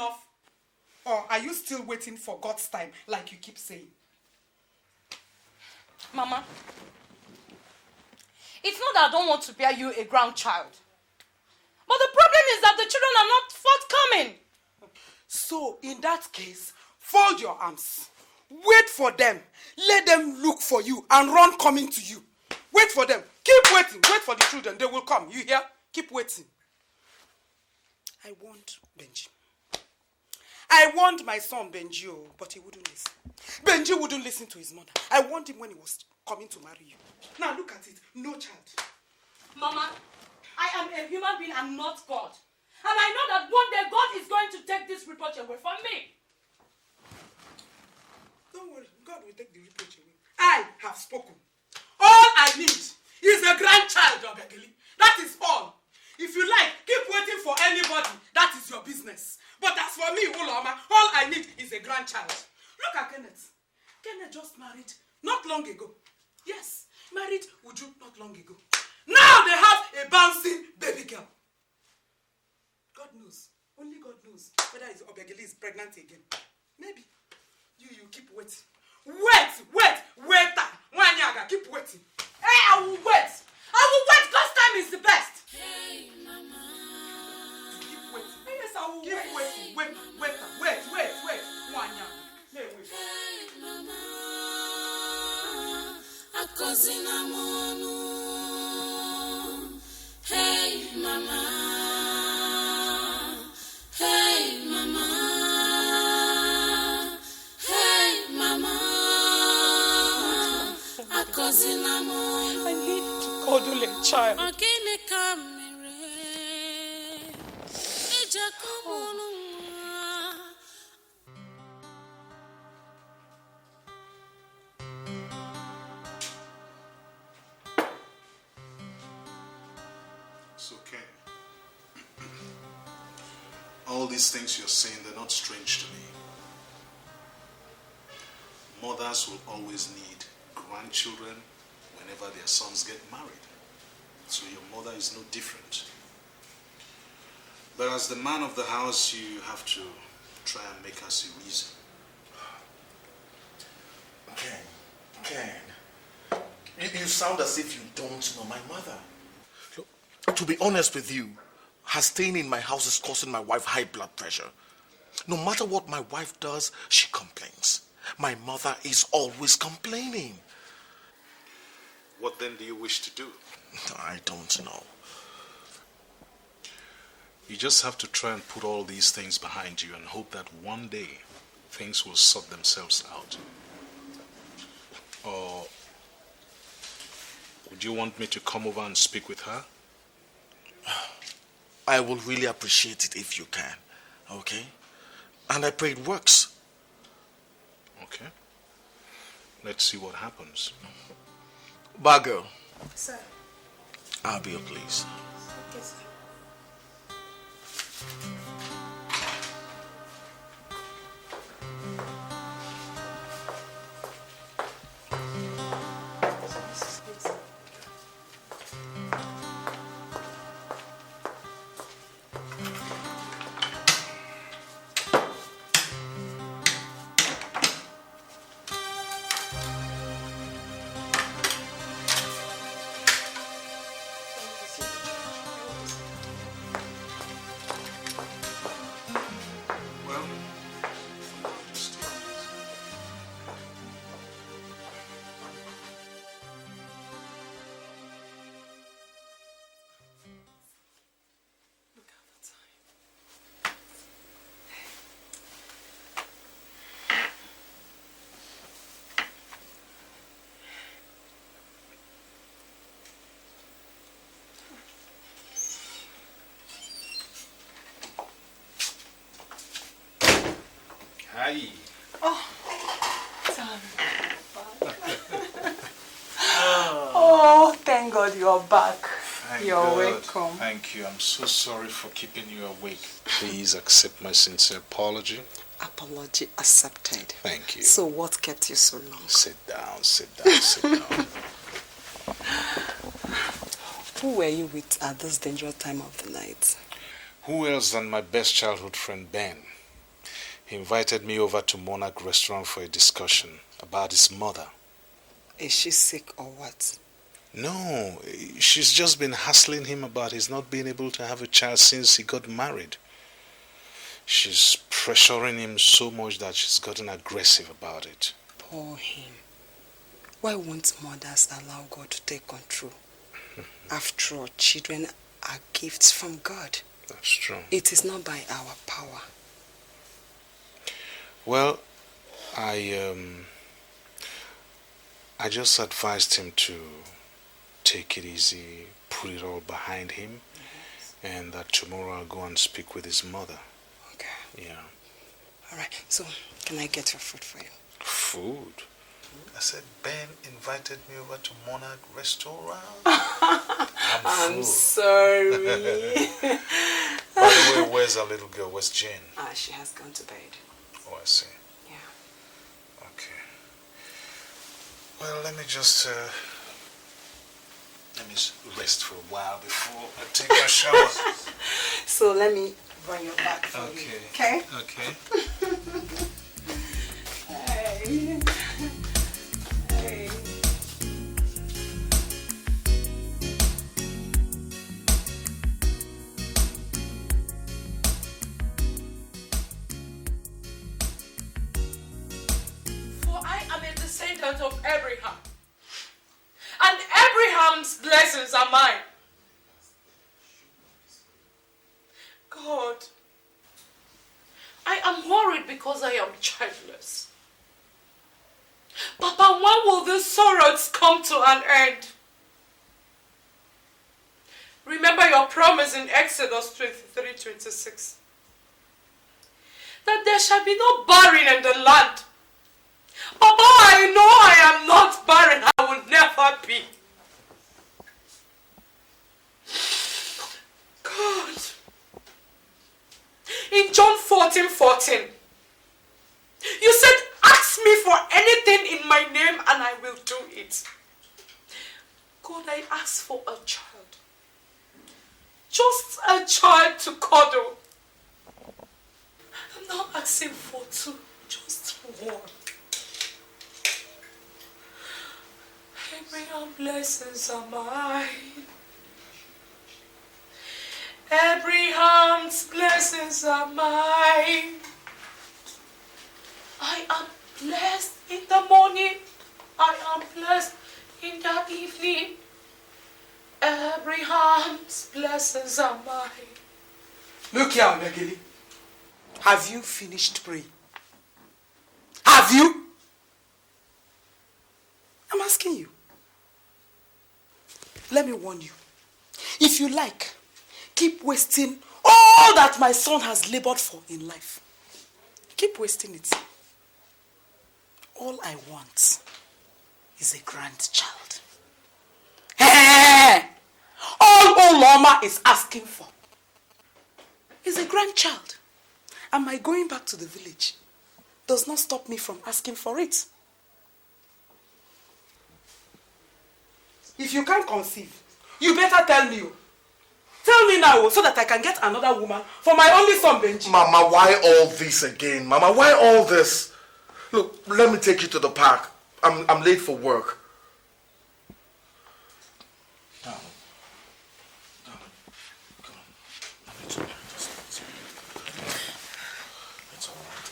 enough? Or are you still waiting for God's time, like you keep saying? Mama, it's not that I don't want to bear you a grandchild. But the problem is that the children are not forthcoming. So, in that case, fold your arms. Wait for them. Let them look for you and run coming to you. Wait for them. Keep waiting. Wait for the children. They will come. You hear? Keep waiting. I want Benji. I want my son Benji, but he wouldn't listen. Benji wouldn't listen to his mother. I want him when he was coming to marry you. Now look at it. No child. Mama, I am a human being and not God. And I know that one day God is going to take this reproach away from me. Don't worry. God will take the reproach away. I have spoken. All I need is a grandchild, Obegeli. That is all. If you like, keep waiting for anybody. That is your business. But as for me, Uloma, all I need is a grandchild. Look at Kenneth. Kenneth just married not long ago. Yes, married Uju not long ago. Now they have a bouncing baby girl. God knows. Only God knows whether Obegeli is pregnant again. Maybe. You keep waiting. Wait. Wanyaga, keep waiting. Hey, I will wait. God's time is the best. Hey, Mama. Keep waiting. Yes, I will Keep waiting. Wait. Wanyaga. Hey, wait. Hey, Mama. Akozina mono. Hey, Mama. Hey, Mama. I need to cuddle a child. It's okay. All these things you're saying, they're not strange to me. Mothers will always need grandchildren whenever their sons get married. So your mother is no different. But as the man of the house, you have to try and make her see reason. Ken, you sound as if you don't know my mother. Look, to be honest with you, her staying in my house is causing my wife high blood pressure. No matter what my wife does, she complains. My mother is always complaining. What then do you wish to do? I don't know. You just have to try and put all these things behind you and hope that one day things will sort themselves out. Or would you want me to come over and speak with her? I will really appreciate it if you can, okay? And I pray it works. Okay. Let's see what happens. Bad girl. Sir. I'll be your please. Okay, sir. Hi. Oh, oh, thank God you're back. You're welcome. Thank you. I'm so sorry for keeping you awake. Please accept my sincere apology. Apology accepted. Thank you. So what kept you so long? Sit down, sit down, sit down. Who were you with at this dangerous time of the night? Who else than my best childhood friend, Ben? He invited me over to Monarch Restaurant for a discussion about his mother. Is she sick or what? No, she's just been hassling him about his not being able to have a child since he got married. She's pressuring him so much that she's gotten aggressive about it. Poor him. Why won't mothers allow God to take control? After all, children are gifts from God. That's true. It is not by our power. Well, I just advised him to take it easy, put it all behind him, and that tomorrow I'll go and speak with his mother. Okay. Yeah. All right. So, can I get your food for you? Food? I said Ben invited me over to Monarch Restaurant. I'm sorry. By the way, where's our little girl? Where's Jane? She has gone to bed. Oh, I see. Yeah. Okay. Well, let me just rest for a while before I take my shower. So let me run your back for you. Okay? Okay. Hey. Hey. For I am a descendant of Abraham, and Abraham's blessings are mine. God, I am worried because I am childless. Papa, when will these sorrows come to an end? Remember your promise in Exodus 23:26. That there shall be no barren in the land. Papa, I know I am not barren. I will never be. God. In John 14:14, you said, ask me for anything in my name and I will do it. God, I ask for a child. Just a child to cuddle. I'm not asking for two, just one. Abraham's blessings are mine. Abraham's blessings are mine. I am blessed in the morning. I am blessed in the evening. Abraham's blessings are mine. Look here, Megili. Have you finished praying? Have you? I'm asking you. Let me warn you. If you like, keep wasting all that my son has labored for in life. Keep wasting it. All I want is a grandchild. Hey! All Oloma is asking for is a grandchild. And my going back to the village does not stop me from asking for it. If you can't conceive, you better tell me. Tell me now so that I can get another woman for my only son, Benji. Mama, why all this again? Mama, why all this? Look, let me take you to the park. I'm late for work. Darling, come on. It's all right,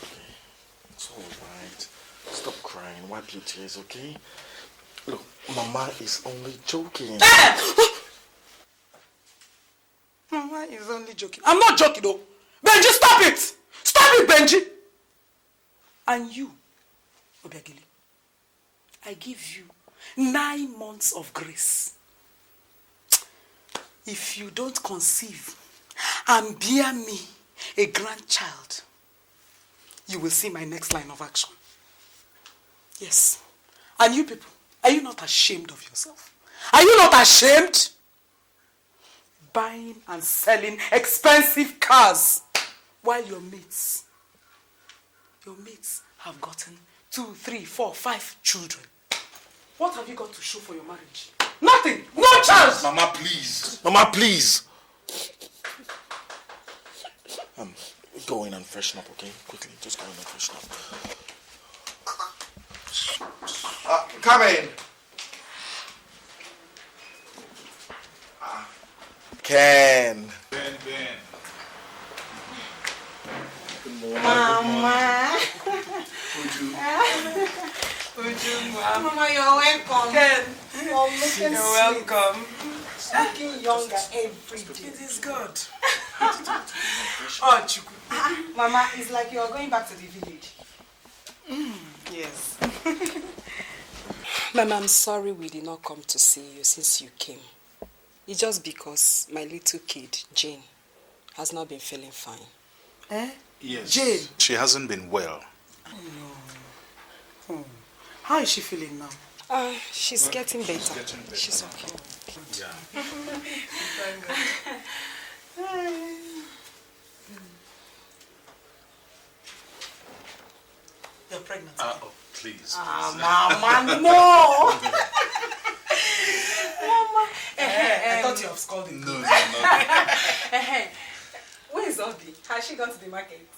okay? It's all right. Stop crying. Wipe your tears, okay? Look, Mama is only joking. Mama is only joking. I'm not joking though. Benji, stop it! Stop it, Benji! And you, Obegili, I give you 9 months of grace. If you don't conceive and bear me a grandchild, you will see my next line of action. Yes. And you people, are you not ashamed of yourself? Are you not ashamed? Buying and selling expensive cars while your mates have gotten 2, 3, 4, 5 children. What have you got to show for your marriage? Nothing. No chance. Mama, please. Mama, please. go in and freshen up, okay? Quickly, just go in and freshen up. Come in. Ken. Ben. Good morning. Mama. Mama, you're welcome. Ken, You're looking you're welcome. looking younger every day. It is good. Oh, Chuku. Mama, it's like you're going back to the village. Yes. Mama, I'm sorry we did not come to see you since you came. It's just because my little kid, Jane, has not been feeling fine. Eh? Yes. Jane. She hasn't been well. Oh. How is she feeling now? She's getting better. She's getting better. She's okay. Yeah. Thank God. You're pregnant. Oh, please. Mama, no. Mama. I thought you have scolded him. No. Where is Orji? Has she gone to the market?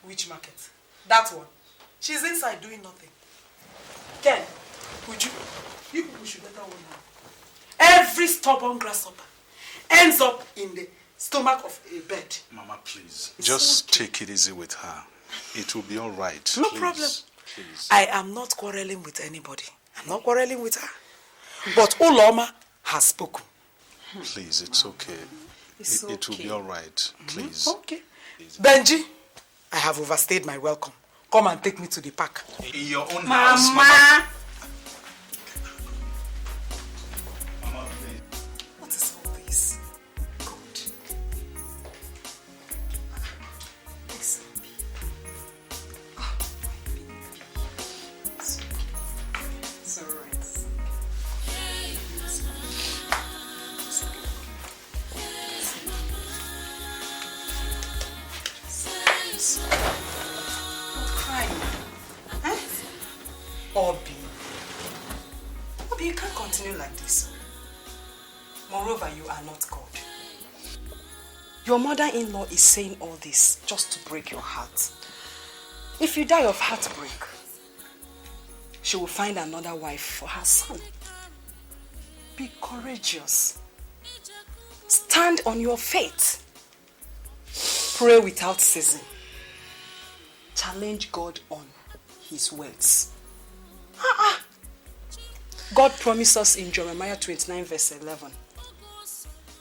Which market? That one. She's inside doing nothing. Ken, would you people should better warn her. Every stubborn grasshopper ends up in the stomach of a bird. Mama, please. Just take it easy with her. It will be all right. No Please. problem. Please. I am not quarreling with anybody. I'm not quarreling with her. But Uloma has spoken. Please, it's okay. It will be all right. Please. Okay. Benji, I have overstayed my welcome. Come and take me to the park. In your own house, Mama. Mama, please. What is all this? God. Listen. Ah, my baby. It's okay. It's all right. Obi, you can't continue like this. Moreover, you are not God. Your mother-in-law is saying all this just to break your heart. If you die of heartbreak, she will find another wife for her son. Be courageous. Stand on your faith. Pray without ceasing. Challenge God on his words. God promised us in Jeremiah 29 verse 11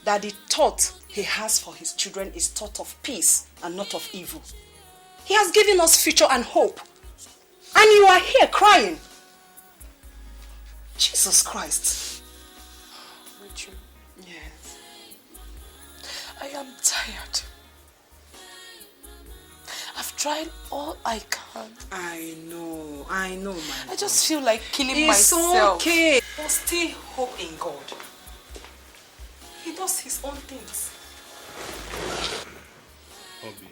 that the thought he has for his children is thought of peace and not of evil. He has given us future and hope. And you are here crying. Jesus Christ. Richard, Yes. I am tired. I've tried all I can. I know, my I just feel like killing It's myself. okay. But still hope in God. He does his own things. Obi,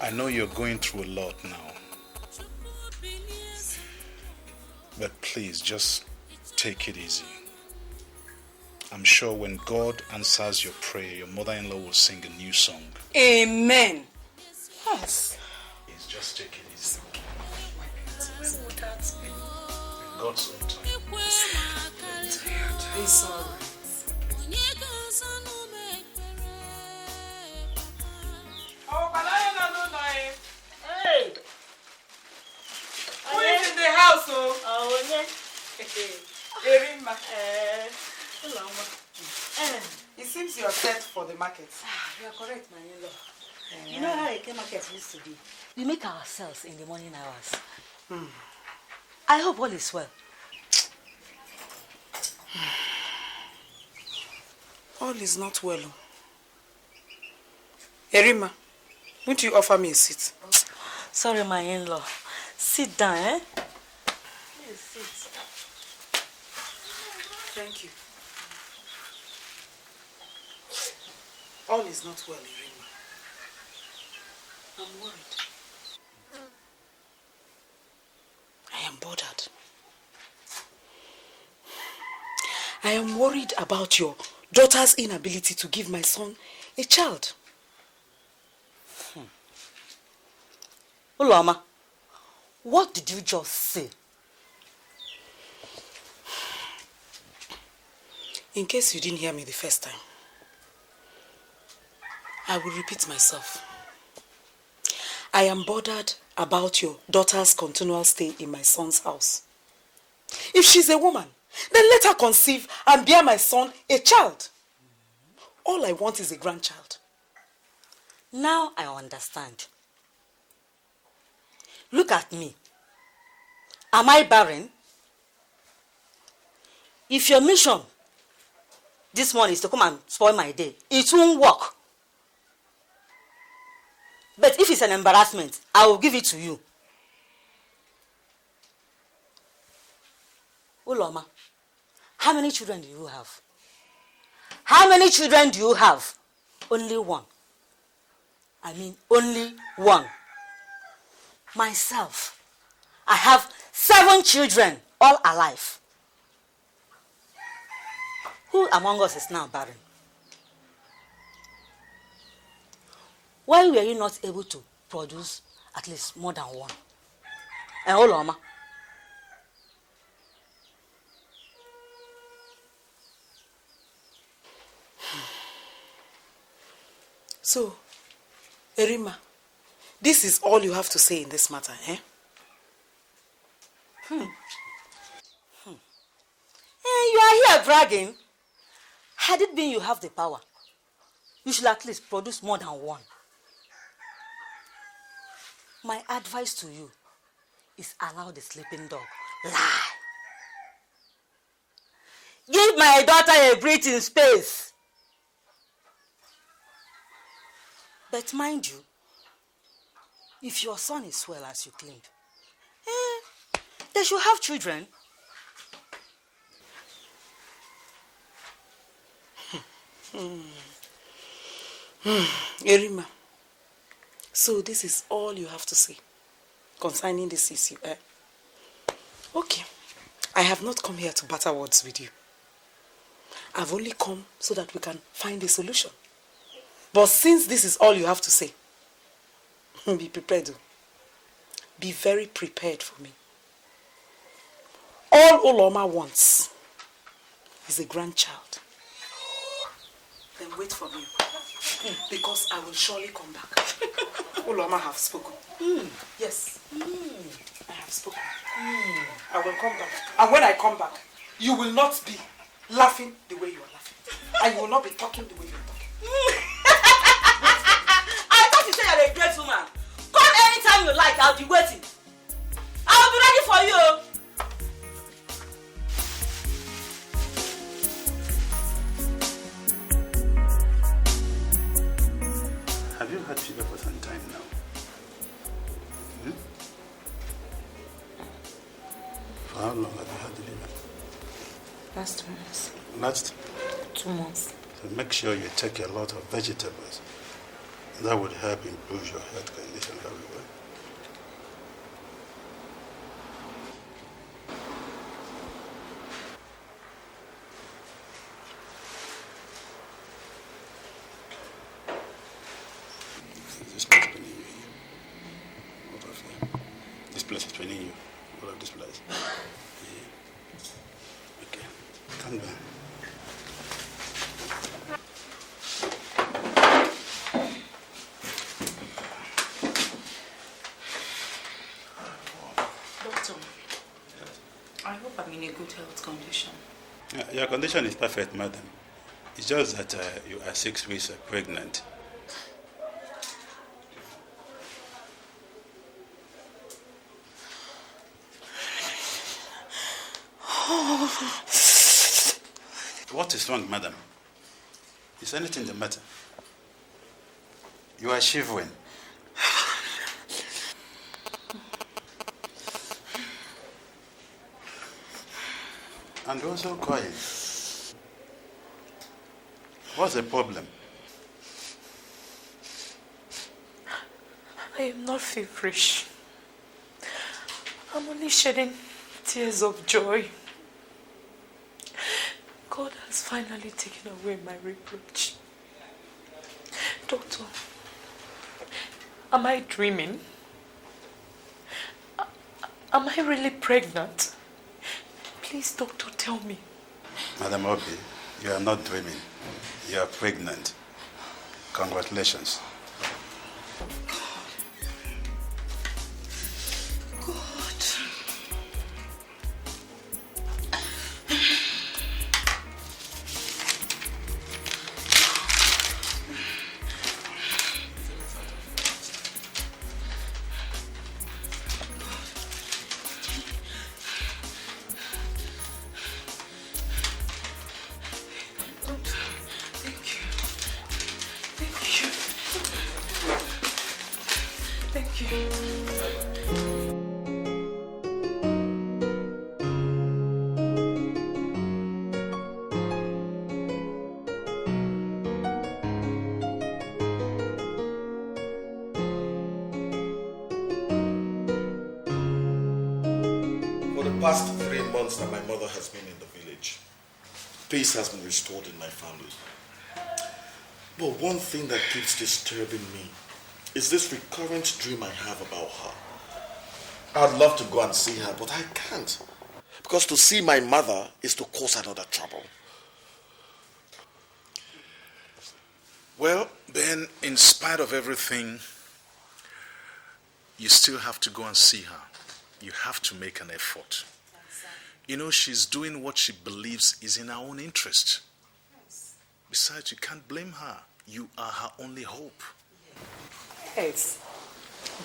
I know you're going through a lot now. But please, just take it easy. I'm sure when God answers your prayer, your mother-in-law will sing a new song. Amen. Yes. Please, just take it easy. In God's own time. It's all right. Hey! Who is in the house, Erima. It seems you are set for the market. You are correct, my in-law. You know how a market used to be? We make ourselves in the morning hours. I hope all is well. All is not well. Erima, won't you offer me a seat? Sorry, my in-law. Sit down, eh? Yes, sit. Thank you. All is not well, Erima. I'm worried. I am bothered. I am worried about your daughter's inability to give my son A child. Uloma, what did you just say? In case you didn't hear me the first time, I will repeat myself. I am bothered about your daughter's continual stay in my son's house. If she's a woman, then let her conceive and bear my son a child. All I want is a grandchild. Now I understand. Look at me. Am I barren? If your mission this morning is to come and spoil my day, it won't work. But if it's an embarrassment, I will give it to you. Uloma, how many children do you have? How many children do you have? Only one. I mean, only one. Myself, I have 7 children, all alive. Who among us is now barren? Why were you not able to produce at least more than one? And Uloma, so, Erima, this is all you have to say in this matter, eh? You are here bragging. Had it been you have the power, you should at least produce more than one. My advice to you is allow the sleeping dog lie. Give my daughter a breathing space. But mind you, if your son is well as you claimed, they should have children. Erima, so this is all you have to say concerning this issue, eh? Okay, I have not come here to batter words with you. I've only come so that we can find a solution. But since this is all you have to say, be prepared. Be very prepared for me. All Uloma wants is a grandchild. Then wait for me, because I will surely come back. Uloma have spoken. Yes, I have spoken. I will come back. And when I come back, you will not be laughing the way you are laughing. And you will not be talking the way you are talking. I thought you said you're a great woman. Come anytime you like, I'll be waiting. I'll be ready for you. Have you had fever for some time now? For how long have you had the fever? Last 2 months. Last? 2 months. So make sure you take a lot of vegetables. That would help improve your health condition very well. This place is paining you here. Out of here. This place is paining you. All of this place. Yeah. Okay. Calm down. I hope I'm in a good health condition. Your condition is perfect, madam. It's just that you are 6 weeks pregnant. What is wrong, madam? Is anything the matter? You are shivering. And also crying. What's the problem? I am not feverish. I'm only shedding tears of joy. God has finally taken away my reproach. Doctor, am I dreaming? Am I really pregnant? Please, doctor, tell me. Madam Obi, you are not dreaming. You are pregnant. Congratulations. Past 3 months that my mother has been in the village, peace has been restored in my family. But one thing that keeps disturbing me is this recurrent dream I have about her. I'd love to go and see her, but I can't. Because to see my mother is to cause another trouble. Well, Ben, in spite of everything, you still have to go and see her. You have to make an effort. You know, she's doing what she believes is in her own interest. Besides, you can't blame her. You are her only hope. Yes.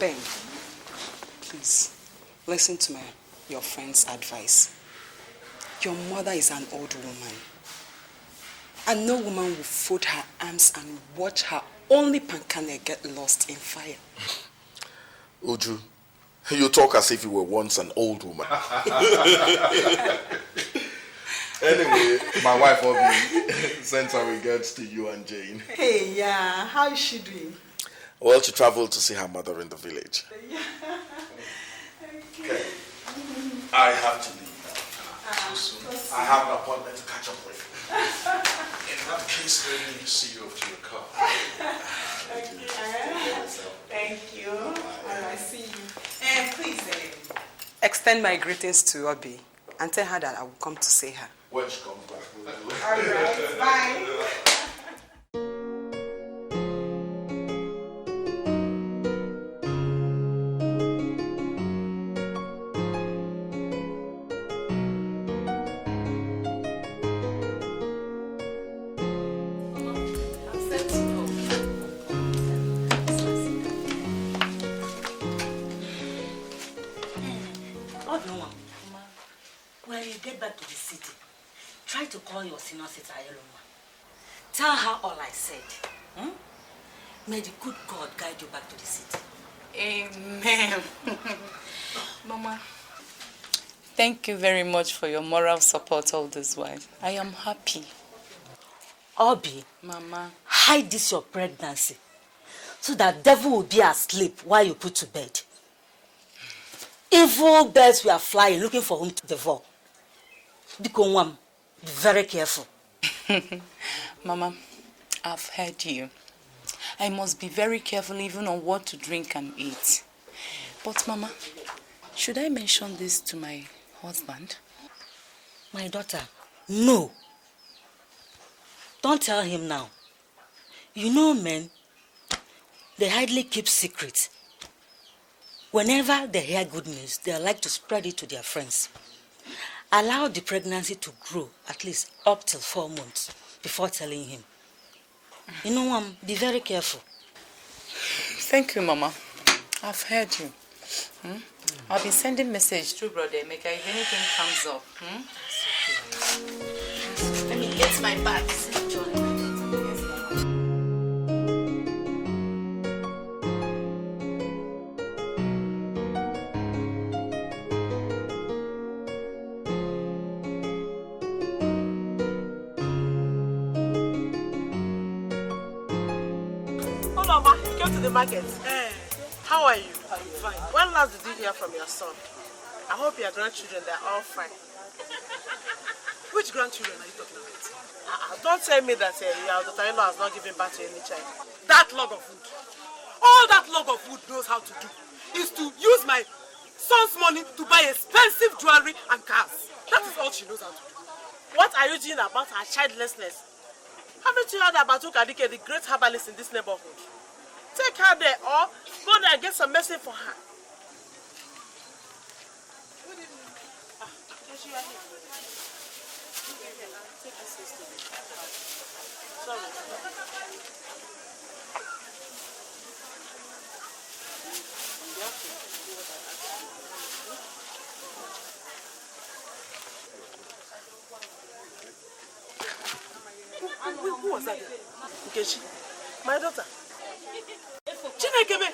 Ben, please, listen to your friend's advice. Your mother is an old woman. And no woman will fold her arms and watch her only pankane get lost in fire. Uju, you talk as if you were once an old woman. Anyway, my wife Obi sends her regards to you and Jane. Hey, yeah, how is she doing? Well, she traveled to see her mother in the village. Yeah. Okay. I have to leave now. I have an appointment to catch up with. In that case, let me see you off to your car. Thank you. I see you. Please, extend my greetings to Obi and tell her that I will come to see her. When she comes back, we'll do it. All right, bye. When you get back to the city, try to call your senior sister Ayeloma. Tell her all I said. May the good God guide you back to the city. Amen. Mama, thank you very much for your moral support all this while. I am happy. Obi, Mama, hide this your pregnancy so that devil will be asleep while you put to bed. Evil birds were flying looking for whom to devour. Be very careful. Mama, I've heard you. I must be very careful even on what to drink and eat. But Mama, should I mention this to my husband? My daughter, no. Don't tell him now. You know men, they hardly keep secrets. Whenever they hear good news, they like to spread it to their friends. Allow the pregnancy to grow at least up till 4 months before telling him. You know, be very careful. Thank you, Mama. I've heard you. I'll be sending message to Brother Emeka if anything comes up. Let me get my bags. The market. How are you? Fine. When last did you hear from your son? I hope your grandchildren, they're all fine. Which grandchildren are you talking about? Don't tell me that your daughter-in-law has not given birth to any child. That log of wood, all that log of wood knows how to do is to use my son's money to buy expensive jewelry and cars. That is all she knows how to do. What are you doing about her childlessness? Haven't you heard about Ukadike, the great herbalist in this neighborhood? Take her there or go there and get some medicine for her. Good evening. Yes, you are here. Take this to me. Sorry. Who was that? Nkechi, my daughter. Chinekebe,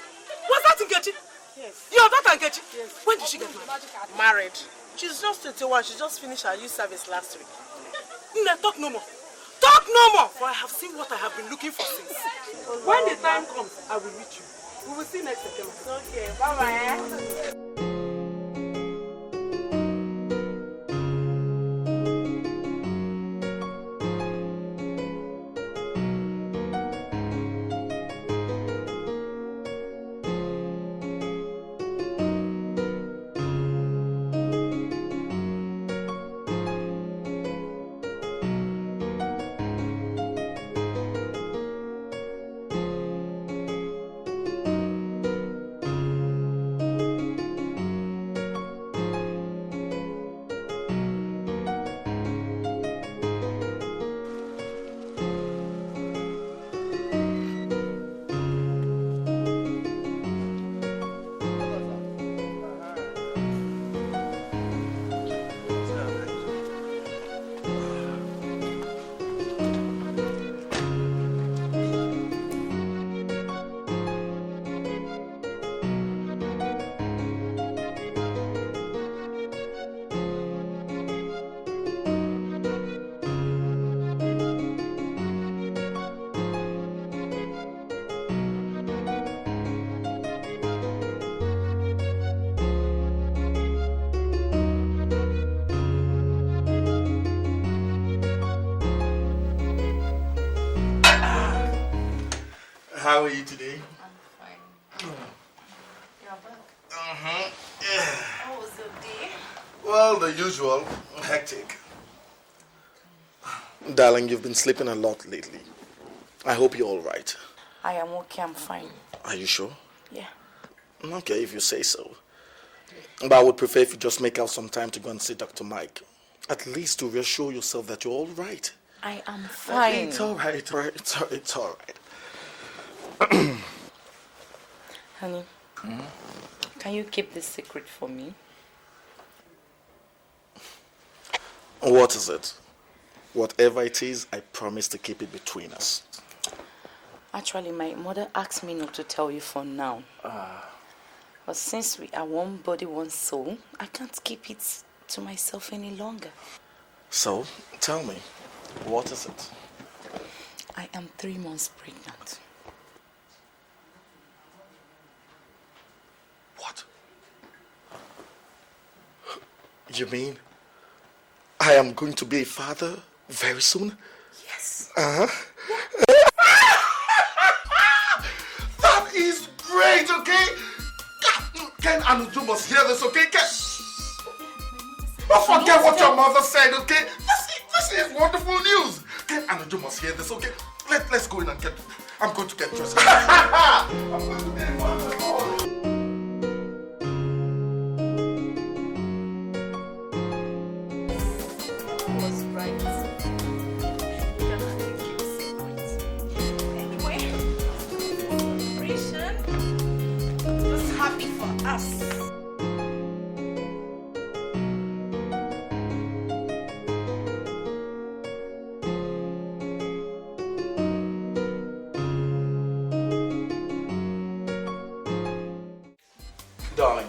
was that Nkechi? Yes. Your daughter Nkechi? Yes. When did she get married? Married. She's just 21. She just finished her youth service last week. Nne, talk no more. Talk no more! For I have seen what I have been looking for since. When the time comes, I will meet you. We will see next September. Okay, bye-bye. How are you today? I'm fine. You're back. Yeah. How was your day? Well, the usual. Hectic. Darling, you've been sleeping a lot lately. I hope you're all right. I am okay, I'm fine. Are you sure? Yeah. Okay, if you say so. But I would prefer if you just make out some time to go and see Dr. Mike. At least to reassure yourself that you're all right. I am fine. Okay, it's all right, it's all right. Honey, can you keep this secret for me? What is it? Whatever it is, I promise to keep it between us. Actually, my mother asked me not to tell you for now. But since we are one body, one soul, I can't keep it to myself any longer. So, tell me, what is it? I am 3 months pregnant. What? You mean I am going to be a father very soon? Yes. That is great, okay? Ken and Uju must hear this, okay? Ken? Don't forget what your mother said, okay? This is wonderful news. Ken and Uju must hear this, okay? Let's go in and get... I'm going to get dressed. I'm going to be a father. Darling,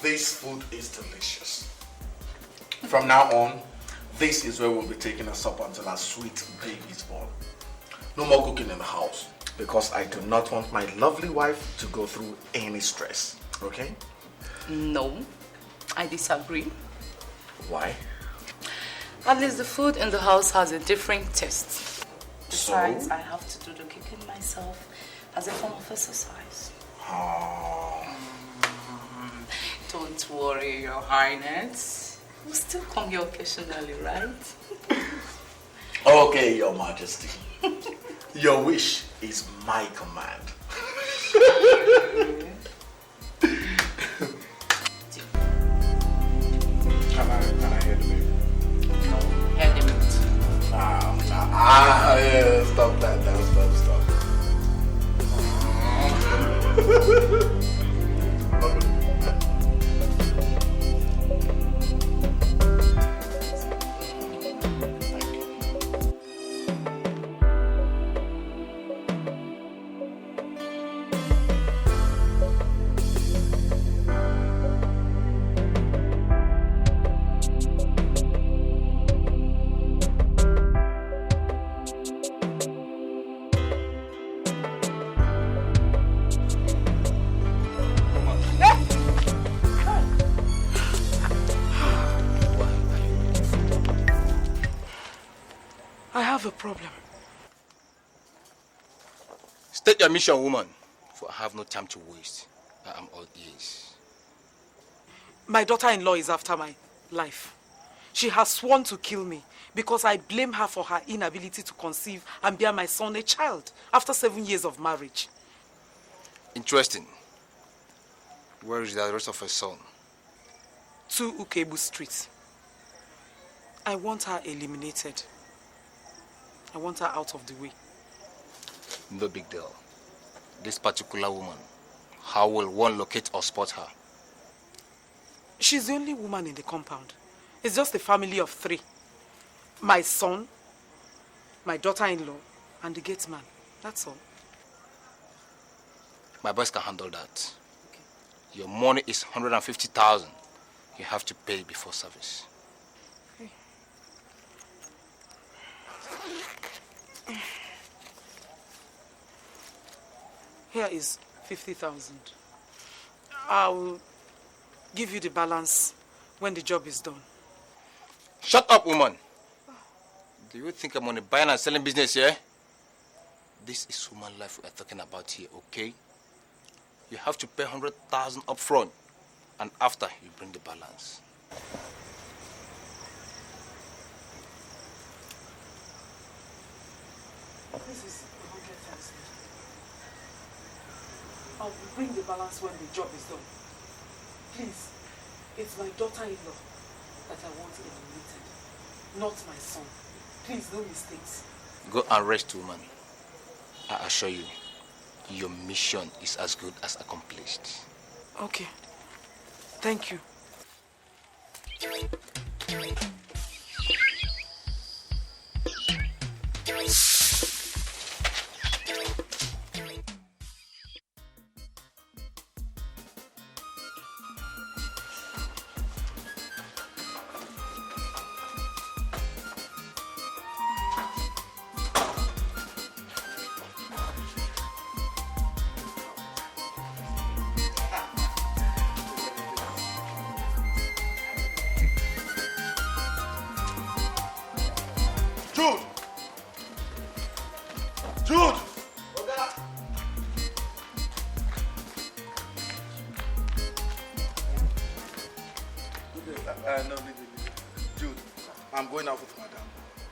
this food is delicious. From now on, this is where we'll be taking us up until our sweet baby is born. No more cooking in the house, because I do not want my lovely wife to go through any stress, okay? No, I disagree. Why? At least the food in the house has a different taste. So? Besides, I have to do the cooking myself as a form of exercise. Oh. Don't worry, Your Highness. We'll still come here occasionally, right? Okay, Your Majesty. Your wish is my command. Can I hear the baby? No, hear the meat. Yeah, stop that now, stop. I have a problem. State your mission, woman, for I have no time to waste. I am all ears. My daughter-in-law is after my life. She has sworn to kill me because I blame her for her inability to conceive and bear my son a child after 7 years of marriage. Interesting. Where is the rest of her son? 2 Ukebu Street. I want her eliminated. I want her out of the way. No big deal. This particular woman, how will one locate or spot her? She's the only woman in the compound. It's just a family of 3. My son, my daughter-in-law, and the gate man. That's all. My boys can handle that. Okay. Your money is 150,000. You have to pay before service. Okay. Here is 50,000. I'll give you the balance when the job is done. Shut up, woman. Do you think I'm on a buying and selling business here? This is human life we are talking about here, okay? You have to pay 100,000 up front, and after you bring the balance. This is 100,000. I'll bring the balance when the job is done. Please, it's my daughter-in-law that I want eliminated, not my son. Please, no mistakes. Go and rest, woman. I assure you, your mission is as good as accomplished. Okay. Thank you.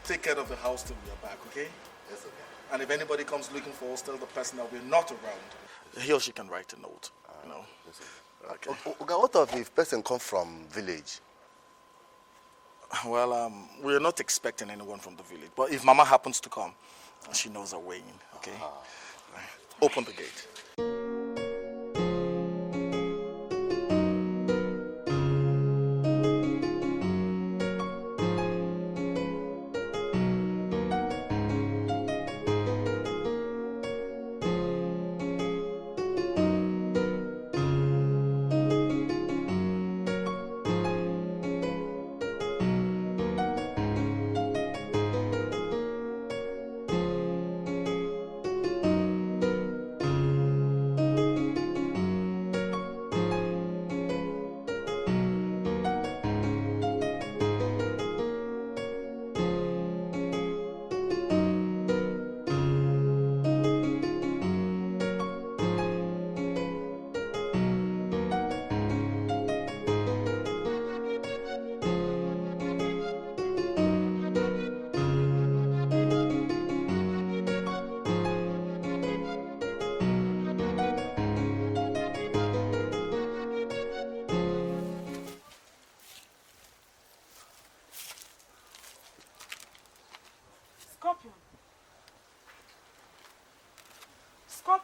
Take care of the house till we are back, okay? Yes, okay. And if anybody comes looking for us, tell the person that we're not around. He or she can write a note, you know? Yes, okay. Okay, what if person come from village? Well, we're not expecting anyone from the village. But if Mama happens to come, she knows her way in, okay? Right. Open the gate.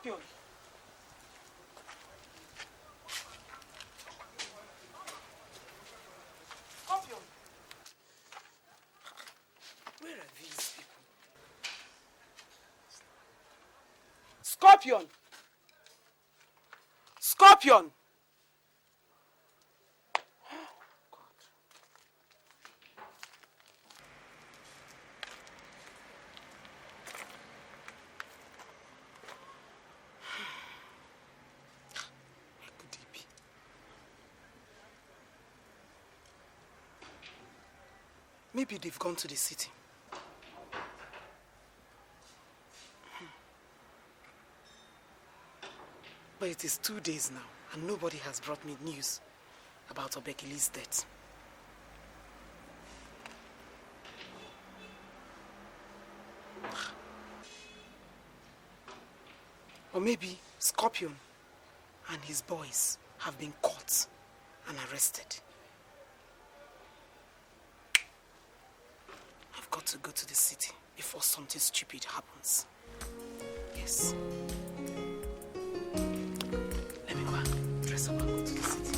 Scorpion. Scorpion. Where are these people? Scorpion. Scorpion. Maybe they've gone to the city. But it is 2 days now, and nobody has brought me news about Obekili's death. Or maybe Scorpion and his boys have been caught and arrested. I've got to go to the city before something stupid happens. Yes. Let me go and dress up and go to the city.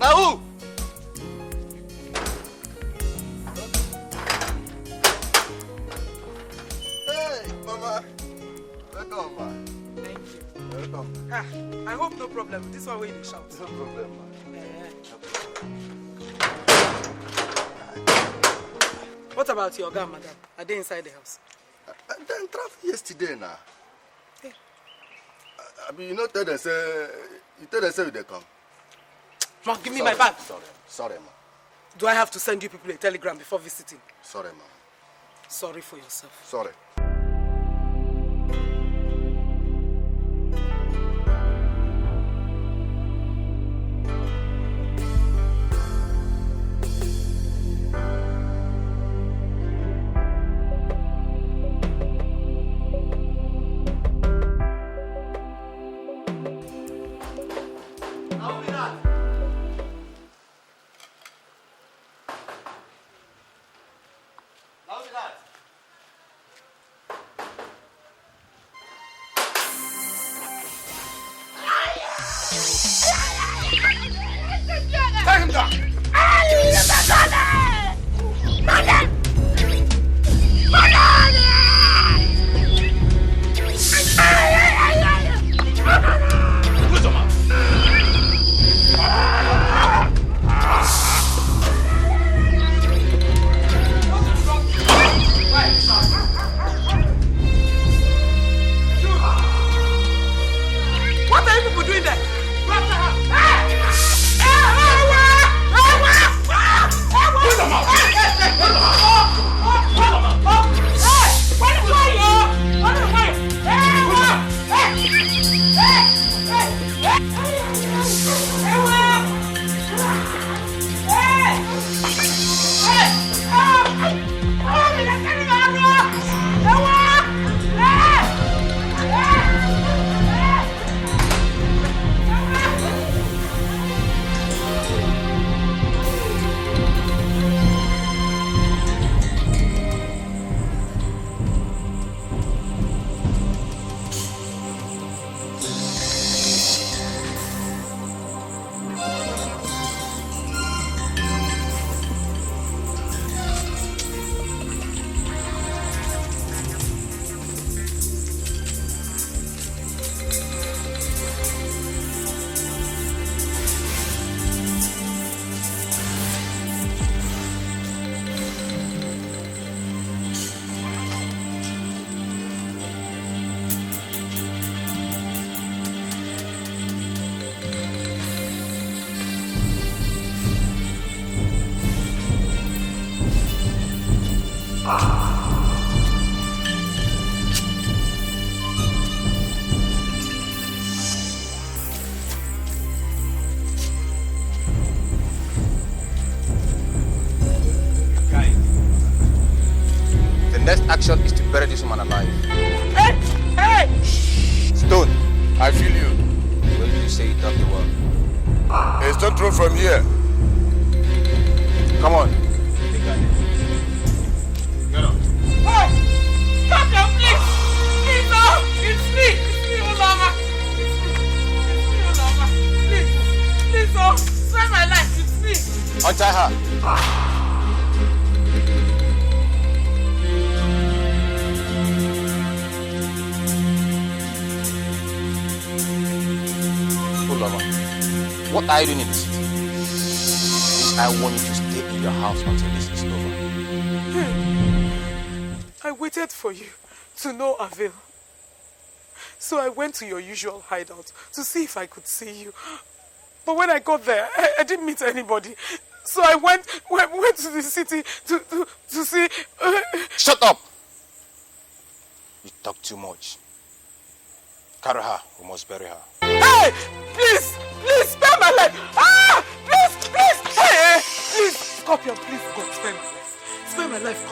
Now who? Hey, Mama. Welcome, ma. Thank you. Welcome. I hope no problem. This one way they shout. No problem, ma. What about your girl, madam? Are they inside the house? I didn't travel yesterday now. Hey. I mean, you tell them say they come. Ma, give me my bag. Sorry, ma. Do I have to send you people a telegram before visiting? Sorry, ma. Sorry for yourself. Sorry. Action is to bury this woman alive. Hey! Hey! Stone, I feel you. where did you say you dug the well? Hey, don't throw from here. Come on. Get up. Hey! Stop your please! Please, oh! It's me! It's me, Olama! It's me, Olama! Please, oh! Spare my life! It's me! Untie her. What are you doing in the city? I want you to stay in your house until this is over. I waited for you to no avail. So I went to your usual hideout to see if I could see you. But when I got there, I didn't meet anybody. So I went to the city to see... Shut up! You talk too much. Carry her, we must bury her. Hey! Please! Please, spare my life! Ah! Please! Please! Hey! Please! Scorpion, please, God, spare my life. Spare my life.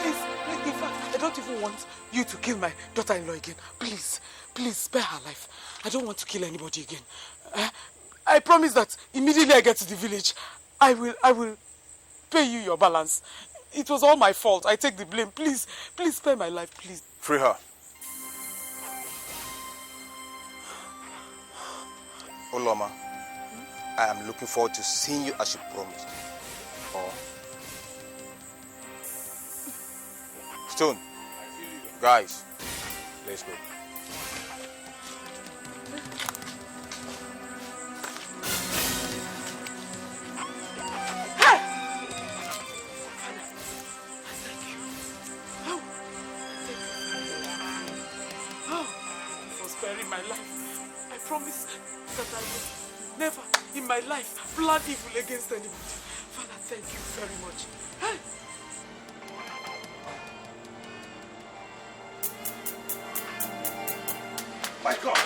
Please. In fact, I don't even want you to kill my daughter-in-law again. Please. Please, spare her life. I don't want to kill anybody again. I promise that immediately I get to the village, I will pay you your balance. It was all my fault. I take the blame. Please spare my life, please. Free her. Oloma, I am looking forward to seeing you as you promised. Oh. Stone, guys, let's go. For sparing my life, I promise that I will never in my life plan evil against anybody. Father, thank you very much. Hey! My God!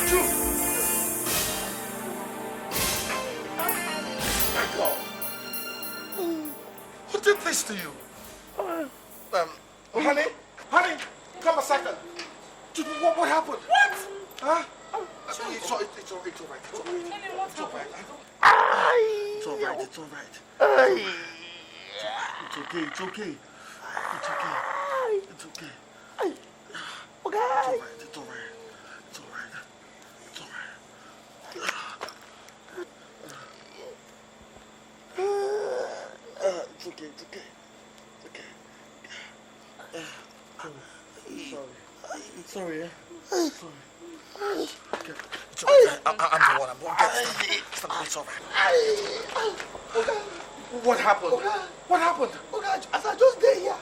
True! My God! Who did this to you? Honey, come a second. What happened? What? Huh? It's all right. It's all right. It's all right. It's okay. It's okay. Sorry. Okay. It's all right. I'm the one. It's all right. Okay. What happened? What happened? Okay, as I just there here.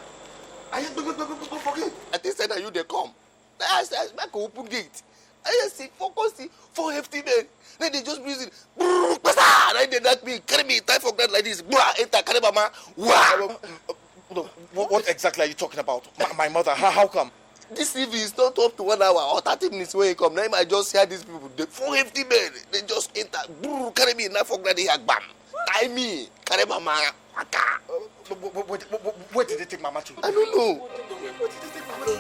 I forget. I think said that you they come. I said, I open gate. I just see four hefty men. Then they just breathe it. Then they knock me, carry me, tie for ground like this. Enter, carry mama. Wow. What exactly are you talking about? My mother, how come? This TV is not up to 1 hour or 30 minutes when you come. Now I just hear these people. The 4 hefty men. They just enter. Carry me, now for ground, bam. Tie me, carry mama. Where did they take Mama to? I don't know. Where did they take Mama to?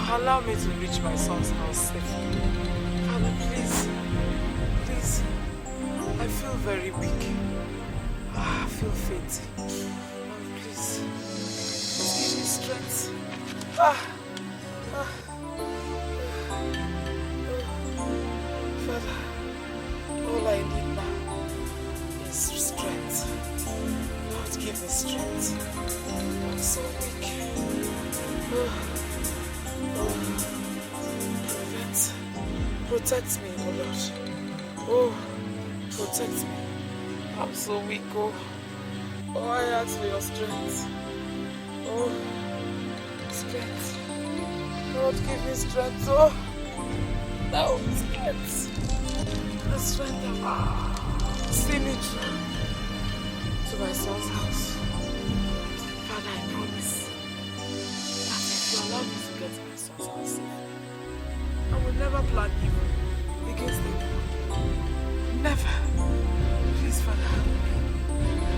Allow me to reach my son's house safely. Father, please. I feel very weak. I feel faint. Please give me strength. Protect me, oh Lord. Oh, protect me. I'm so weak, oh. Oh, I ask for your strength. Oh, strength. Lord, give me strength, oh. No, strength. The strength of see me through to my son's house. Father, I promise that if you allow me to get to my son's house, I will never plan evil against anyone. Never. Please, Father, help me.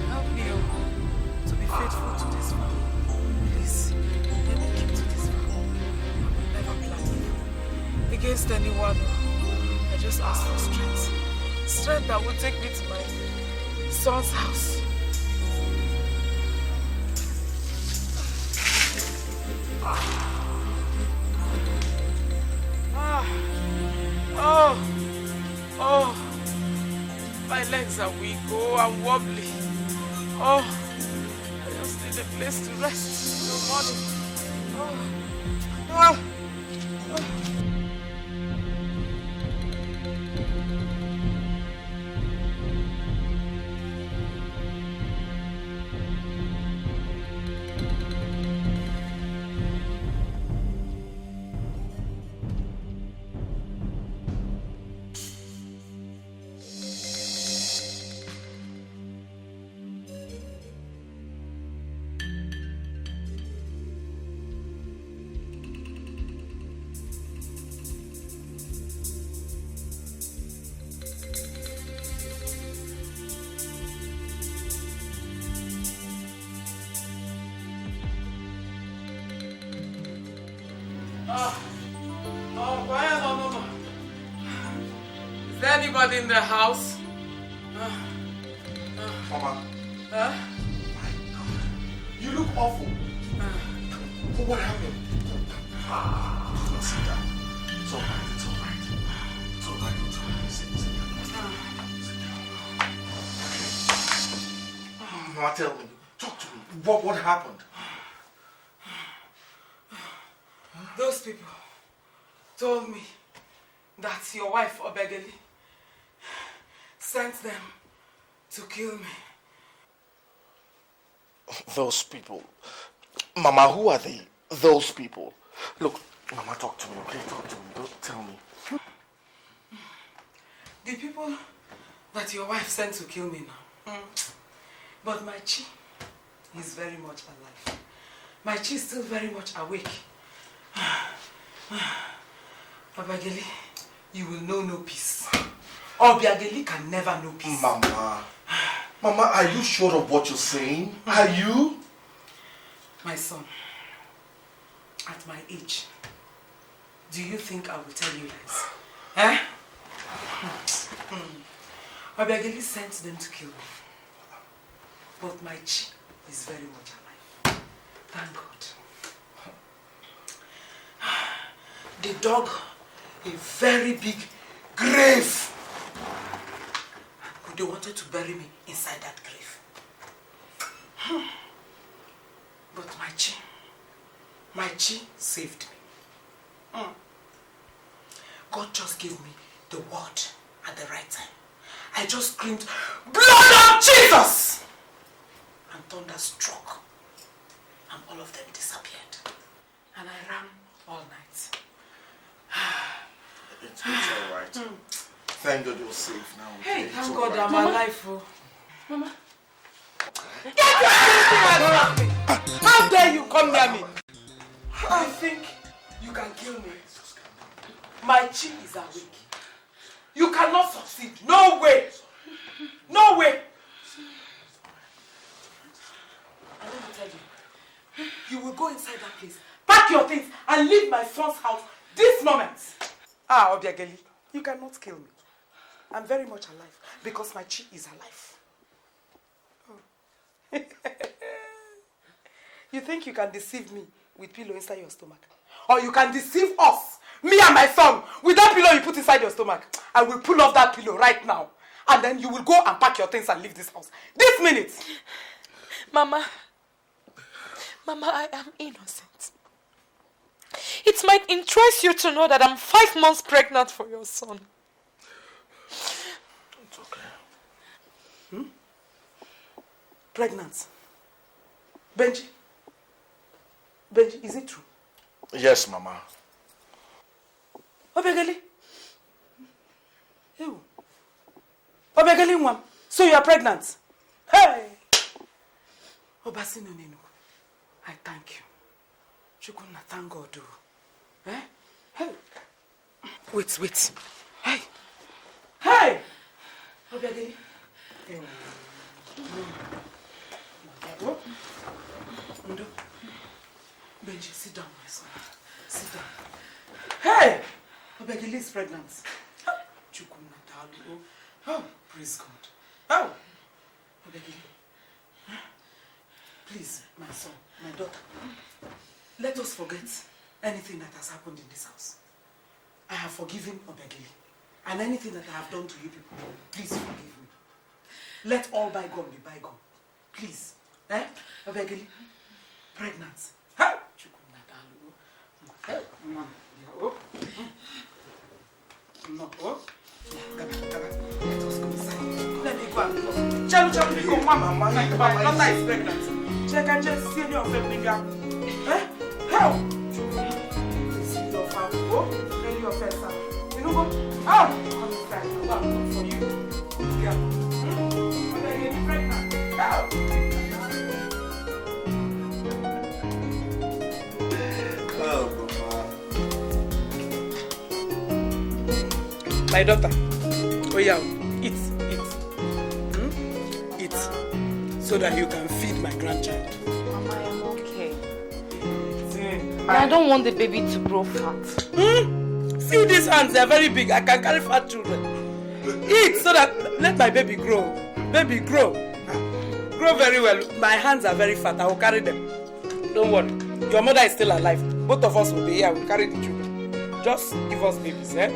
Help me, oh, to be faithful to this vow. Please, let me keep to this vow. I will never plan evil against anyone. I just ask for strength. Strength that will take me to my son's house. Oh, my legs are weak. Oh, I'm wobbly. Oh, I just need a place to rest till morning. Oh. Is there anybody in the house? Mama. Huh? My God. You look awful. What happened? No, sit down. It's all right. It's all right. It's all right. It's all right. Sit down. Sit down. Mama, tell me. Talk to me. What happened? Those people told me that your wife, Obegeli, sent them to kill me. Those people. Mama, who are they? Those people. Look, Mama, talk to me, okay? Talk to me. Don't tell me. The people that your wife sent to kill me now. But my chi is very much alive. My chi is still very much awake. Obegeli, you will know no peace. Obegeli can never know peace. Mama. Mama, are you sure of what you're saying? Are you? My son, at my age, do you think I will tell you lies? Eh? Obegeli sent them to kill me. But my chi is very much alive. Thank God. They dug a very big grave. They wanted to bury me inside that grave. But my chi saved me. God just gave me the word at the right time. I just screamed, "Blood of Jesus!" And thunder struck. And all of them disappeared. And I ran all night. It's all right. Thank God you're safe now. Okay? Hey, thank God I'm alive. Oh. Mama. Get your thing away from me! How dare you come near me? I think you can kill me. My chi is awake. You cannot succeed. No way! No way! I want to tell you. You will go inside that place, pack your things, and leave my son's house this moment. Obiageli, you cannot kill me. I'm very much alive because my chi is alive. Oh. You think you can deceive me with pillow inside your stomach? Or you can deceive us, me and my son, with that pillow you put inside your stomach? I will pull off that pillow right now. And then you will go and pack your things and leave this house. This minute! Mama, I am innocent. It might interest you to know that I'm 5 months pregnant for your son. It's okay. Pregnant? Benji, is it true? Yes, Mama. Obegali? Obegali, so you are pregnant? Hey! Obasino Nenu, I thank you. Chukuna, thank God. Eh? Hey! Wait. Hey! Hey! Obegali? Ndo. Benji, sit down, my son. Sit down. Hey! Obegali is pregnant. Oh, praise God. Oh! Obegali. Please, my son, my daughter, let us forget anything that has happened in this house. I have forgiven Obegali. And anything that I have done to you people, please forgive me. Let all bygone be bygone. Please. Eh? Obegali, pregnant. No. Let us go inside. Let me go and look. Chalu, come, Mama. My daughter is pregnant. Check and just see your family. Eh? Help! See your family. Go. Let your first son. You know what? Oh! Come inside. I'm going for you. Good girl. You're pregnant. Help! My daughter, oh yeah, eat. Eat, so that you can feed my grandchild. Mama, I'm okay. I don't want the baby to grow fat. See these hands, they're very big. I can carry fat children. Eat so that, let my baby grow. Baby, grow. Grow very well. My hands are very fat, I will carry them. Don't worry, your mother is still alive. Both of us will be here, we'll carry the children. Just give us babies, eh?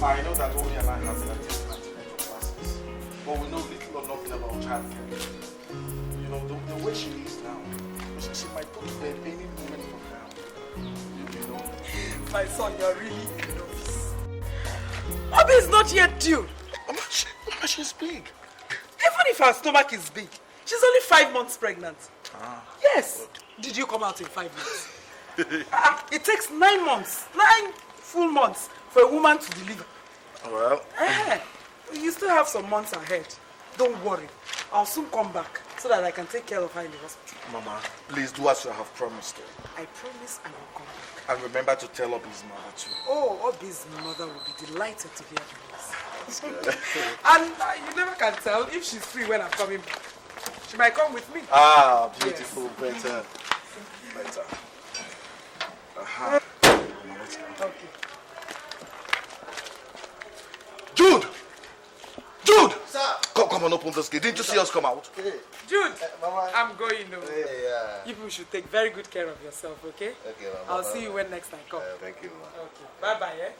I know that only and I have that different classes, but we know little or nothing about childcare. You know, the way she is now, she might go to bed any moment from now. You know? My son, you're really in novice. Obi is not yet due. Mama, she's big. Even if her stomach is big, she's only 5 months pregnant. Yes. Did you come out in 5 months? It takes 9 months, 9 full months for a woman to deliver. Well, you still have some months ahead. Don't worry. I'll soon come back so that I can take care of her in the hospital. Mama, please do as you have promised. I promise I will come back. And remember to tell Obi's mother too. Oh, Obi's mother will be delighted to hear this. And you never can tell if she's free when I'm coming back. She might come with me. Ah, beautiful. Yes. Better. Okay. Come on, open this gate. Didn't you see us come out? Jude, Mama. I'm going now. Yeah. You people should take very good care of yourself, okay? Okay, Mama. I'll see you when next I come. Thank you, Mama. Okay. Bye-bye, eh?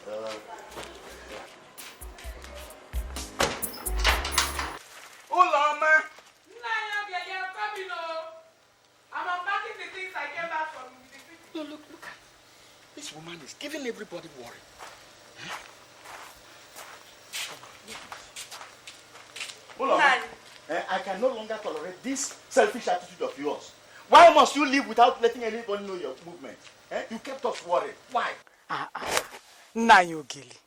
Uloma. You're coming, I'm unpacking the things I came back from the city. No, look at this woman is giving everybody worry. Uloma. I can no longer tolerate this selfish attitude of yours. Why must you live without letting anybody know your movement? You kept us worried. Why? Nayogili,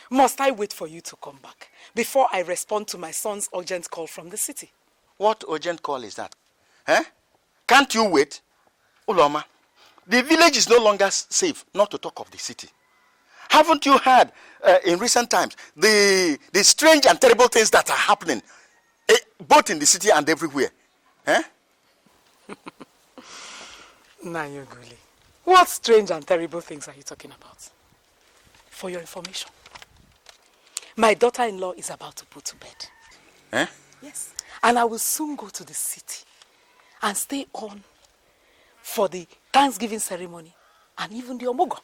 must I wait for you to come back before I respond to my son's urgent call from the city? What urgent call is that? Can't you wait? Uloma, the village is no longer safe, not to talk of the city. Haven't you heard in recent times the strange and terrible things that are happening, both in the city and everywhere? Nayogili, what strange and terrible things are you talking about? For your information, my daughter-in-law is about to put to bed. Yes. And I will soon go to the city and stay on for the Thanksgiving ceremony and even the Omogo.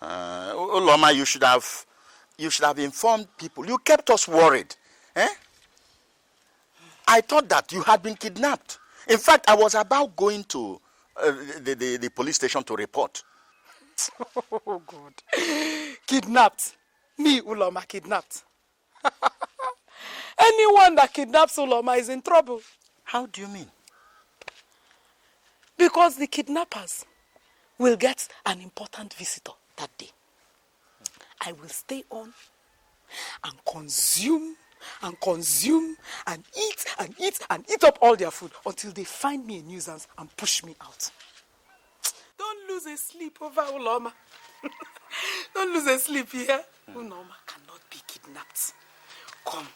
Uloma, you should have informed people. You kept us worried. I thought that you had been kidnapped. In fact, I was about going to the police station to report. Oh, God. Kidnapped. Me, Uloma, kidnapped. Anyone that kidnaps Uloma is in trouble. How do you mean? Because the kidnappers will get an important visitor that day. I will stay on and consume and eat and eat up all their food until they find me a nuisance and push me out. Don't lose a sleep over Uloma. Don't lose a sleep here. Uloma cannot be kidnapped. Come,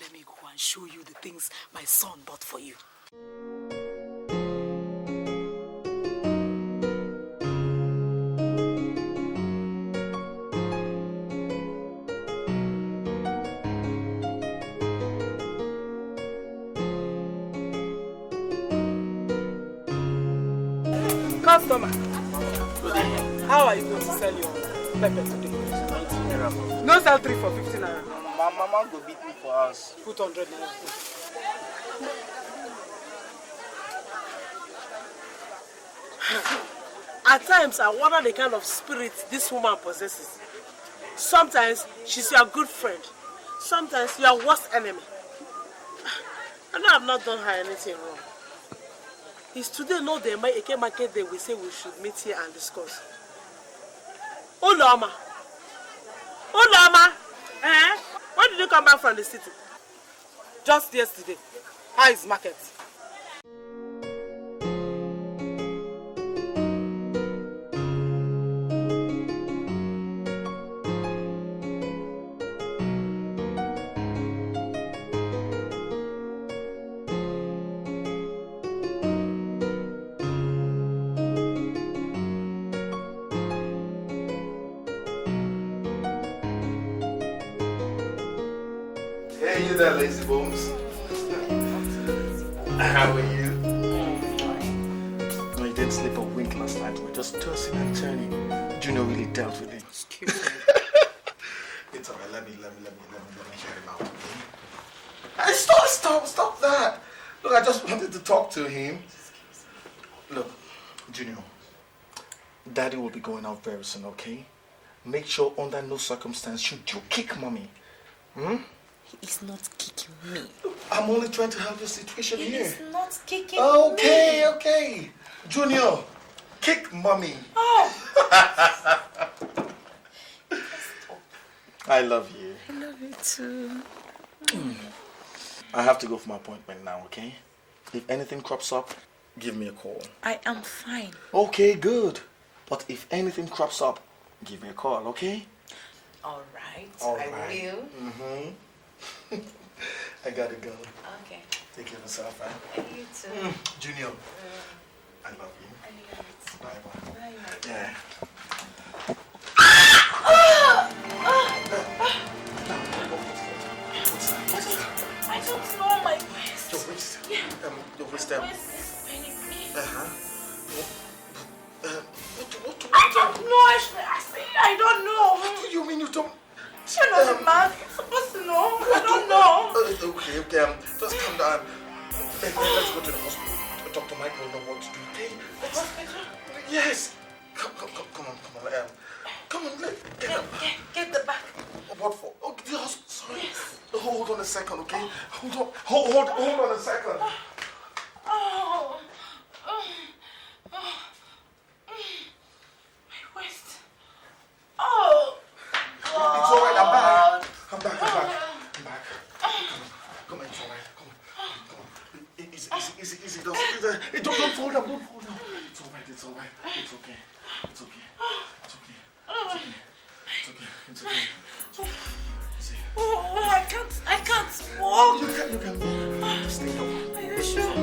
let me go and show you the things my son bought for you. Customer, how are you going to sell your pepper today? No sell 3 for 15 naira. My mama go beat me for us. Put 100 naira. At times, I wonder the kind of spirit this woman possesses. Sometimes, she's your good friend. Sometimes, your worst enemy. I know I've not done her anything wrong. It's today, no day, my Eke market day, we say we should meet here and discuss. Uloma. When did you come back from the city? Just yesterday. How is market? Hey, you there, lazy bones? How are you? No, you didn't sleep a wink last night. We were just tossing and turning. Junior really dealt with him. Excuse me. It's alright. Let me hear him out. Okay? Stop that. Look, I just wanted to talk to him. Look, Junior, Daddy will be going out very soon, okay? Make sure under no circumstance should you kick Mommy. He is not kicking me. I'm only trying to help your situation He here. is not kicking Okay, me. okay. Junior, kick Mommy. Oh. I love you. I love you too. I have to go for my appointment now, okay? If anything crops up, give me a call. I am fine. Okay, good. But if anything crops up, give me a call, okay? All right. All I right. will. I gotta go. Okay. Take care of yourself, right? And you too. Junior, I love you. I love you too. Bye-bye. Bye. Yeah. I don't know my waist. Your waist? Yeah. Your waist. My waist is paining me. I don't know. I don't know. What do you mean you don't? You're not a man. You're supposed to know. I don't know. Okay. Just calm down. Let's go to the hospital. Dr. Mike will know what to do. Okay? Hospital? Yes. Come on. Come on. Get the bag. What for? Oh, the hospital. Sorry. Yes. Hold on a second, okay? Hold on. Hold on a second. My waist. Oh. It's all right. I'm back. Come on. It's all right. Come on. Easy. Don't fall down. It's all right. It's okay. Oh, I can't walk. You can. Stay up. Are you sure?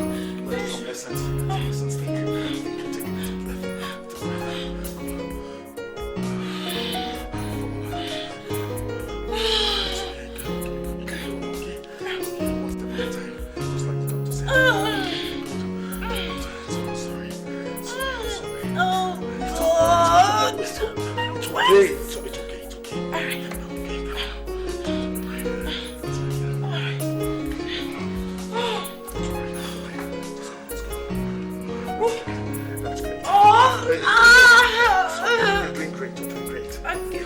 Listen, stay. It's okay. All right. You're doing great. Okay.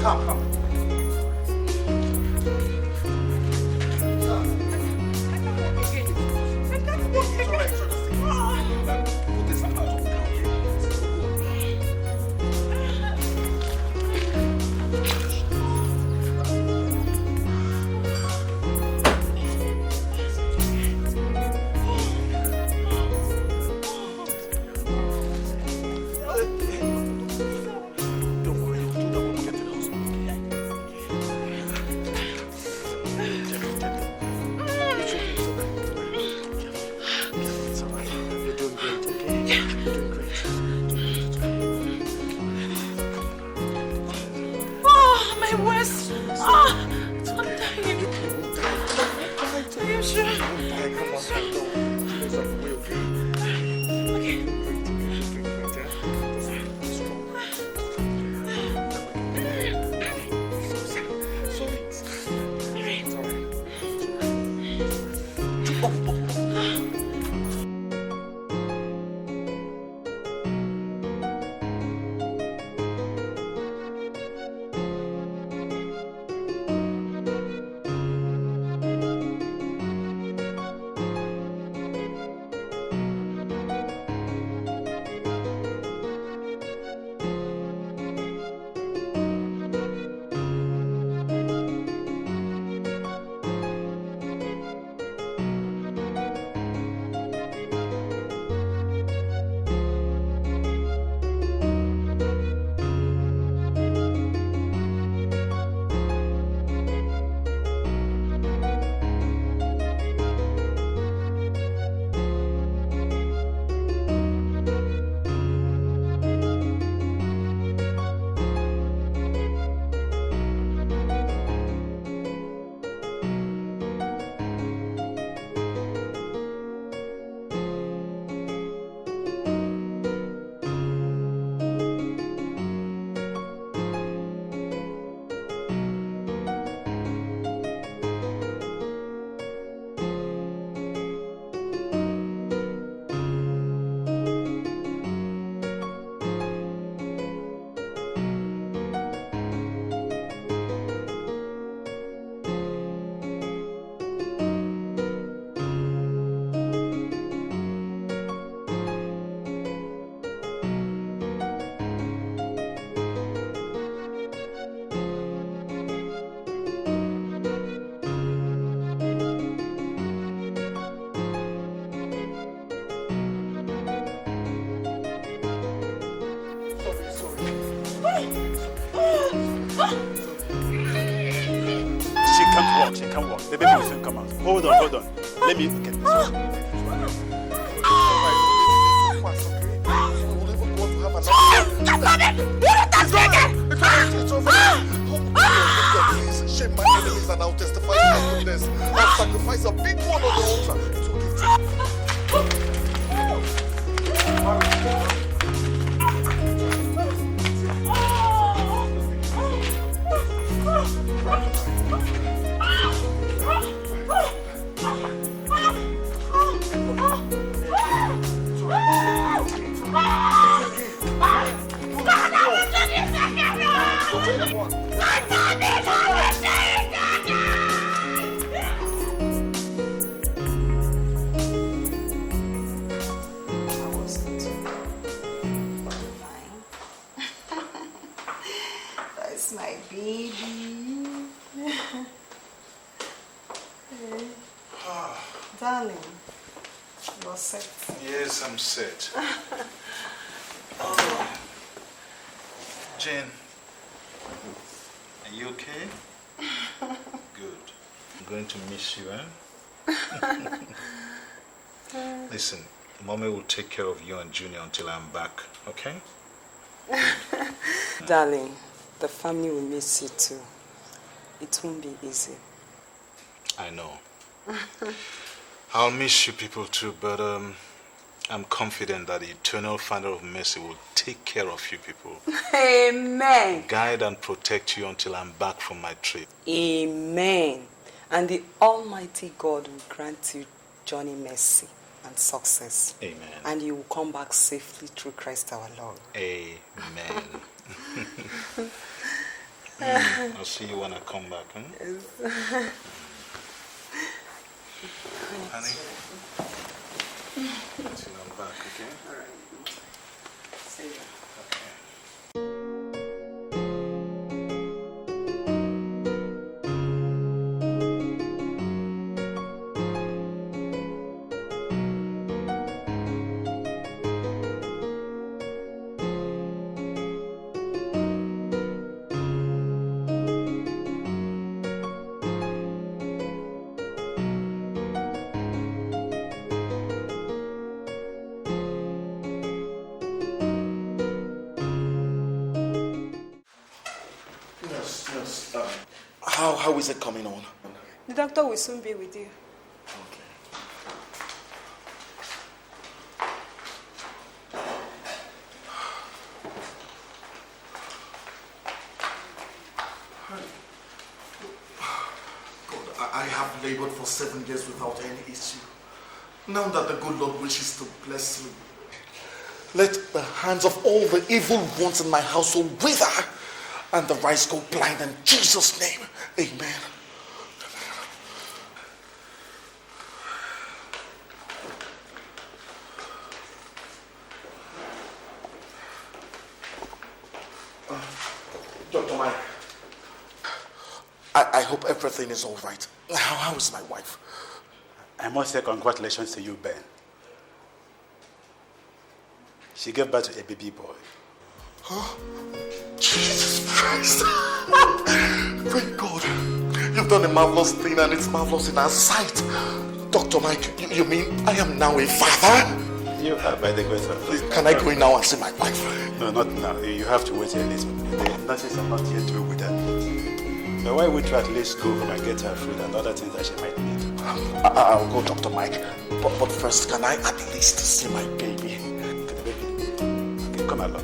Come. She can't walk. She can't walk. The baby will soon come out. Hold on, hold on. Let me get this. Shame my enemies and I'll testify to my goodness. I'll sacrifice a big one on the altar. It's That's my baby. Darling, you're set. Yes, I'm set. Jane, are you okay? Good. I'm going to miss you, Listen, Mommy will take care of you and Junior until I'm back, okay? Darling, the family will miss you too. It won't be easy. I know. I'll miss you people too, but I'm confident that the eternal Father of Mercy will take care of you people. Amen. Guide and protect you until I'm back from my trip. Amen. And the Almighty God will grant you journey mercy and success. Amen. And you will come back safely through Christ our Lord. Amen. I'll see you when I come back. Yes. Honey? Until I'm back, okay? All right. See you. Okay. How is it coming on? The doctor will soon be with you. Okay. God, I have labored for 7 years without any issue. Now that the good Lord wishes to bless me, let the hands of all the evil ones in my household wither and the rice go blind in Jesus' name. Amen. Dr. Mike, I hope everything is all right. How is my wife? I must say congratulations to you, Ben. She gave birth to a baby boy. Huh? Jesus Christ. Thank God. You've done a marvelous thing and it's marvelous in our sight. Dr. Mike, you mean I am now a father? You are, by the grace of God. Can I go in now and see my wife? No, not now. You have to wait a little. The nurses are not yet through with her. So why would you at least go home and get her food and other things that she might need? I'll go, Dr. Mike. But first, can I at least see my baby? Okay, the baby. Okay, come along.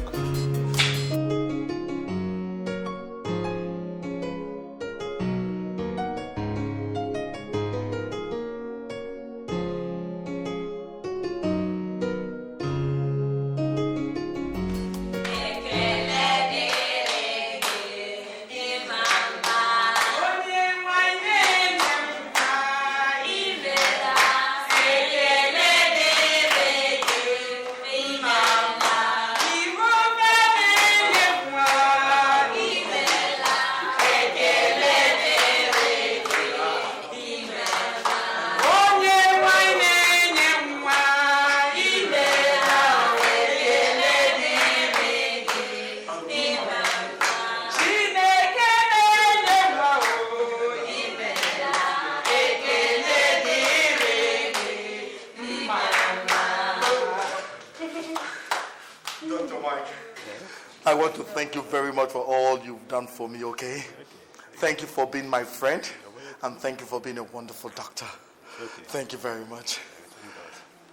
thank you very much for all you've done for me, okay? Thank you for being my friend, and thank you for being a wonderful doctor. Thank you very much.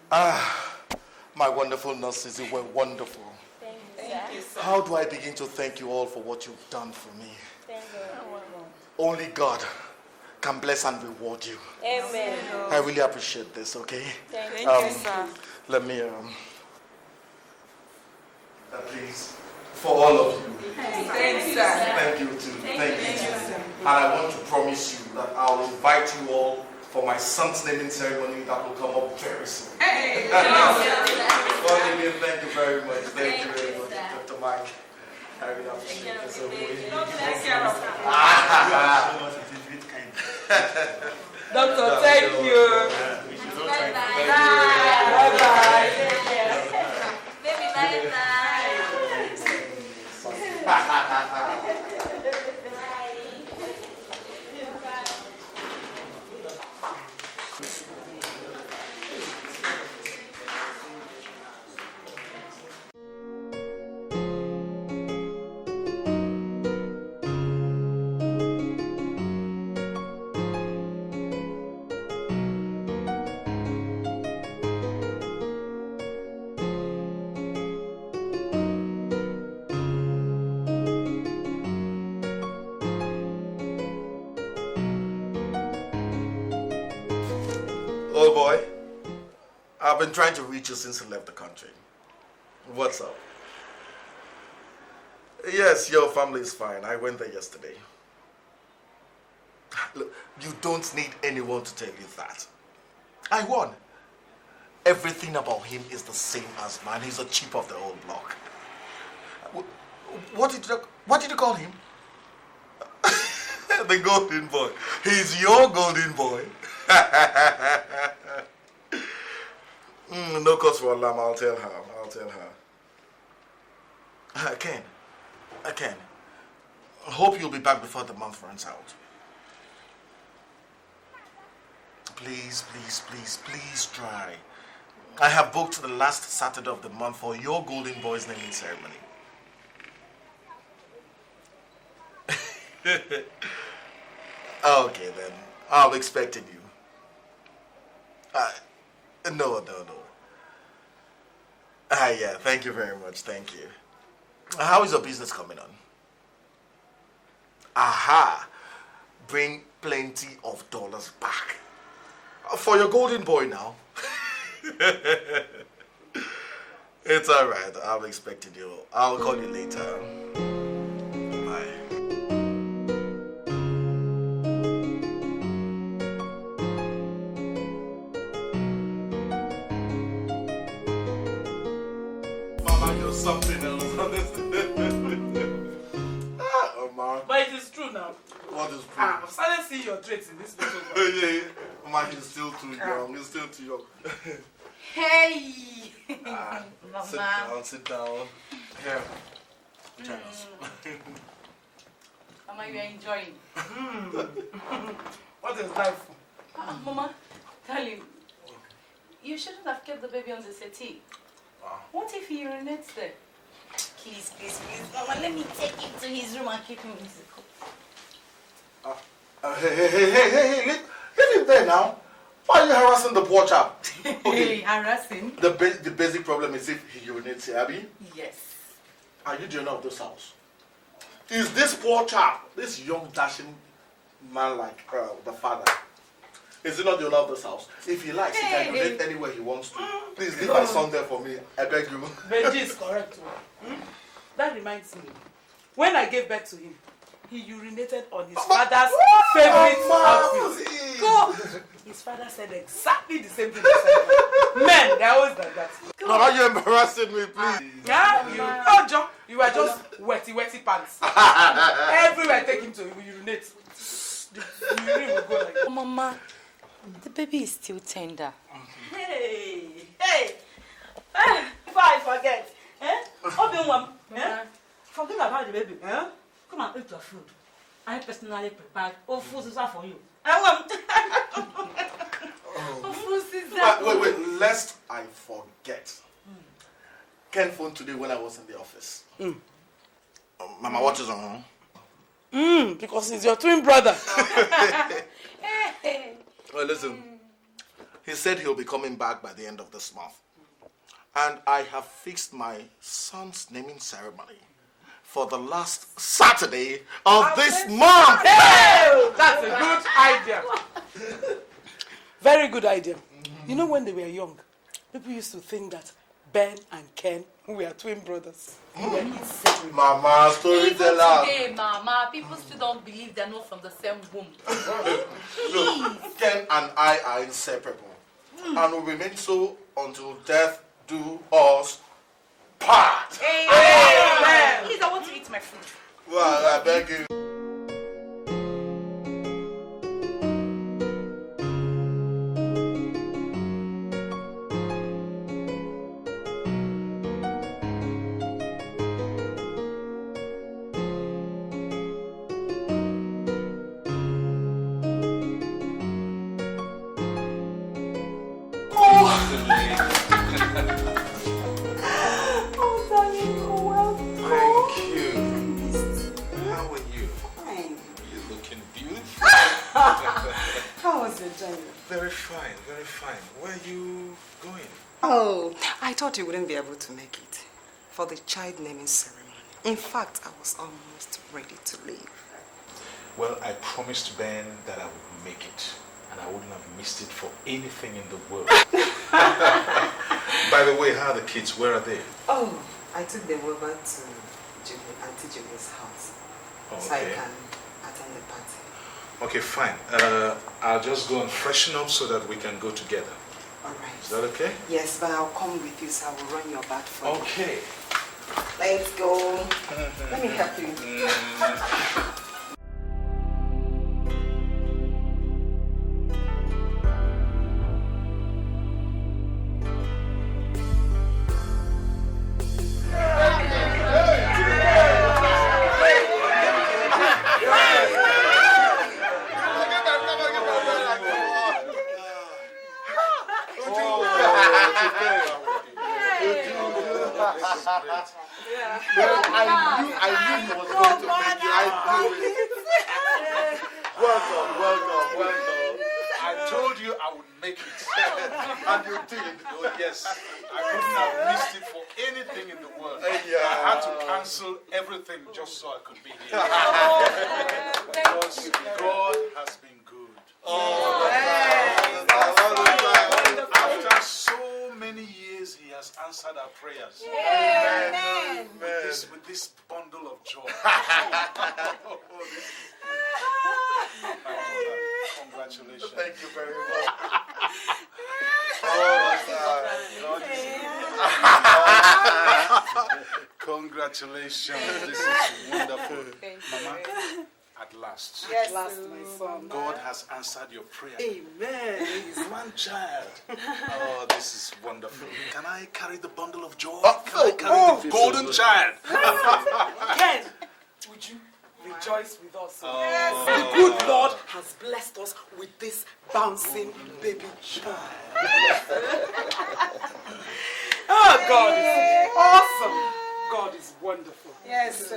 My wonderful nurses, you were wonderful. Thank you, sir. How do I begin to thank you all for what you've done for me? Only God can bless and reward you. Amen. I really appreciate this, okay? Thank you, sir. Let me, please, for all of you. Thank you, sir. Thank you too. Thank you. And I want to promise you that I'll invite you all for my son's naming ceremony that will come up very soon. Hey. Thank you very much. Thank you very much, Dr. Mike. I really appreciate this. Take care of Doctor, thank you. Bye-bye. Bye-bye. Baby, bye-bye. Oh boy, I've been trying to reach you since you left the country. What's up? Yes, your family is fine. I went there yesterday. Look, you don't need anyone to tell you that. I won. Everything about him is the same as mine. He's a chip of the old block. What did you call him? The golden boy. He's your golden boy. No cause for alarm. I'll tell her. Ken. I hope you'll be back before the month runs out. Please try. I have booked the last Saturday of the month for your golden boy's naming ceremony. Okay then. I'll expected you. No. Yeah, thank you very much. Thank you. How is your business coming on? Aha! Bring plenty of dollars back. For your golden boy now. It's alright. I've expected you. I'll call you later. Bye. Something else. But it is true now. What is true? I've started seeing your traits in this photo. Yeah. Mama, you're still too young. You're still too young. Hey! Mama. Sit down. Here. Join us. Mama, you are enjoying. What is life? Mama, darling, you shouldn't have kept the baby on the settee. What if he urinates there? Please, Mama, let me take him to his room and keep him in the cup. Hey, leave him there now. Why are you harassing the poor chap? Okay. Harassing? The basic problem is if he urinates here, Abby. Yes. Are you the owner of this house? Is this poor chap, this young dashing man like the father, is he not the owner of this house? If he likes, he can urinate anywhere he wants to. Please leave my son there for me. I beg you. Benji is correct. That reminds me. When I gave birth to him, he urinated on his father's favorite outfit. Go! His father said exactly the same thing. Men, they're always like that. Mama, you're embarrassing me, please. Yeah? John, you were just wetty pants. Everywhere I take him to, he will urinate. The urine will go like that. Mama, the baby is still tender. Hey! Before I forget, forget about the baby. Come and eat your food. I personally prepared ofuzuza for you. Wait, lest I forget. Ken phoned today when I was in the office. Mama, what is wrong? Because he's your twin brother. Well, listen. He said he'll be coming back by the end of this month. And I have fixed my son's naming ceremony for the last Saturday of this month. Hey, that's a good idea. Very good idea. You know, when they were young, people used to think that Ben and Ken were twin brothers. Mama, Even storyteller. today, Mama, people still don't believe they're not from the same womb. Look, Ken and I are inseparable. And will remain so until death do us part. Amen. Please, I want to eat my food. Well, I beg you. I thought you wouldn't be able to make it for the child naming ceremony. In fact, I was almost ready to leave. Well, I promised Ben that I would make it, and I wouldn't have missed it for anything in the world. By the way, how are the kids? Where are they? Oh, I took them over to Auntie Julie's house, so I can attend the party. Okay, fine. I'll just go and freshen up so that we can go together. All right. Is that okay? Yes, but I'll come with you, so I will run your bath for you. Okay. Let's go. Let me help you. I knew he was going to make you. I knew it. Welcome. I told you I would make it. And you did. Oh, yes. I couldn't have missed it for anything in the world. I had to cancel everything just so I could be here. Because God has been good. After so many years, He has answered our prayers. Amen. With this bundle of joy. Congratulations. Thank you very much. Congratulations. This is wonderful. Mama, at last. Yes, last, my son. God has answered your prayer. Amen. He's one child. Oh, this is wonderful. Can I carry the bundle of joy? Can I carry the golden child? Ken, would you rejoice with us? Yes. The good Lord has blessed us with this bouncing baby child. Oh, God is awesome. God is wonderful. Yes.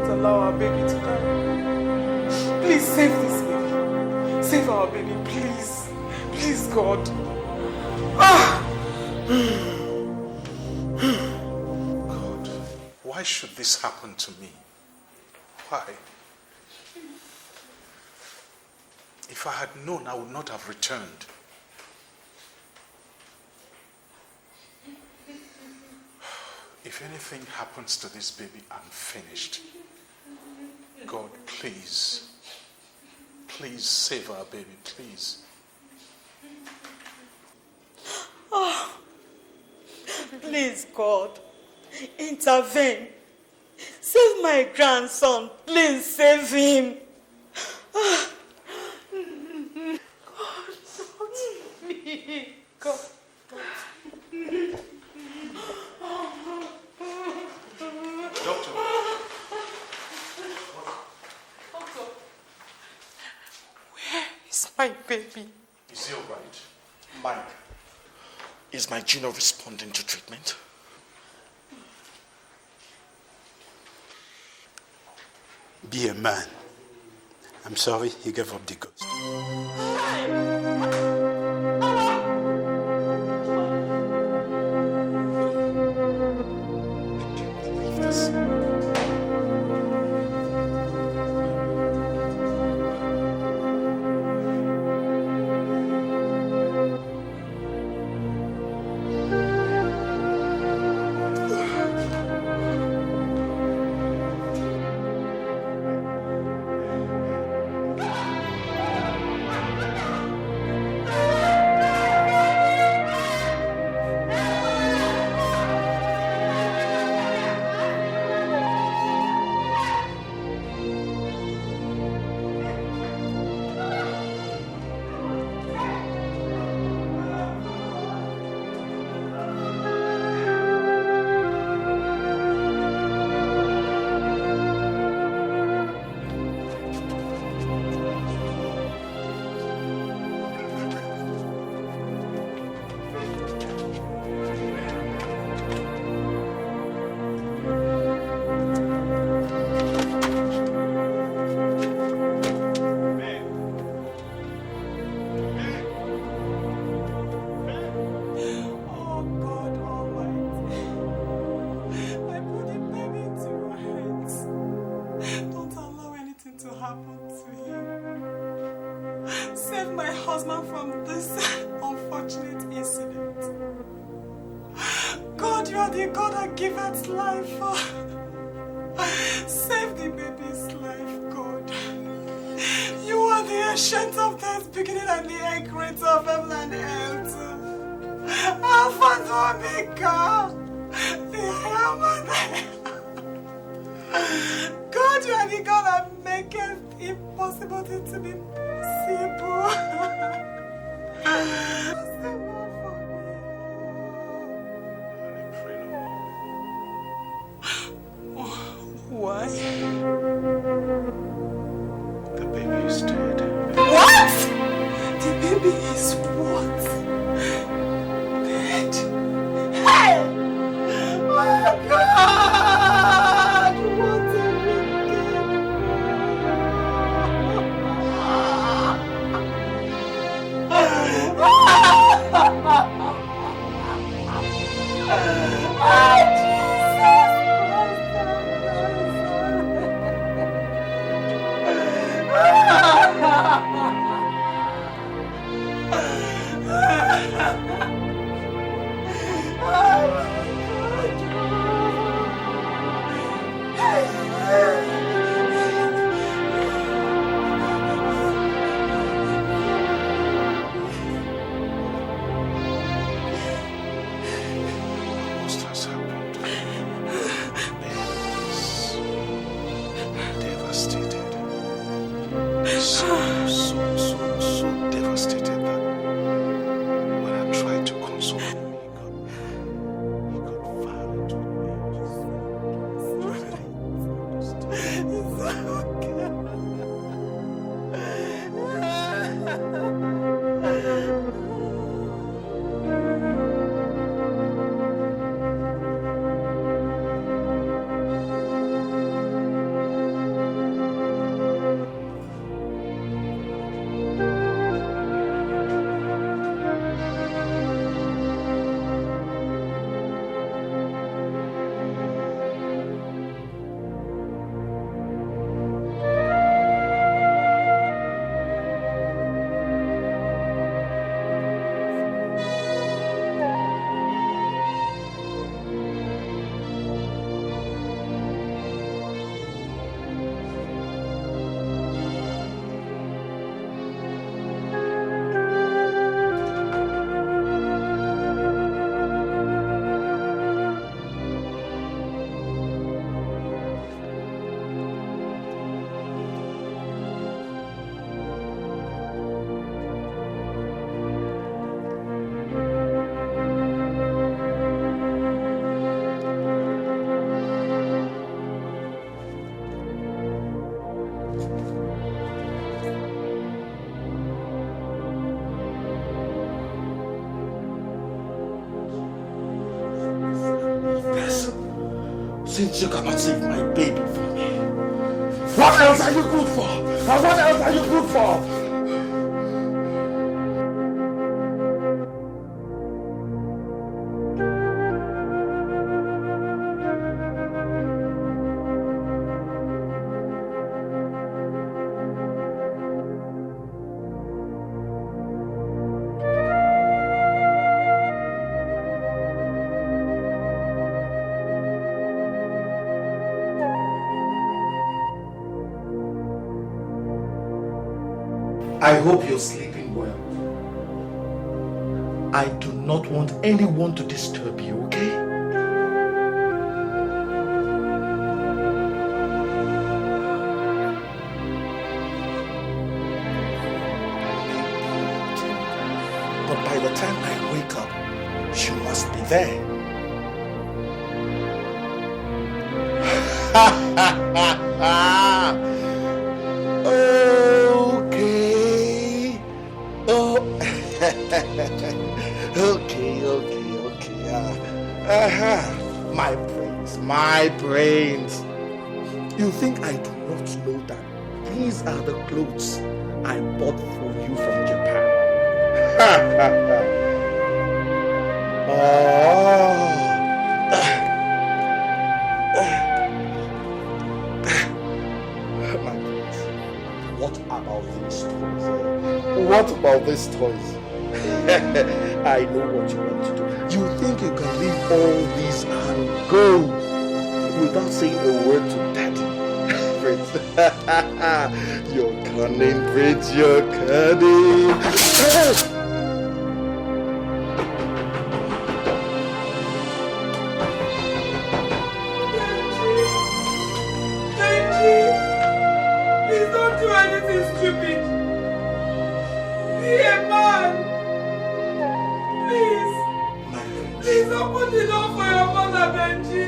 Allow our baby to die. Please save this baby. Save baby, please. Please, God. Ah! God, why should this happen to me? Why? If I had known, I would not have returned. If anything happens to this baby, I'm finished. God, please. Please save our baby, please. Oh, please, God, intervene. Save my grandson. Please save him. God, not me. God. Doctor. Where is my baby? Is he all right? Mike, is my Gino responding to treatment? Be a man. I'm sorry he gave up the ghost. Ah! Since you cannot save my baby for me, what else are you good for? And what else are you good for? I hope you're sleeping well. I do not want anyone to disturb you, okay? But by the time I wake up, you must be there. Okay. Oh. Okay. My brains. You think I do not know that these are the clothes I bought for you from Japan? My brains. What about these toys? What about these toys? I know what you want to do. You think you can leave all these and go without saying a word to Daddy? Prince. You're cunning, Prince. You're cunning. Please don't do anything stupid. Be a man. Please open the door for your mother, Benji.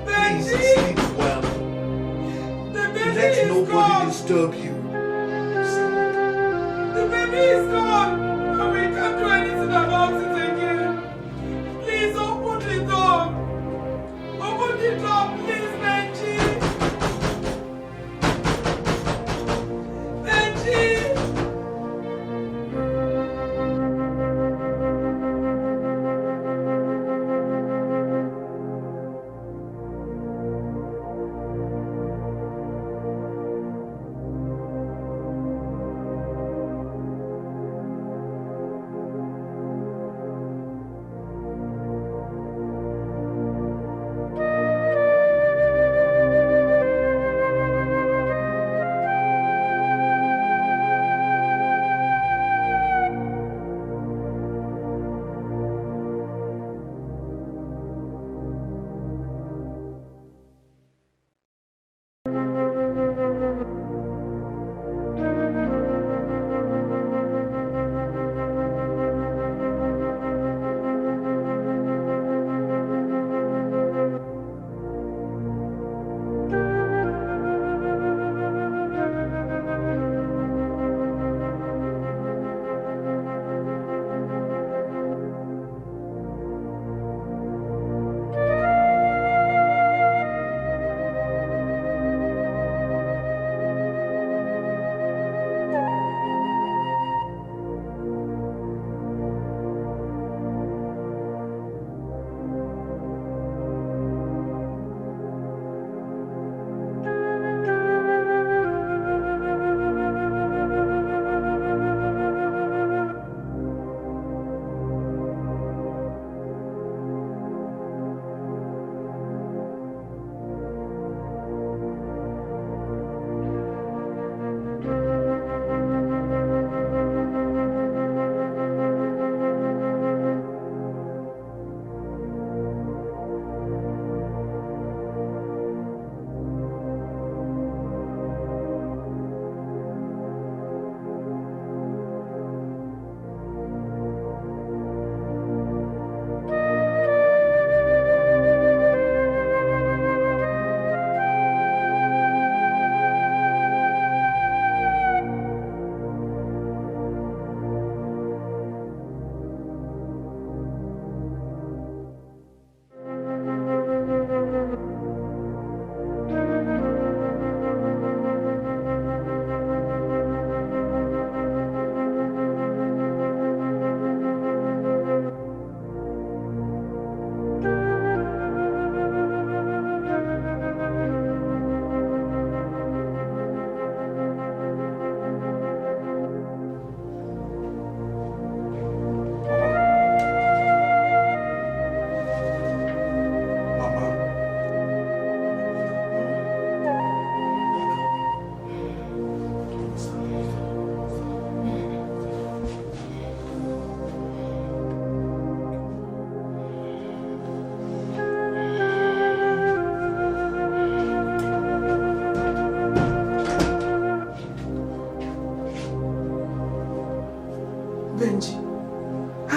Benji! Please sleep well. The baby Let is nobody gone. disturb you. The baby is gone. And we can't do anything about it again. Please open the door. Open the door, please, Benji. Benji!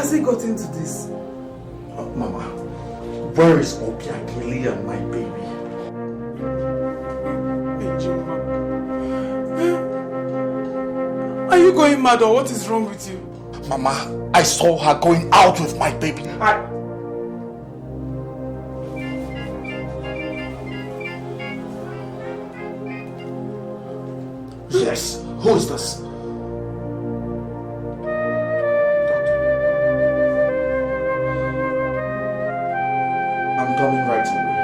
has he got into this? Mama, where is Obiageli and my baby? Are you going mad or what is wrong with you? Mama, I saw her going out with my baby. Yes, who is this? I'm coming right away.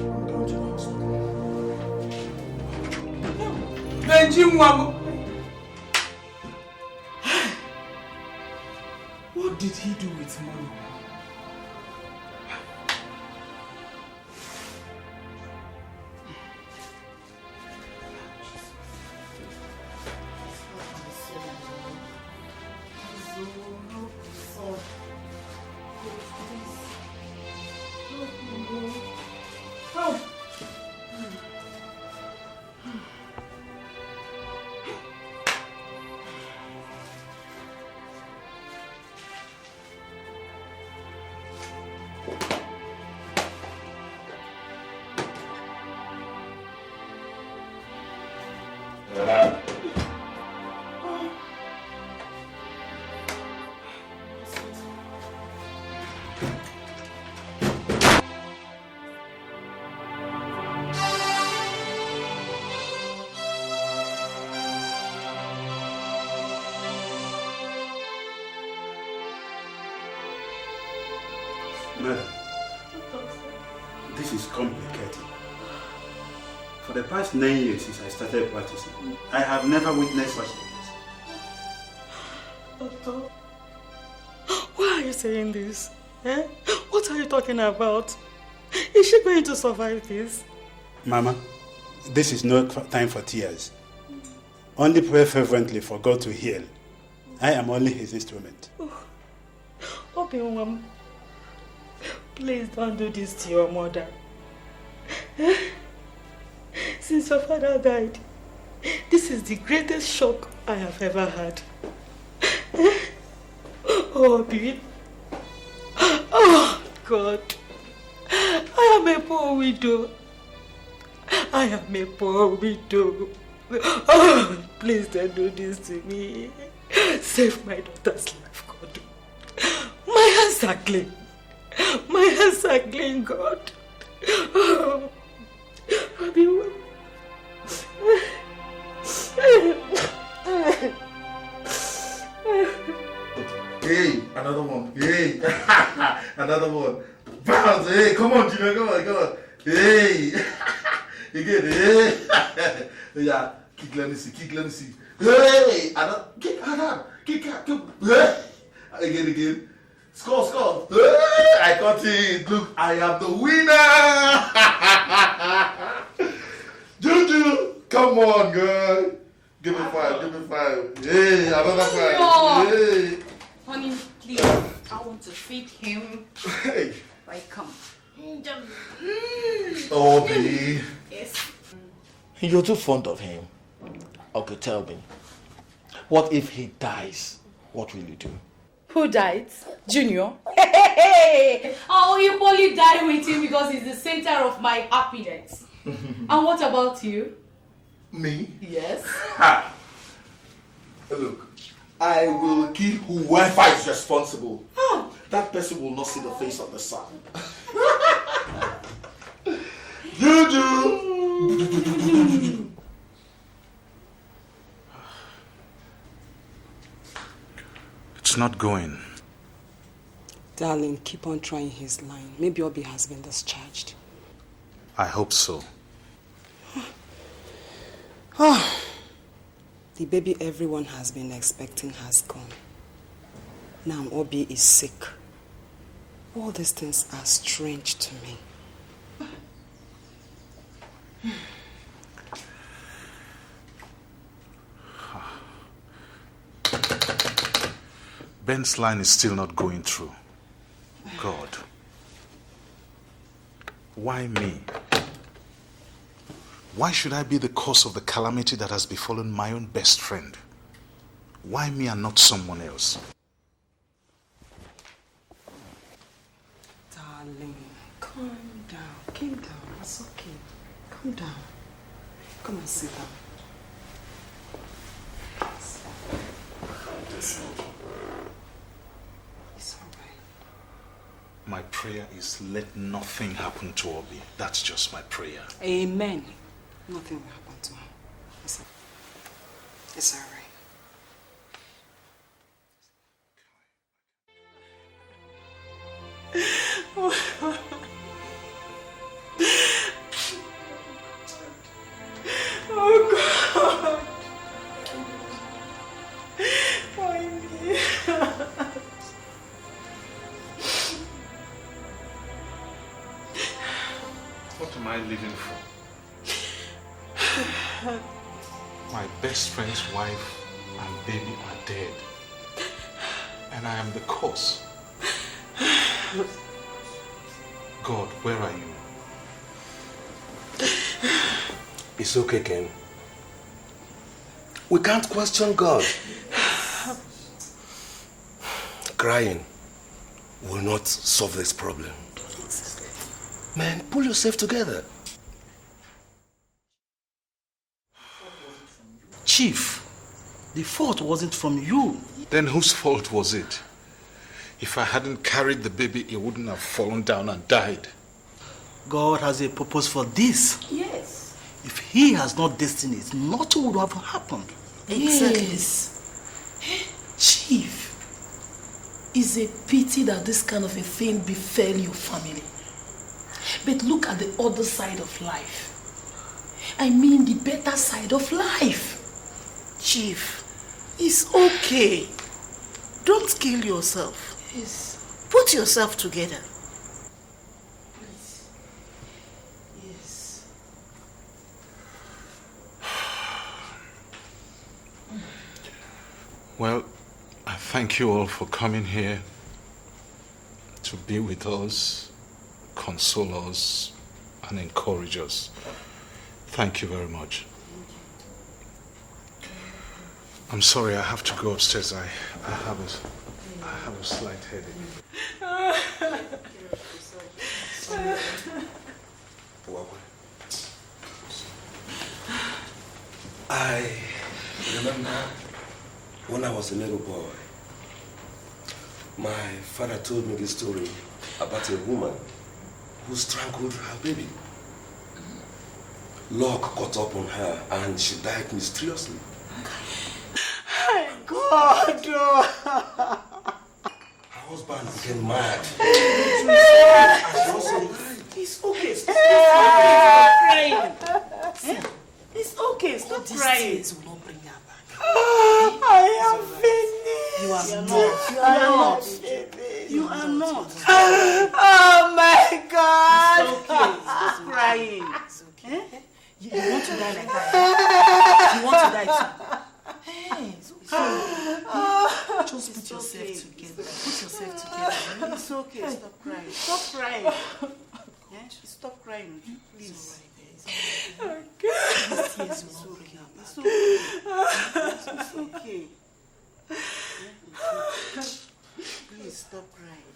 I'm going to the hospital. Benji Mwamo. What did he do with money? Madam, this is complicated. For the past 9 years since I started practicing, I have never witnessed such things. Doctor, why are you saying this? Eh? What are you talking about? Is she going to survive this? Mama, this is no time for tears. Only pray fervently for God to heal. I am only his instrument. Obi-Wan, please don't do this to your mother. Since your father died, this is the greatest shock I have ever had. Oh, Obi. Oh, God. I am a poor widow. I am a poor widow. Oh, please don't do this to me. Save my daughter's life, God. My hands are clean. My hands are clean, God. Oh, Obi-Wan. Hey, another one. Hey, another one. Bounce. Hey, come on, Jimmy. Come on. Hey, again. Hey, yeah. Kick, let me see. Hey, another. Kick, Hey, again. Score. Hey, I got it. Look, I am the winner. Juju, come on, girl. Give me 5. Hey, another 5. Hey. Honey, please. I want to feed him. Hey. Right, come. Obi. Yes. You're too fond of him. Okay, tell me. What if he dies? What will you do? Who died? Junior? I will equally die with him because he's the center of my happiness. And what about you? Me? Yes. Look, I will kill whoever is responsible. That person will not see the face of the sun. Juju! It's not going. Darling, keep on trying his line. Maybe Obi has been discharged. I hope so. The baby everyone has been expecting has gone. Now Obi is sick. All these things are strange to me. Ben's line is still not going through. God. Why me? Why should I be the cause of the calamity that has befallen my own best friend? Why me and not someone else? Darling, calm down. Calm down. It's okay. Calm down. Come and sit down. It's all right. My prayer is let nothing happen to Obi. That's just my prayer. Amen. Nothing will happen to him. It's all right. Oh God! Why me? What am I living for? My best friend's wife and baby are dead. And I am the cause. God, where are you? It's okay, Ken. We can't question God. Crying will not solve this problem. Man, pull yourself together. Chief, the fault wasn't from you. Then whose fault was it? If I hadn't carried the baby, it wouldn't have fallen down and died. God has a purpose for this. Yes. If he has not destined it, nothing would have happened. Exactly. Yes. Chief, it's a pity that this kind of a thing befell your family. But look at the other side of life. I mean the better side of life. Chief, it's okay. Don't kill yourself. Yes. Put yourself together. Please. Yes. Well, I thank you all for coming here to be with us, console us, and encourage us. Thank you very much. I'm sorry, I have to go upstairs. I have a slight headache. I remember when I was a little boy, my father told me this story about a woman who strangled her baby. Lock got up on her and she died mysteriously. God! Her husband became mad. It's okay. Stop crying. It's okay. Stop crying. This will not bring her back. I am finished. You are not. You are not. Oh my God! It's okay. Stop crying. It's okay. You want to die like that? You want to die too? Hey, it's okay. Just put yourself together. Put yourself together. It's okay. Stop crying. Stop crying. Yeah? Stop crying, please. Okay. This tears will not bring her back. It's okay. Please stop crying.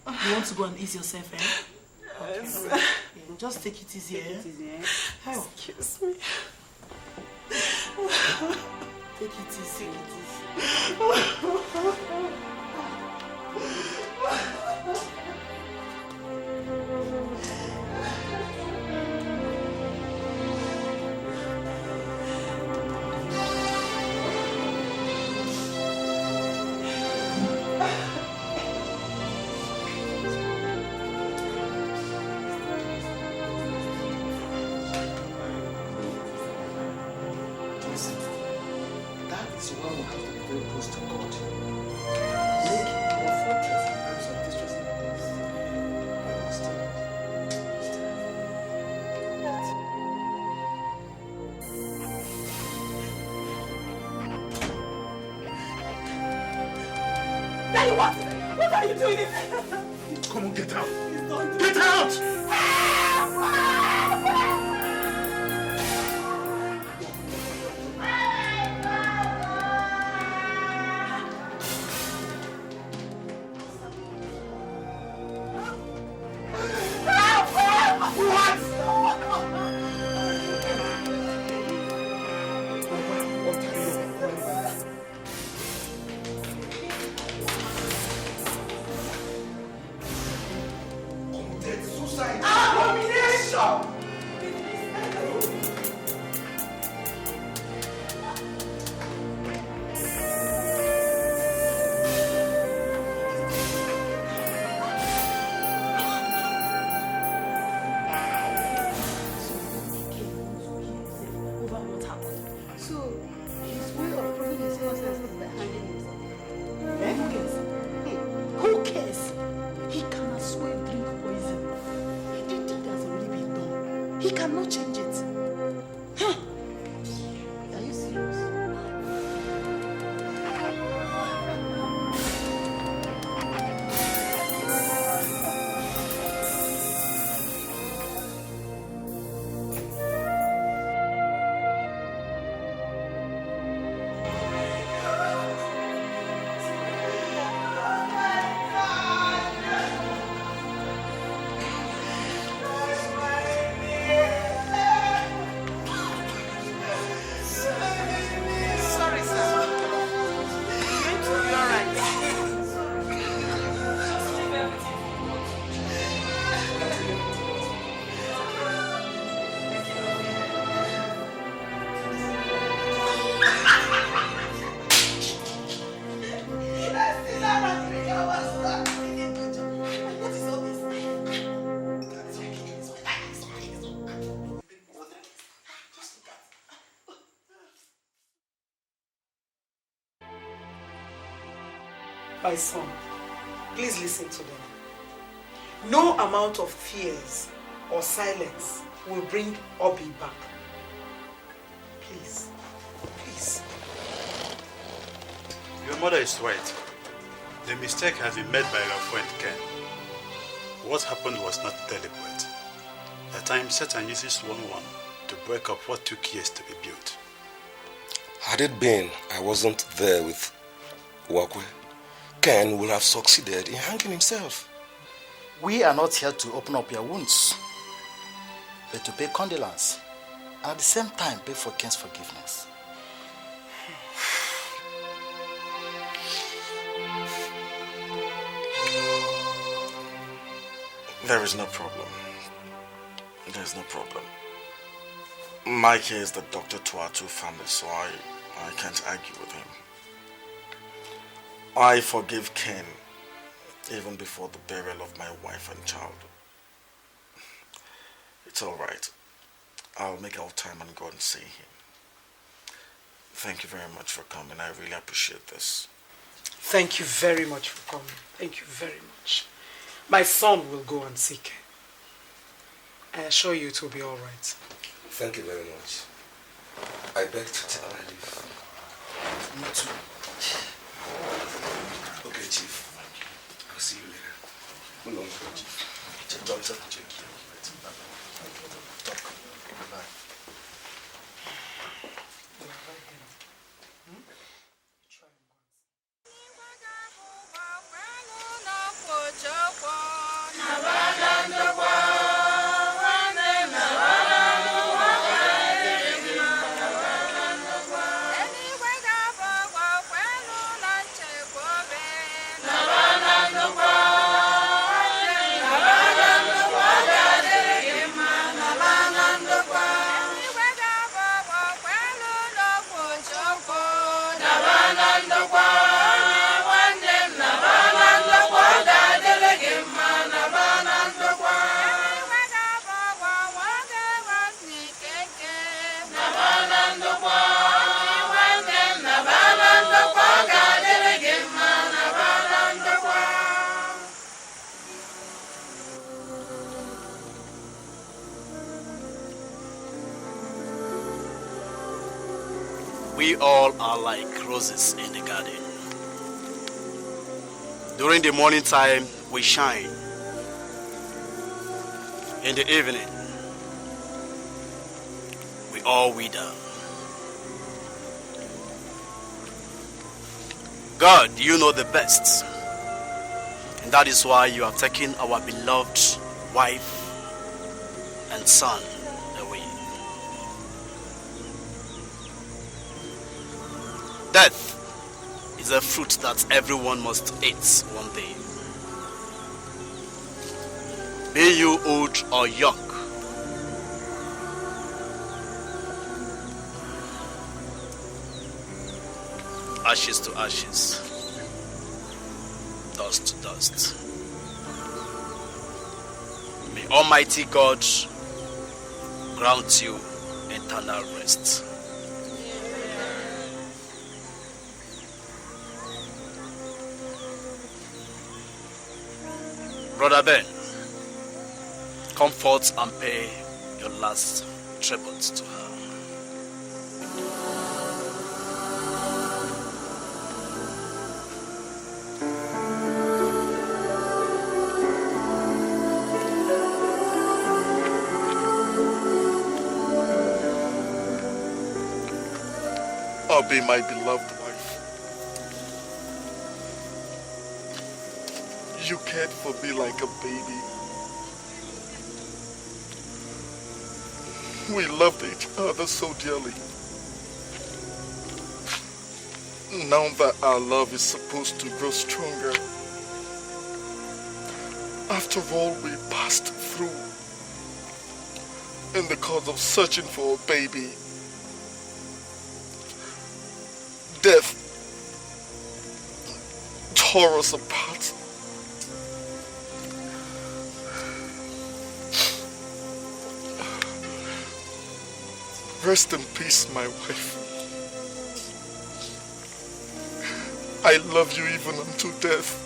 You want to go and ease yourself, eh? Yes. Okay. Yeah, just take it easy, eh? Excuse me. Take it easy. That is why we have to be very close to God. Make our fortress in times of distress like this. Daddy, what? What are you doing? Come on, get out! Get out! cannot change it. Huh? Are you serious? My son, please listen to them. No amount of tears or silence will bring Obi back. Please, please. Your mother is right. The mistake has been made by your friend Ken. What happened was not deliberate. At times, Satan uses one to break up what took years to be built. Had it been I wasn't there with Wakwe, Ken would have succeeded in hanging himself. We are not here to open up your wounds, but to pay condolence, and at the same time pay for Ken's forgiveness. There is no problem. There is no problem. Mike is the doctor to our two families, so I can't argue with him. I forgive Ken even before the burial of my wife and child. It's all right. I'll make out time and go and see him. Thank you very much for coming. I really appreciate this. Thank you very much for coming. Thank you very much. My son will go and see Ken. I assure you it will be all right. Thank you very much. I beg to tell I leave. Me too. Okay, Chief. I'll see you later. Hold on, Chief. Doctor. Bye. We all are like roses in the garden. During the morning time, we shine. In the evening, we all wither. God, you know the best. And that is why you have taken our beloved wife and son away. Death is a fruit that everyone must eat one day. Be you old or young. Ashes to ashes, dust to dust. May Almighty God grant you eternal rest. Brother Ben, comfort and pay your last tribute to her. I'll be my beloved wife. You cared for me like a baby. We loved each other so dearly. Now that our love is supposed to grow stronger, after all we passed through in the cause of searching for a baby, death tore us apart. Rest in peace, my wife. I love you even unto death.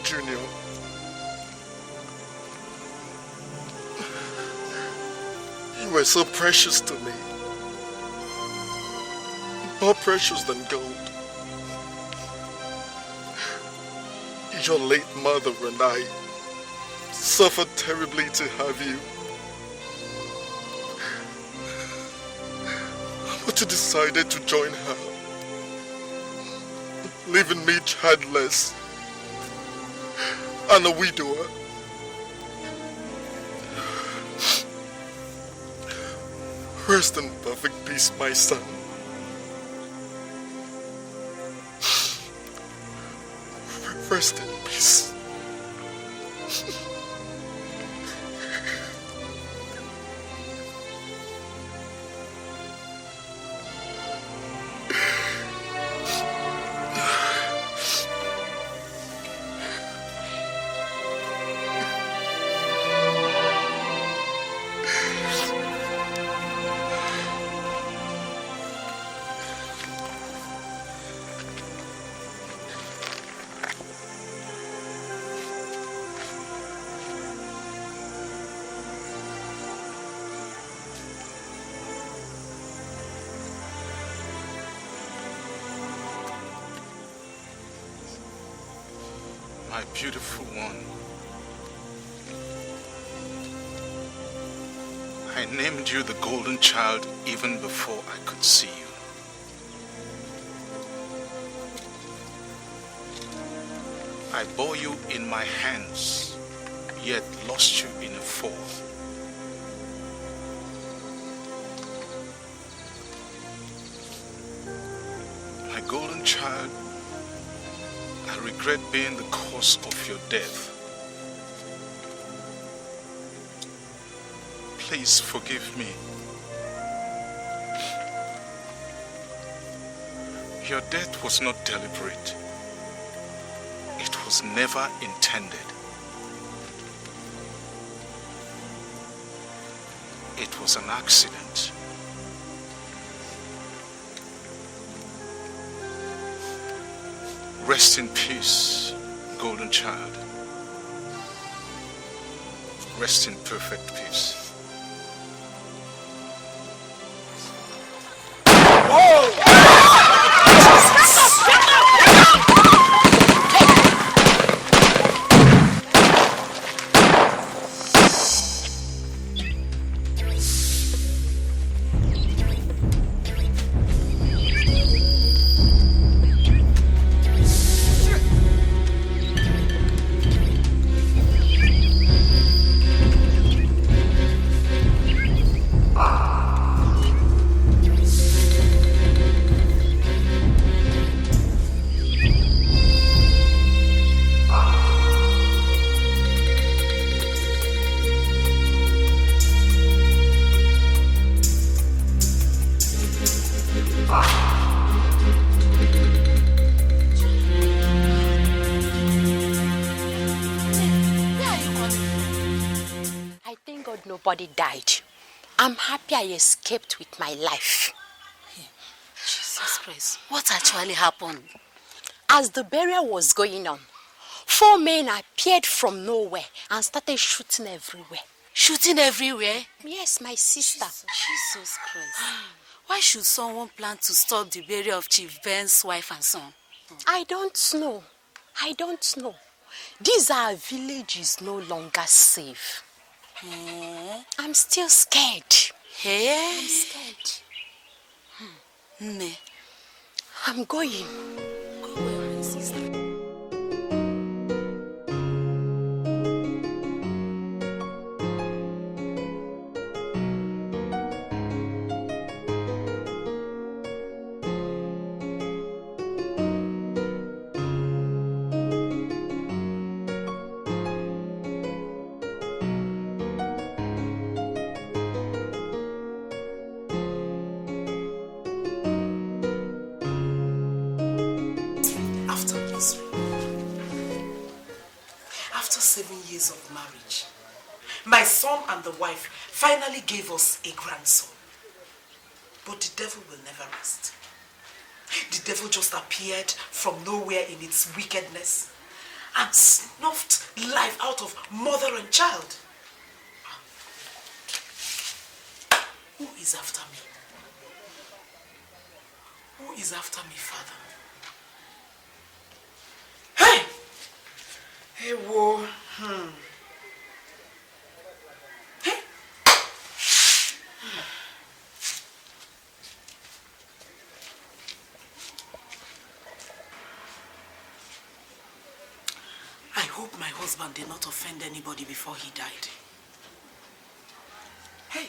Junior, you were so precious to me, more precious than gold. Your late mother and I suffered terribly to have you, but you decided to join her, leaving me childless and a widower. Rest in perfect peace, my son. Rest in peace. My beautiful one, I named you the golden child even before I could see you. I bore you in my hands, yet lost you in a fall. My golden child, I regret being the cause of your death. Please forgive me. Your death was not deliberate. It was never intended. It was an accident. Rest in peace, golden child. Rest in perfect peace. nobody died. I'm happy I escaped with my life. Jesus Christ, what actually happened? As the burial was going on, 4 men appeared from nowhere and started shooting everywhere. Shooting everywhere? Yes, my sister. Jesus Christ. Why should someone plan to stop the burial of Chief Ben's wife and son? I don't know. I don't know. These our villages no longer safe. I'm still scared. Hey? I'm scared. Ne. I'm going. Go away, my sister. After 7 years of marriage, my son and the wife finally gave us a grandson. But the devil will never rest. The devil just appeared from nowhere in its wickedness and snuffed life out of mother and child. Who is after me? Who is after me, Father? Hey! Hey, whoa. Hey! I hope my husband did not offend anybody before he died. Hey!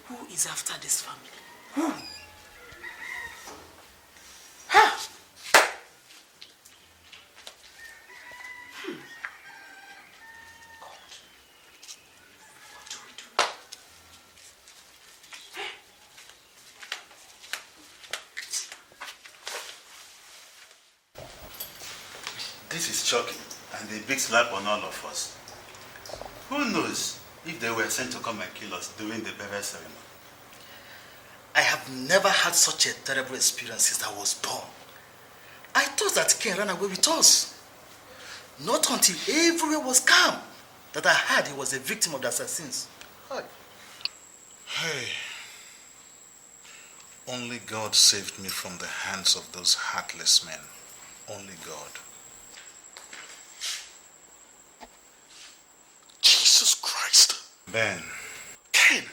Who is after this family? Who? Ha! This is shocking and a big slap on all of us. Who knows if they were sent to come and kill us during the burial ceremony? I have never had such a terrible experience since I was born. I thought that Ken ran away with us. Not until everywhere was calm that I heard he was a victim of the assassins. Hey. Only God saved me from the hands of those heartless men. Only God. Jesus Christ. Ben. Ken.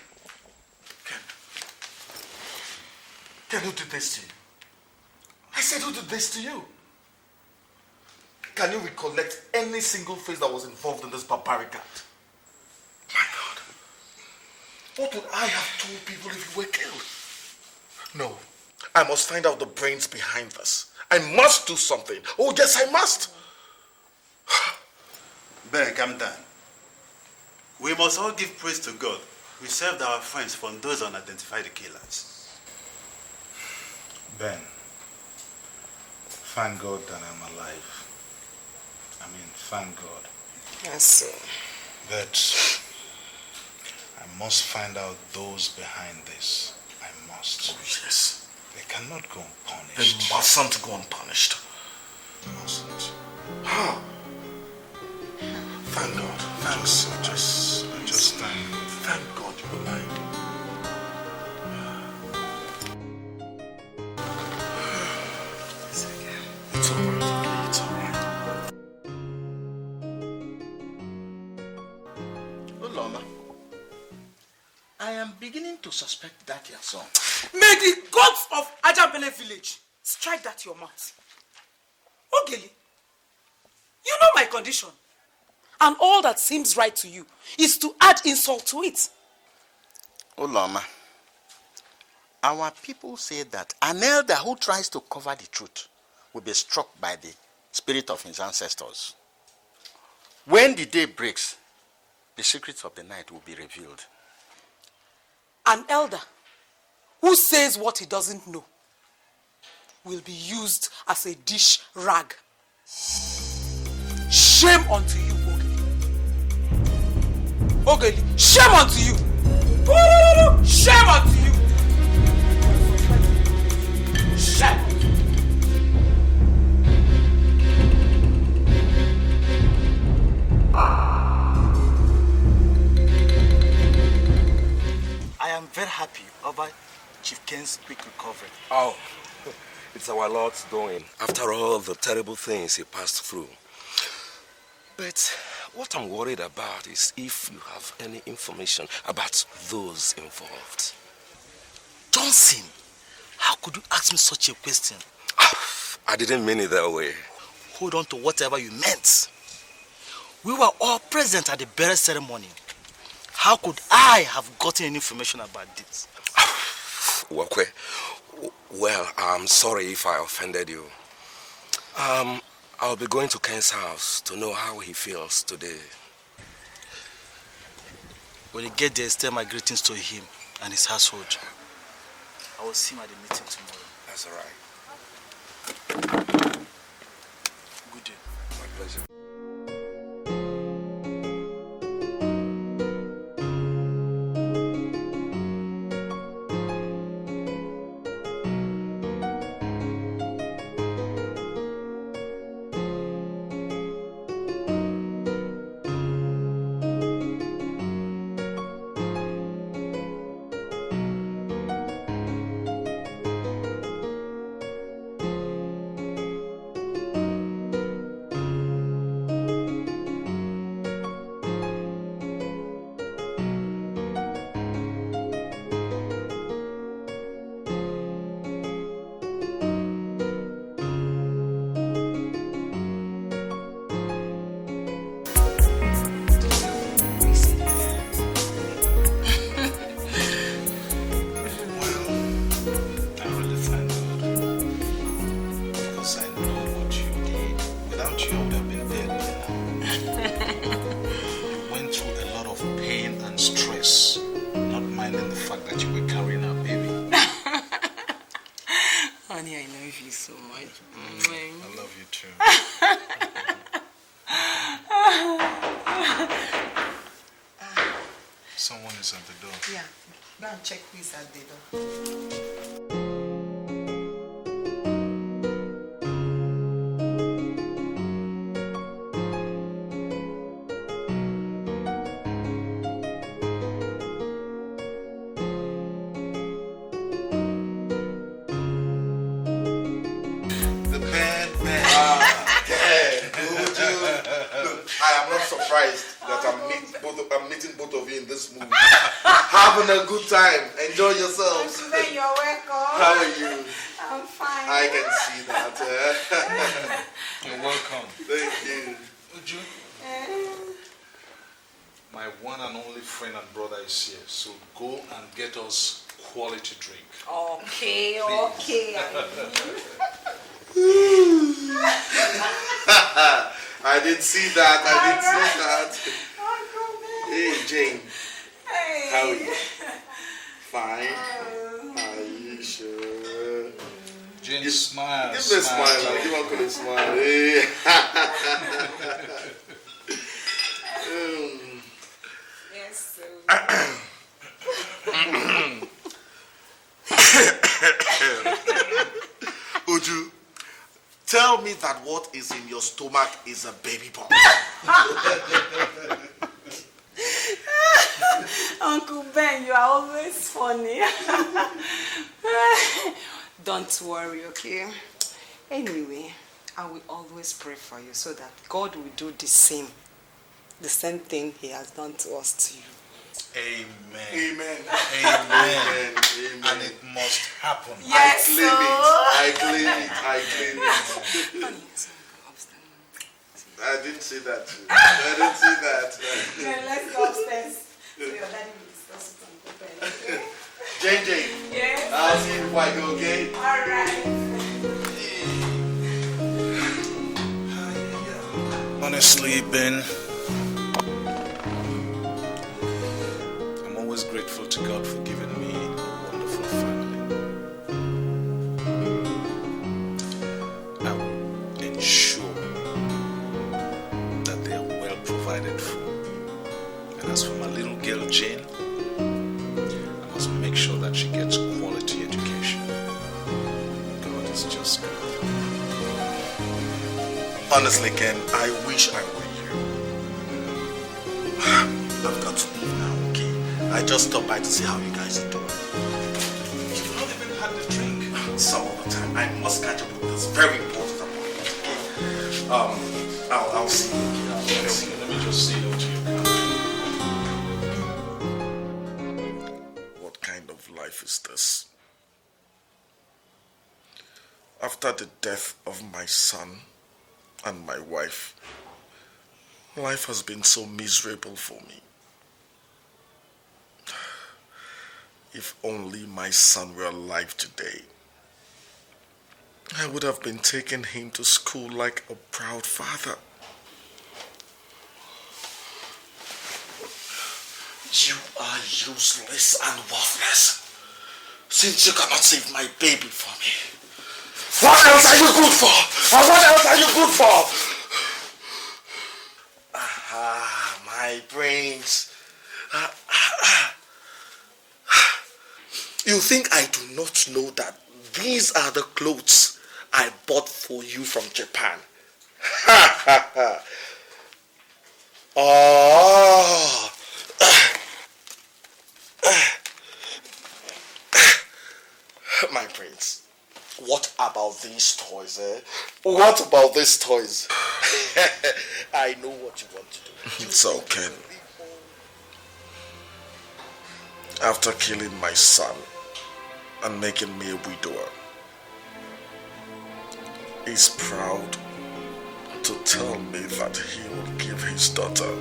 Ken, who did this to you? I said, who did this to you? Can you recollect any single face that was involved in this barbaric act? My God. What would I have told people if you were killed? No. I must find out the brains behind this. I must do something. Oh, yes, I must. Ben, calm down. We must all give praise to God. We saved our friends from those unidentified killers. Ben, thank God that I'm alive. Thank God. Yes, sir. But I must find out those behind this. I must. Oh, yes. They cannot go unpunished. They mustn't go unpunished. Mustn't. Thank God. Just thank God. Thank God you're alive. It's all right. It's all right. Loma, I am beginning to suspect that your son. May the gods of Ajabele village strike that your mouth. Ogeli, you know my condition. And all that seems right to you is to add insult to it. Loma, our people say that an elder who tries to cover the truth will be struck by the spirit of his ancestors. When the day breaks, the secrets of the night will be revealed. An elder who says what he doesn't know will be used as a dish rag. Shame unto you, Ogeli. Okay, shame unto you. Shame unto you. Shame. I am very happy over Chief Ken's quick recovery. Oh, it's our Lord's doing. After all the terrible things he passed through. But what I'm worried about is if you have any information about those involved. Johnson, how could you ask me such a question? I didn't mean it that way. Hold on to whatever you meant. We were all present at the burial ceremony. How could I have gotten any information about this? Wakwe, well, I'm sorry if I offended you. I'll be going to Ken's house to know how he feels today. When you get there, tell my greetings to him and his household. I will see him at the meeting tomorrow. That's all right. Good day. My pleasure. Someone is at the door. Yeah, go and check who is at the door. I'm meeting both of you in this movie. Having a good time. Enjoy yourselves. You're welcome. How are you? I'm fine. I can see that. You're welcome. Thank you. Uju, my one and only friend and brother is here, so go and get us quality drink. Okay, Please. okay. I didn't see that. I didn't see that. Hey, Jane. Hey. How are you? Fine. Are you sure? Jane, smile. Give me a smile. Give Uncle a smile. Hey. Yes, sir. Uju, tell me that what is in your stomach is a baby pump. Uncle Ben, you are always funny. Don't worry, okay? Anyway, I will always pray for you so that God will do the same thing he has done to us to you. Amen. Amen. Amen. Amen. And it must happen. Yes, I claim it. I claim it. I didn't see that too. I didn't see that. Yeah, let's go upstairs. So your daddy will discuss it on the bed, okay? Jane. Yes. I'll see you before I go, okay? All right. Honestly, Ben, I'm always grateful to God for giving me a wonderful family. I will ensure that they are well provided for. And as for my Honestly, Ken, I wish I were you. I've got to leave now, okay? I just stopped by to see how you guys are doing. You've not even had the drink. Some other time. I must catch up with this very important appointment, okay? I'll see you. Okay? I'll see you. Let me just see what you What kind of life is this? After the death of my son and my wife, life has been so miserable for me. If only my son were alive today, I would have been taking him to school like a proud father. You are useless and worthless, since you cannot save my baby for me. What else are you good for? And what else are you good for? Ah, my brains. You think I do not know that these are the clothes I bought for you from Japan? Oh. My prince, what about these toys, eh? What about these toys? I know what you want to do. It's okay. After killing my son and making me a widower, he's proud to tell me that he will give his daughter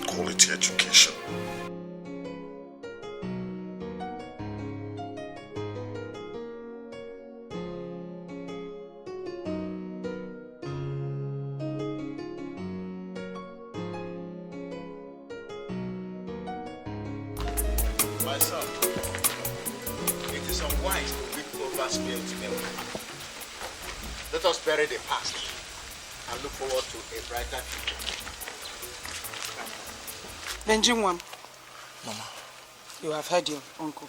quality education. My son, it is unwise to weep over spilled milk. Let us bury the past and look forward to a brighter future. Benjinwam, Mama, you have heard your uncle.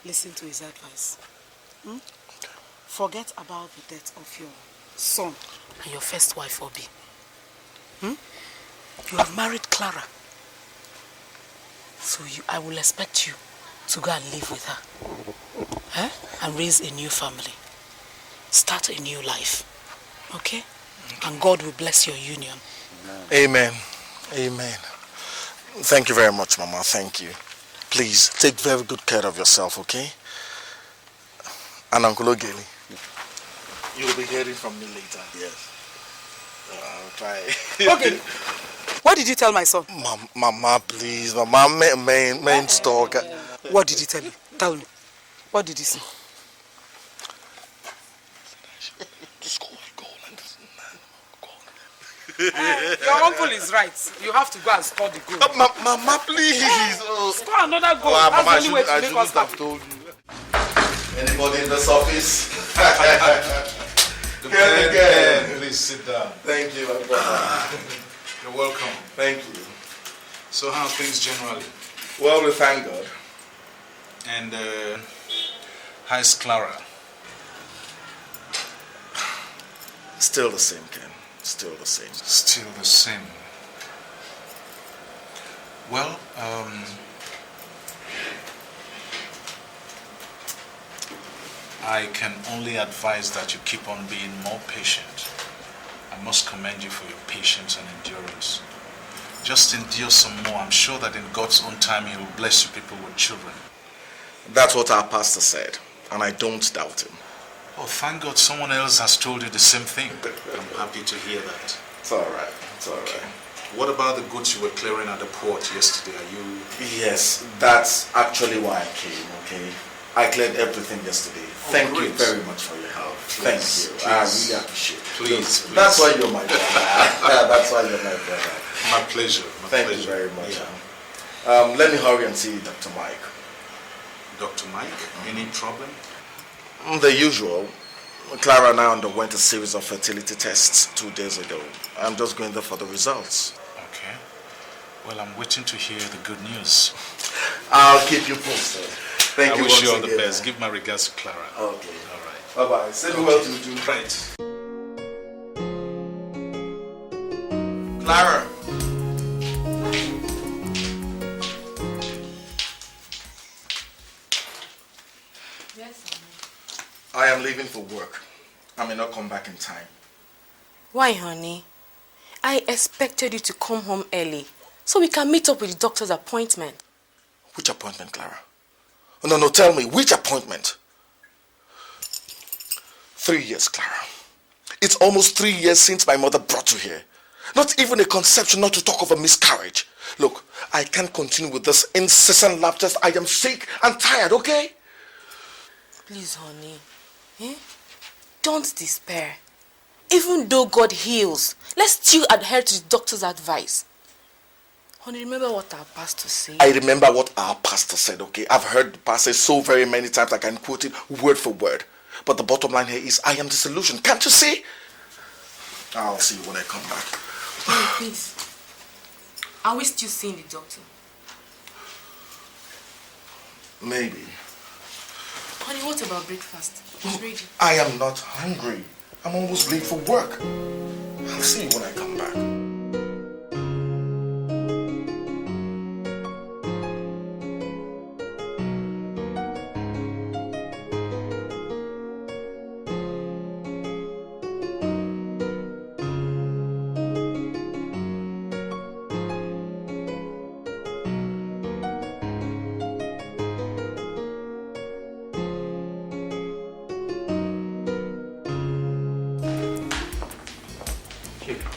Listen to his advice. Forget about the death of your son and your first wife, Obi. You have married Clara. So I will expect you to go and live with her. And raise a new family. Start a new life. Okay? And God will bless your union. Amen. Amen. Thank you very much, Mama. Thank you. Please, take very good care of yourself, okay? And Uncle Ogeli, you'll be hearing from me later. Yes. I'll try. Okay. What did you tell my son? Mama, please. Mama, main stalker. What did he tell you? Tell me. What did he say? Just go. Your uncle is right. You have to go and score the goal. Mama, please. Score another goal. Well, That's Mama, the only way to make us happy. told you. Anybody in this office? Please sit down. Thank you, my brother. You're welcome. Thank you. So how are things generally? Well, we thank God. And how's Clara? Still the same, Ken. Still the same. Still the same. Well, I can only advise that you keep on being more patient. I must commend you for your patience and endurance. Just endure some more. I'm sure that in God's own time He will bless you people with children. That's what our pastor said, and I don't doubt him. Oh, thank God someone else has told you the same thing. I'm happy to hear that. It's all right. It's all right. What about the goods you were clearing at the port yesterday? Are you... Yes, that's actually why I came, okay? I cleared everything yesterday. Thank you very much for your help. Thank you. I really appreciate it. Please. That's why you're my brother. That's why you're my brother. My pleasure. Thank you very much. Yeah. Let me hurry and see Dr. Mike. Dr. Mike? Any problem? The usual. Clara and I underwent a series of fertility tests 2 days ago. I'm just going there for the results. Okay. Well, I'm waiting to hear the good news. I'll keep you posted. Thank you. I wish you all the best. Give my regards to Clara. Okay. All right. Bye-bye. Say well to you. Right. Clara. Yes, I am leaving for work. I may not come back in time. Why, honey? I expected you to come home early so we can meet up with the doctor's appointment. Which appointment, Clara? No, tell me, which appointment? 3 years, Clara. It's almost 3 years since my mother brought you here. Not even a conception, not to talk of a miscarriage. Look, I can't continue with this incessant laughter. I am sick and tired, okay? Please, honey. Don't despair. Even though God heals, let's still adhere to the doctor's advice. Honey, remember what our pastor said? I remember what our pastor said, okay? I've heard the pastor so very many times I can quote it word for word. But the bottom line here is I am disillusioned. Can't you see? I'll see you when I come back. Honey, please. Are we still seeing the doctor? Maybe. Honey, what about breakfast? It's ready. I am not hungry. I'm almost late for work. I'll see you when I come back.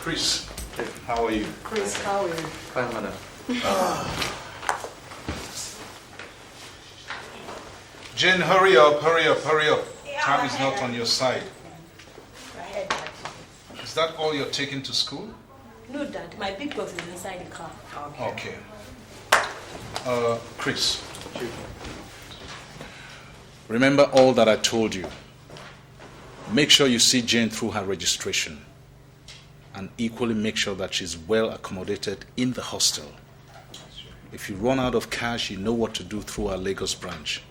Chris, how are you? Chris, how are you? Fine, madam. Jane, hurry up. Time is not on your side. Is that all you're taking to school? No, Dad. My big box is inside the car. Okay. Chris. Remember all that I told you. Make sure you see Jane through her registration. And equally make sure that she's well accommodated in the hostel. If you run out of cash, you know what to do through our Lagos branch.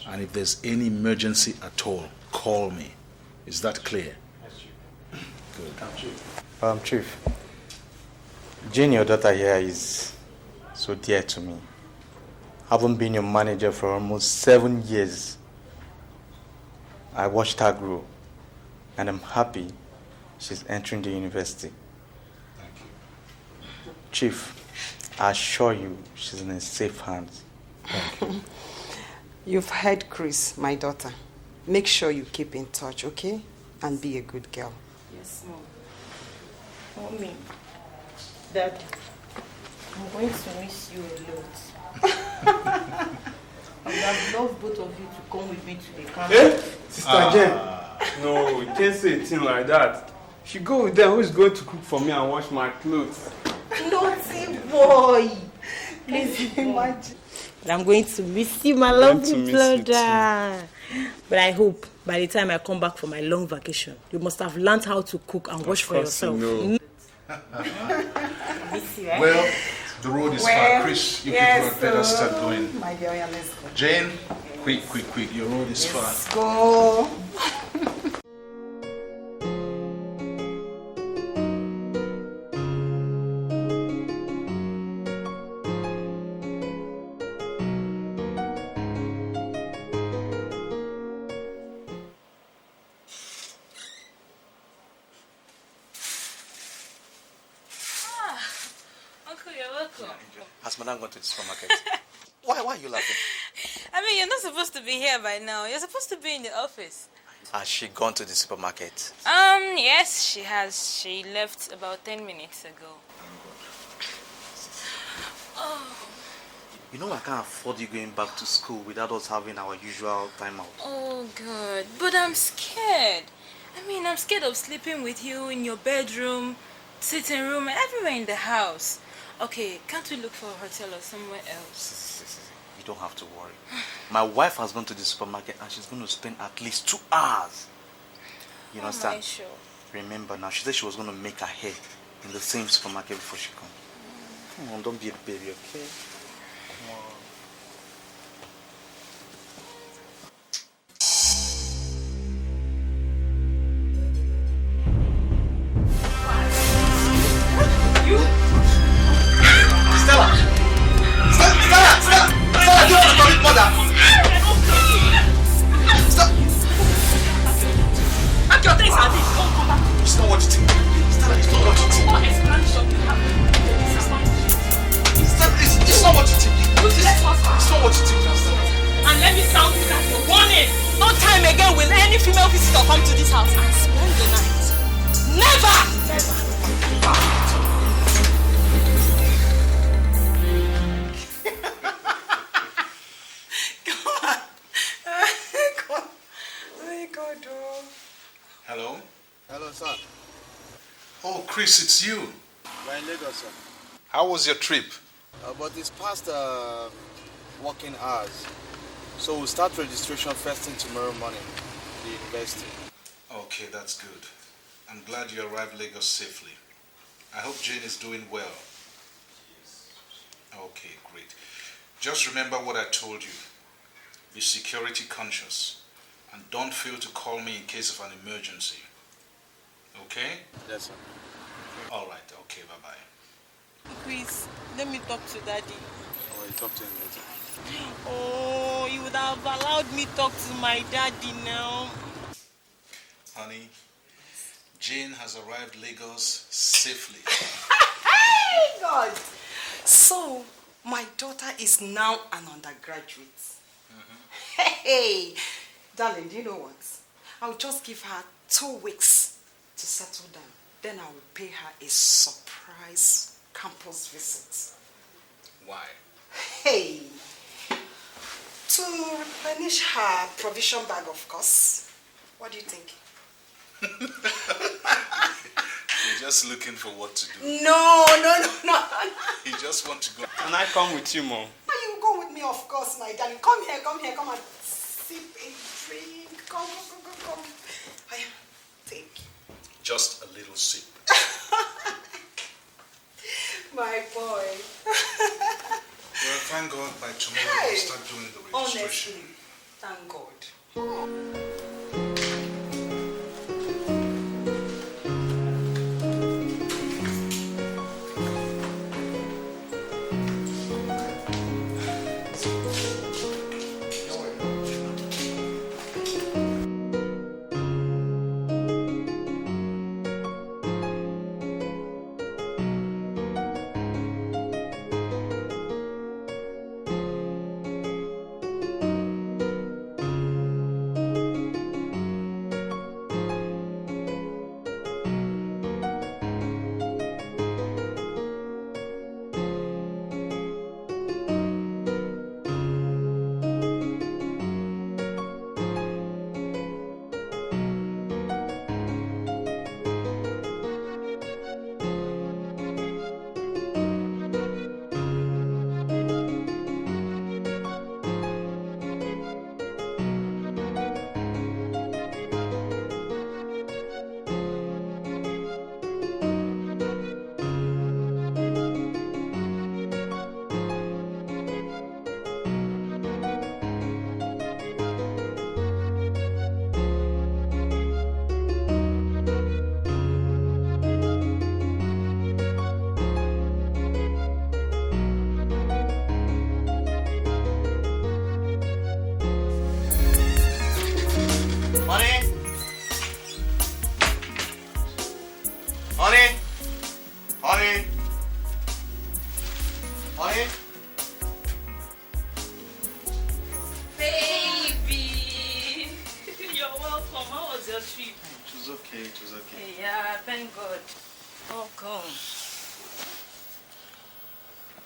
And if there's any emergency at all, call me. Is that clear? Good. Chief, Jane, your daughter here, is so dear to me. I haven't been your manager for almost 7 years. I watched her grow, and I'm happy she's entering the university. Thank you. Chief, I assure you she's in safe hands. Thank you. You've heard Chris, my daughter. Make sure you keep in touch, okay? And be a good girl. Yes, Mom. Mommy, Dad, I'm going to miss you a lot. I would have loved both of you to come with me to the camp. Sister Jen. No, you can't say a thing like that. She go with them. Who's going to cook for me and wash my clothes? Naughty boy. Please imagine. But I'm going to miss you, my lovely brother. But I hope by the time I come back from my long vacation, you must have learned how to cook and wash for yourself. You know. Miss you, eh? Well, the road is far. Chris, you people had better start going. My dear, let's go. Jane, quick. Your road is far. Let's go. Has Madam gone to the supermarket? Why are you laughing? I mean, you're not supposed to be here by now. You're supposed to be in the office. Has she gone to the supermarket? Yes, she has. She left about 10 minutes ago. Oh. You know I can't afford you going back to school without us having our usual time out. Oh, God. But I'm scared. I mean, I'm scared of sleeping with you in your bedroom, sitting room, and everywhere in the house. Okay, can't we look for a hotel or somewhere else? You don't have to worry. My wife has gone to the supermarket and she's going to spend at least 2 hours. You understand? Am I sure? Remember now, she said she was going to make her hair in the same supermarket before she comes. Come on, don't be a baby, okay? Come on. You female visitor come to this house and spend the night. Never! Hello? Hello, sir. Oh, Chris, it's you. We're in Lagos, sir. How was your trip? But it's past working hours. So we'll start registration first thing tomorrow morning at the university. Okay, that's good. I'm glad you arrived Lagos safely. I hope Jane is doing well. Okay, great. Just remember what I told you. Be security conscious. And don't fail to call me in case of an emergency. Okay? Yes, sir. All right, okay, bye-bye. Chris, let me talk to Daddy. I will talk to him later. Oh, you would have allowed me talk to my daddy now. Honey, Jane has arrived Lagos safely. Hey, God! So, my daughter is now an undergraduate. Hey! Darling, do you know what? I'll just give her 2 weeks to settle down. Then I will pay her a surprise campus visit. Why? Hey! To replenish her provision bag, of course. What do you think? You're just looking for what to do. No. You just want to go. Can I come with you, Mom? You go with me, of course, my darling. Come here, come and sip a drink. Come. Take. Just a little sip. My boy. Well, thank God by tomorrow we'll start doing the registration. Honestly, thank God.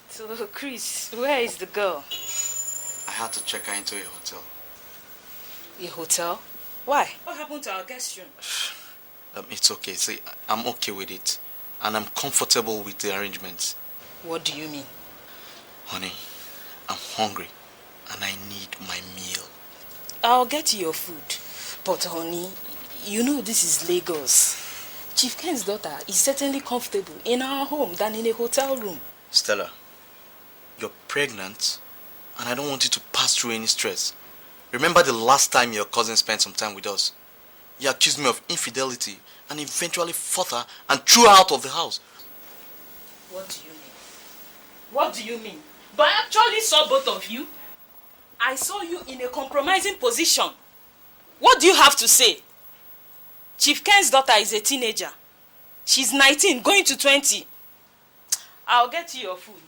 So, Chris, where is the girl? I had to check her into a hotel. A hotel? Why? What happened to our guest room? It's okay. See, I'm okay with it. And I'm comfortable with the arrangements. What do you mean? Honey, I'm hungry. And I need my meal. I'll get you your food. But honey, you know this is Lagos. Chief Ken's daughter is certainly comfortable in our home than in a hotel room. Stella, you're pregnant and I don't want you to pass through any stress. Remember the last time your cousin spent some time with us? He accused me of infidelity and eventually fought her and threw her out of the house. What do you mean? What do you mean? But I actually saw both of you. I saw you in a compromising position. What do you have to say? Chief Ken's daughter is a teenager. She's 19, going to 20. I'll get you your food.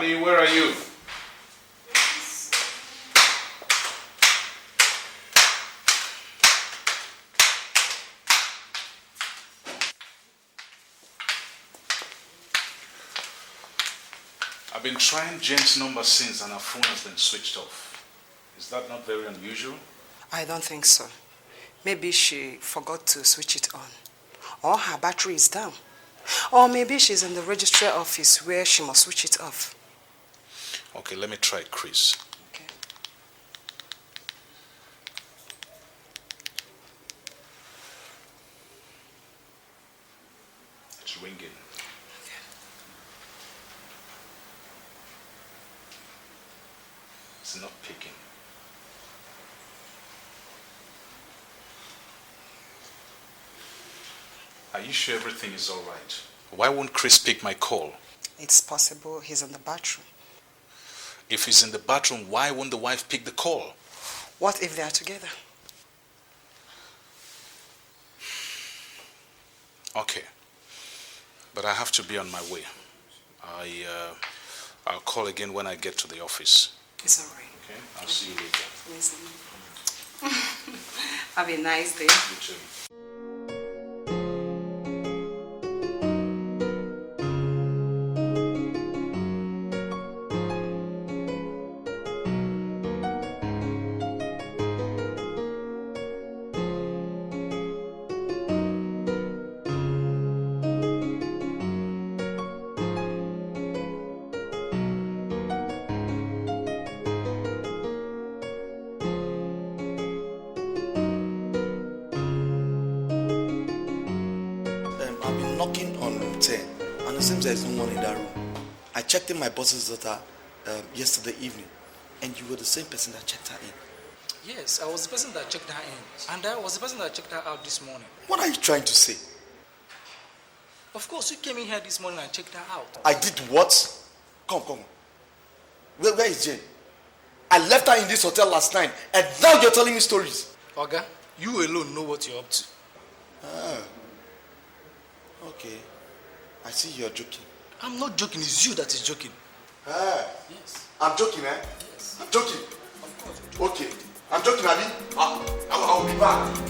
Honey, where are you? I've been trying Jane's number since and her phone has been switched off. Is that not very unusual? I don't think so. Maybe she forgot to switch it on. Or her battery is down. Or maybe she's in the registrar office where she must switch it off. Okay, let me try Chris. Okay. It's ringing. It's not picking. Are you sure everything is all right? Why won't Chris pick my call? It's possible he's in the bathroom. If he's in the bathroom, why won't the wife pick the call? What if they are together? Okay. But I have to be on my way. I'll call again when I get to the office. It's all right. Okay? I'll see you later. Listen. Have a nice day. You too. There's no one in that room. I checked in my boss's daughter yesterday evening, and you were the same person that checked her in. Yes, I was the person that checked her in, and I was the person that checked her out this morning. What are you trying to say? Of course, you came in here this morning and checked her out. I did what? Come. Where is Jane? I left her in this hotel last night, and now you're telling me stories. Oga, you alone know what you're up to. Okay. I see you're joking. I'm not joking, it's you that is joking. Yes. I'm joking, eh? Yes. I'm joking. Of course you're joking. Okay. I'm joking, Abi. I'll be back.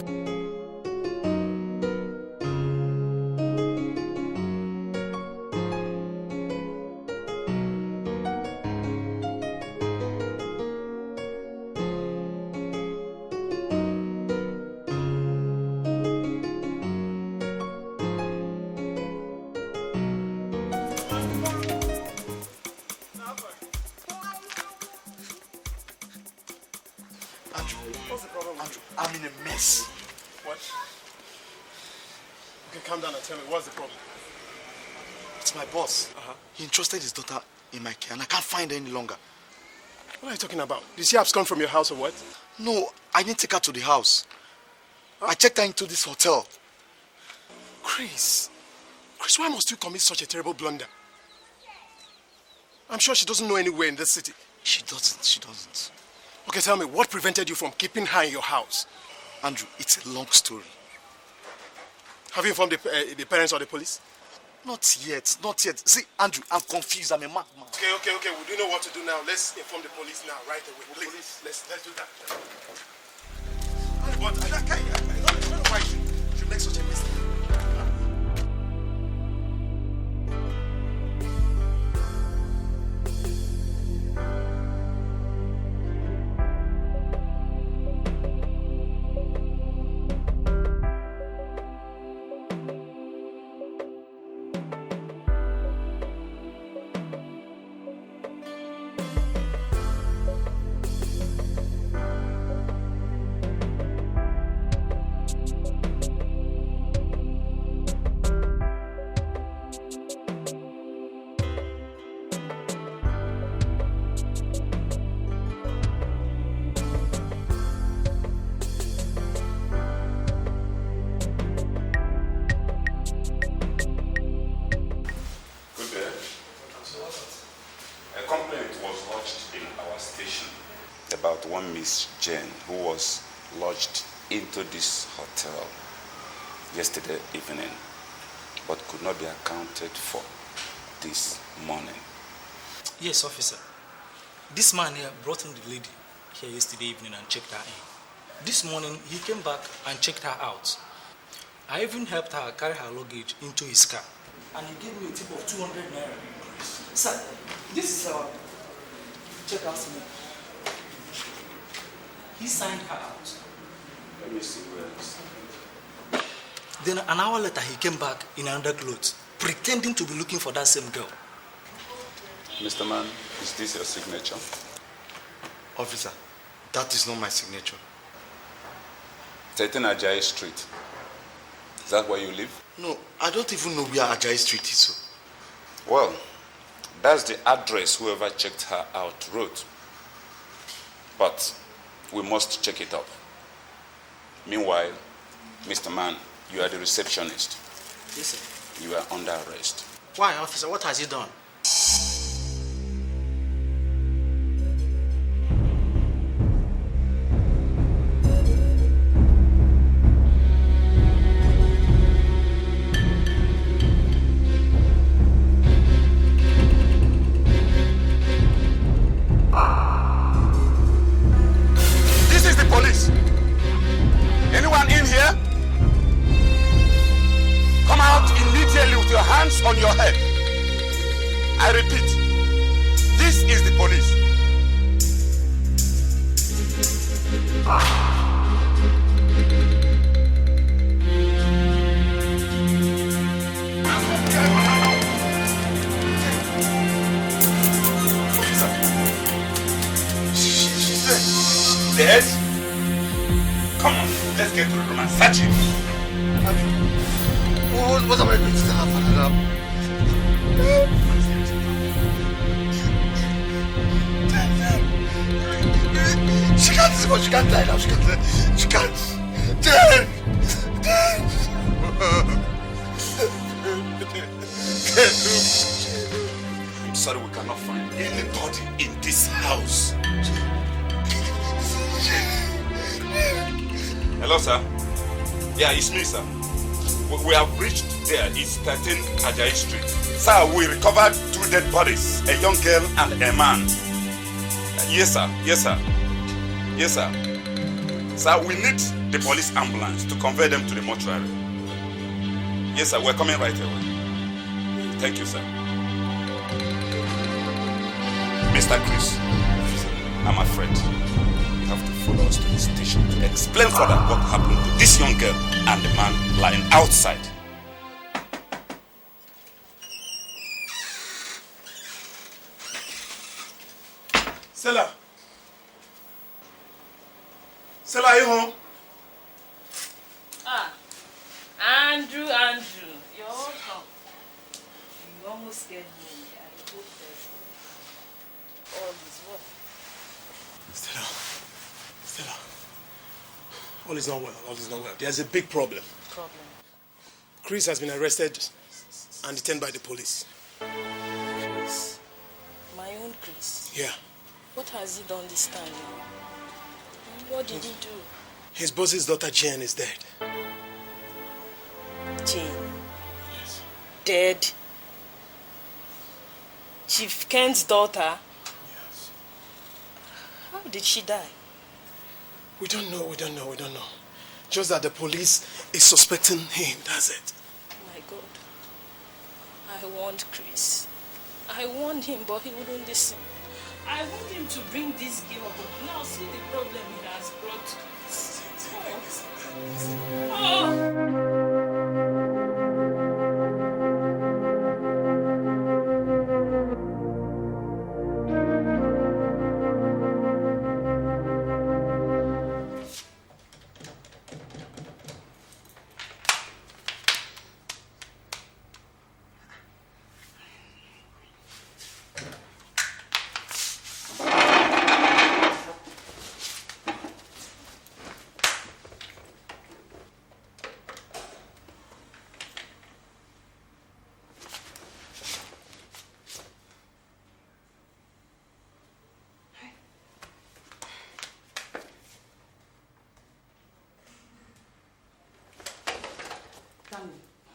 I'm in a mess. What? Okay, calm down and tell me, what's the problem? It's my boss. He entrusted his daughter in my care and I can't find her any longer. What are you talking about? Did she abscond from your house or what? No, I didn't take her to the house. I checked her into this hotel. Chris, why must you commit such a terrible blunder? I'm sure she doesn't know anywhere in this city. She doesn't. Okay, tell me, what prevented you from keeping her in your house? Andrew, it's a long story. Have you informed the parents or the police? Not yet. See, Andrew, I'm confused. I'm a madman. Okay. We do know what to do now. Let's inform the police now, right away. Please, let's do that. But I don't know why you should make such a mistake. Miss Jane, who was lodged into this hotel yesterday evening, but could not be accounted for this morning. Yes, officer. This man here brought in the lady here yesterday evening and checked her in. This morning, he came back and checked her out. I even helped her carry her luggage into his car. And he gave me a tip of 200 naira. Sir, this is our check-out slip. He signed her out. Let me see where it is. Then an hour later, he came back in another clothes, pretending to be looking for that same girl. Mr. Man, is this your signature? Officer, that is not my signature. 13 Ajayi Street. Is that where you live? No, I don't even know where Ajayi Street is. So. Well, that's the address whoever checked her out wrote. But we must check it up. Meanwhile, Mr. Man, you are the receptionist. Yes, sir. You are under arrest. Why, officer? What has he done? This is the police. Anyone in here? Come out immediately with your hands on your head. I repeat, this is the police. She's dead. Come on, let's get to the room and search him. What am I going to tell her, Father now? She can't see what she can't die now. She can't. Dead. I'm sorry we cannot find anybody in this house. Hello, sir. Yeah, it's me, sir. We have reached there. It's 13 Ajayi Street. Sir, we recovered 2 dead bodies, a young girl and a man. Yes, sir. Yes, sir. Yes, sir. Sir, we need the police ambulance to convey them to the mortuary. Yes, sir. We're coming right away. Thank you, sir. Mr. Chris, I'm afraid you have to follow us to the station to explain further what happened to this young girl and the man lying outside. Stella. Stella, are you home? Andrew, you're welcome. You almost scared me. I hope there's all is well. Stella. All is not well. There's a big problem. Chris has been arrested and detained by the police. Chris? My own Chris? Yeah. What has he done this time? What did he do? His boss's daughter Jane is dead. Jane? Yes. Dead? Chief Ken's daughter? Yes. How did she die? We don't know. Just that the police is suspecting him, that's it. My God. I warned Chris. I warned him, but he wouldn't listen. I want him to bring this game up. Now see the problem he has brought to us.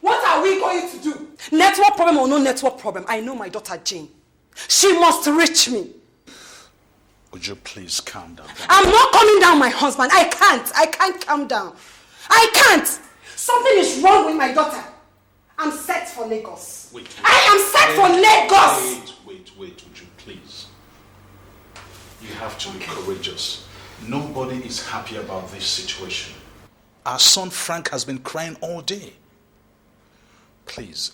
What are we going to do? Network problem or no network problem, I know my daughter Jane. She must reach me. Would you please calm down? I'm not calming down, my husband. I can't calm down. I can't. Something is wrong with my daughter. I'm set for Lagos. Wait. I am set for Lagos. Wait, would you please? You have to be courageous. Nobody is happy about this situation. Our son Frank has been crying all day. Please,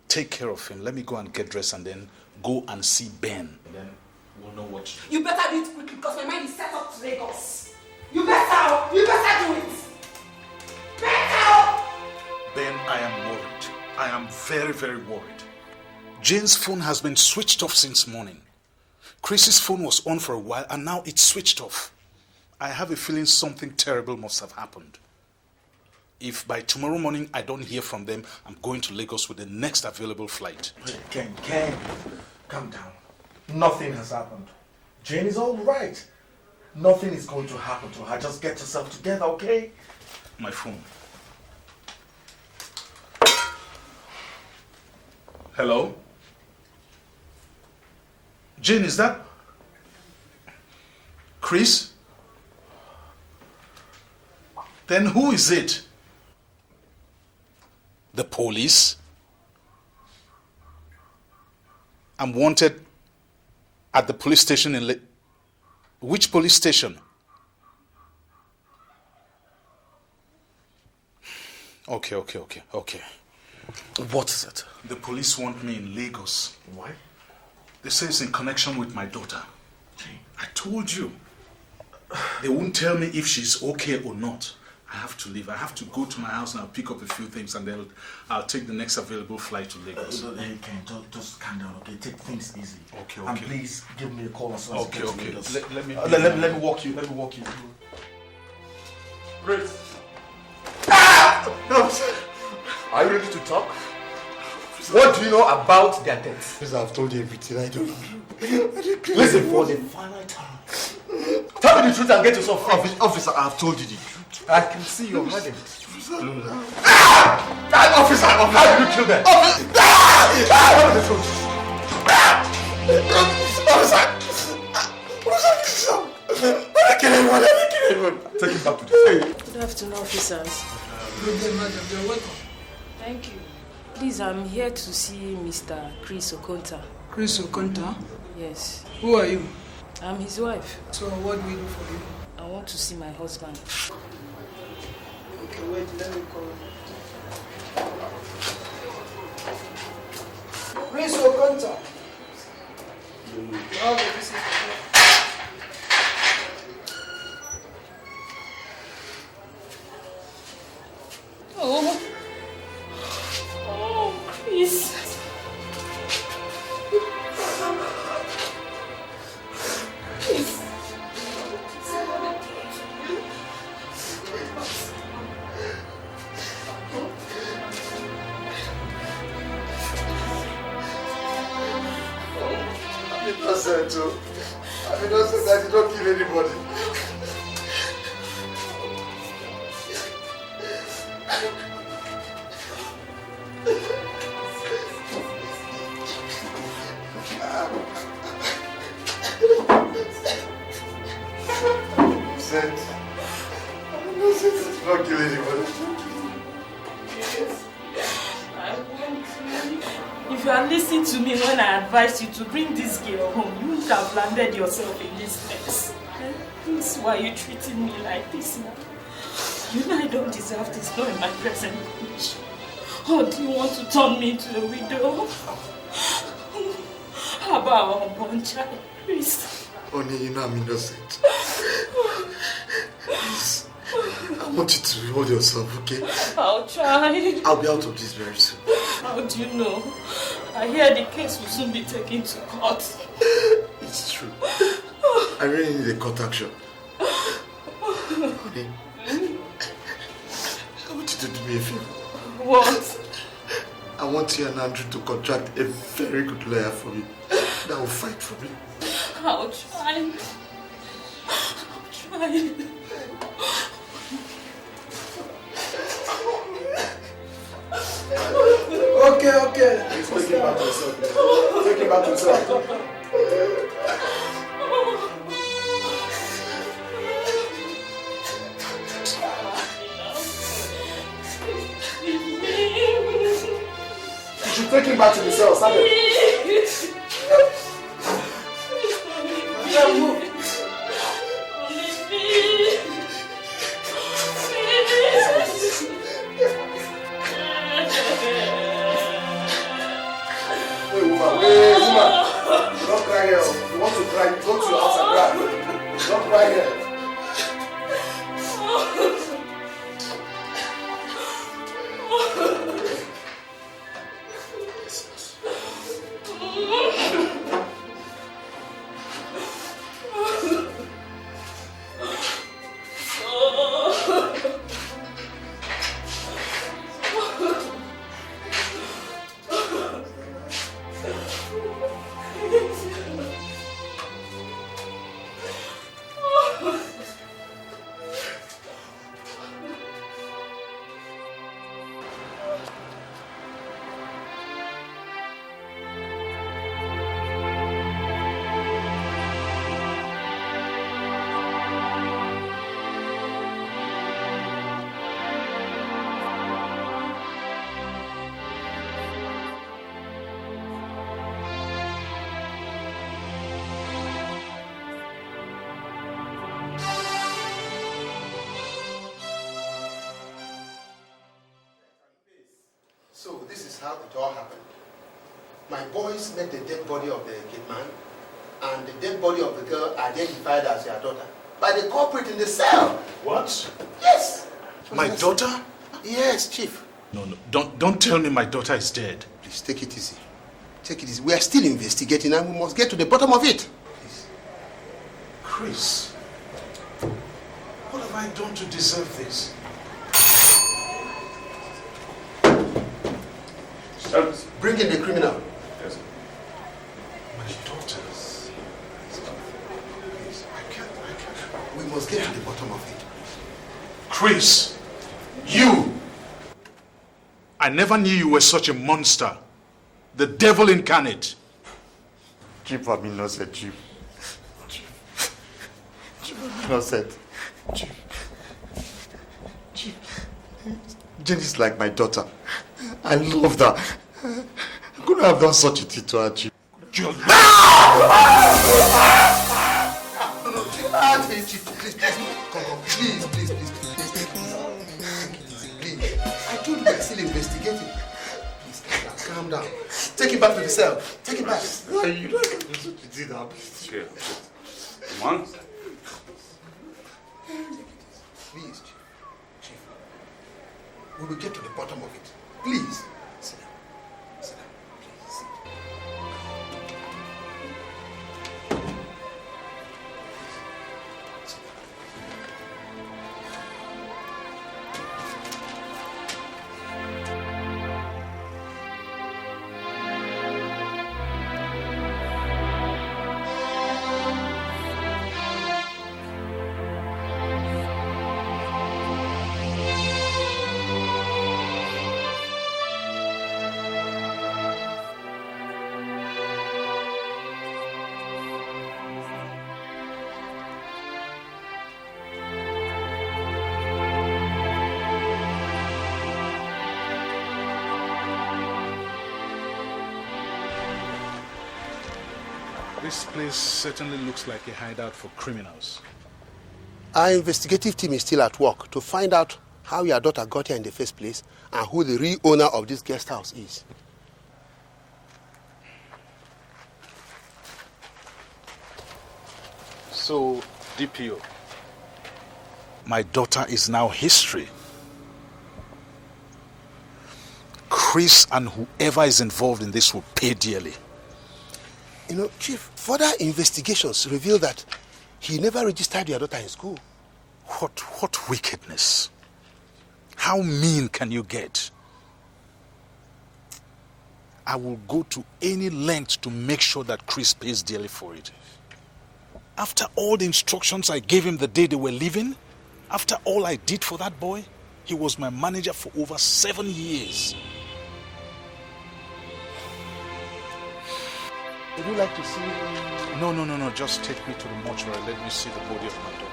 take care of him. Let me go and get dressed and then go and see Ben. And then we'll know what to do. You better do it quickly because my mind is set up to Lagos. You better do it. Better. Ben, I am worried. I am very, very worried. Jane's phone has been switched off since morning. Chris's phone was on for a while and now it's switched off. I have a feeling something terrible must have happened. If by tomorrow morning I don't hear from them, I'm going to Lagos with the next available flight. Ken, calm down. Nothing has happened. Jane is all right. Nothing is going to happen to her. Just get yourself together, okay? My phone. Hello? Jane, is that Chris? Then who is it? The police? I'm wanted at the police station in Which police station? Okay. What is it? The police want me in Lagos. Why? They say it's in connection with my daughter. I told you. They won't tell me if she's okay or not. I have to leave. I have to go to my house and I'll pick up a few things and then I'll take the next available flight to Lagos. Hey, Ken, just calm down, okay? Take things easy. Okay. And please give me a call as soon as you get to Lagos. Let me walk you. Great. Are you ready to talk? What do you know about their death? I've told you everything. I don't know. Listen, for the final time. Tell me the truth and get yourself free. Officer, I've told you the truth. I can see you're hiding. Officer, how did you kill them? Tell me the truth. I kill everyone. Take him back to the Good afternoon, officers. Good day, madam. You're welcome. Thank you. Please, I'm here to see Mr. Chris Okonta. Chris Okonta? Yes. Who are you? I'm his wife. So what do we do for you? I want to see my husband. Okay, wait, let me call. Chris Okonta. Okay, this is Oh, Chris. I don't say that you don't kill anybody. Said, I don't say that you don't kill anybody. If you had listened to me when I advised you to bring this girl home, you would have landed yourself in this mess. This is why you're treating me like this now. You know I don't deserve this, not in my present condition. Or do you want to turn me into a widow? How about our unborn child, Chris? Honey, you know I'm innocent. Please, I want you to hold yourself, okay? I'll try. I'll be out of this very soon. How do you know? I hear the case will soon be taken to court. It's true. I really need a court action. Honey, I want you to do me a favor. What? I want you and Andrew to contract a very good lawyer for me that will fight for me. I'll try. I'll try. Okay. Take him back to yourself. Take him back to himself. You should take him back to the cell, Samuel. Move. Hey, woman. Don't cry here. If you want to cry, go to your house and cry. Don't cry here. So this is how it all happened. My boys met the dead body of the kid man and the dead body of the girl identified as your daughter by the culprit in the cell. What? Yes. My daughter? Yes, Chief. No, don't tell me my daughter is dead. Please take it easy. Take it easy. We are still investigating and we must get to the bottom of it. Please. Chris, what have I done to deserve this? Bring in the criminal. Yes. My daughters. I can't. We must get to the bottom of it. Chris, you! I never knew you were such a monster. The devil incarnate. Chief, I'm innocent, Chief. Chief, I'm innocent. Chief. Jane is like my daughter. I loved her. I couldn't have done such a thing to her, Chief. Chief, please. Come, please. I told you we are still investigating. Please, calm down. Take him back to the cell. Take him back. No, you don't have to do such a thing now, please. Okay. Come on. Please, Chief. We will get to the bottom of it. Please. Sit down. Sit down. Please. This place certainly looks like a hideout for criminals. Our investigative team is still at work to find out how your daughter got here in the first place and who the real owner of this guest house is. So, DPO, my daughter is now history. Chris and whoever is involved in this will pay dearly. You know, Chief, further investigations reveal that he never registered your daughter in school. What wickedness? How mean can you get? I will go to any length to make sure that Chris pays dearly for it. After all the instructions I gave him the day they were leaving, after all I did for that boy, he was my manager for over 7 years. Would you like to see? No. Just take me to the mortuary. Let me see the body of my daughter.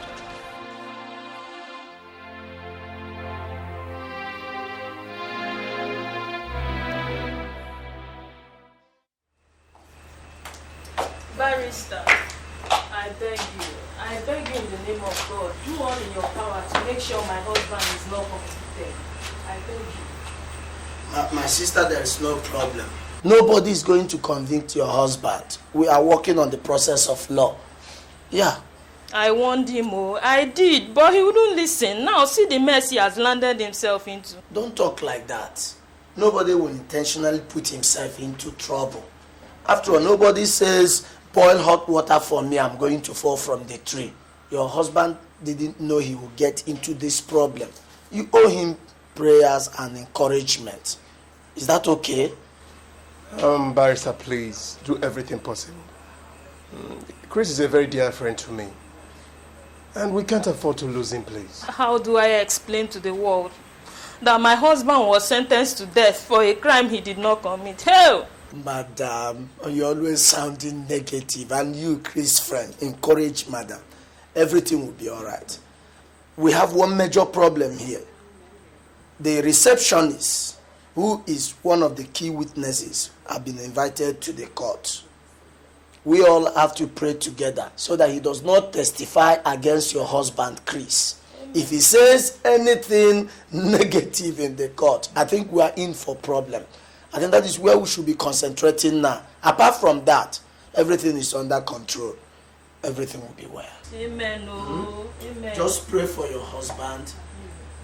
Barrister, I beg you in the name of God, do all in your power to make sure my husband is not convicted. I beg you. My sister, there is no problem. Nobody is going to convict your husband. We are working on the process of law. Yeah. I warned him, I did, but he wouldn't listen. Now see the mess he has landed himself into. Don't talk like that. Nobody will intentionally put himself into trouble. After all, nobody says, boil hot water for me, I'm going to fall from the tree. Your husband didn't know he would get into this problem. You owe him prayers and encouragement. Is that okay? Barrister, please, do everything possible. Chris is a very dear friend to me. And we can't afford to lose him, please. How do I explain to the world that my husband was sentenced to death for a crime he did not commit? Hell! Madam, you're always sounding negative. And you, Chris' friend, encourage madam. Everything will be all right. We have one major problem here. The receptionist, who is one of the key witnesses, have been invited to the court. We all have to pray together so that he does not testify against your husband, Chris. If he says anything negative in the court, I think we are in for problem. I think that is where we should be concentrating now. Apart from that, everything is under control. Everything will be well. Amen. Amen. Just pray for your husband.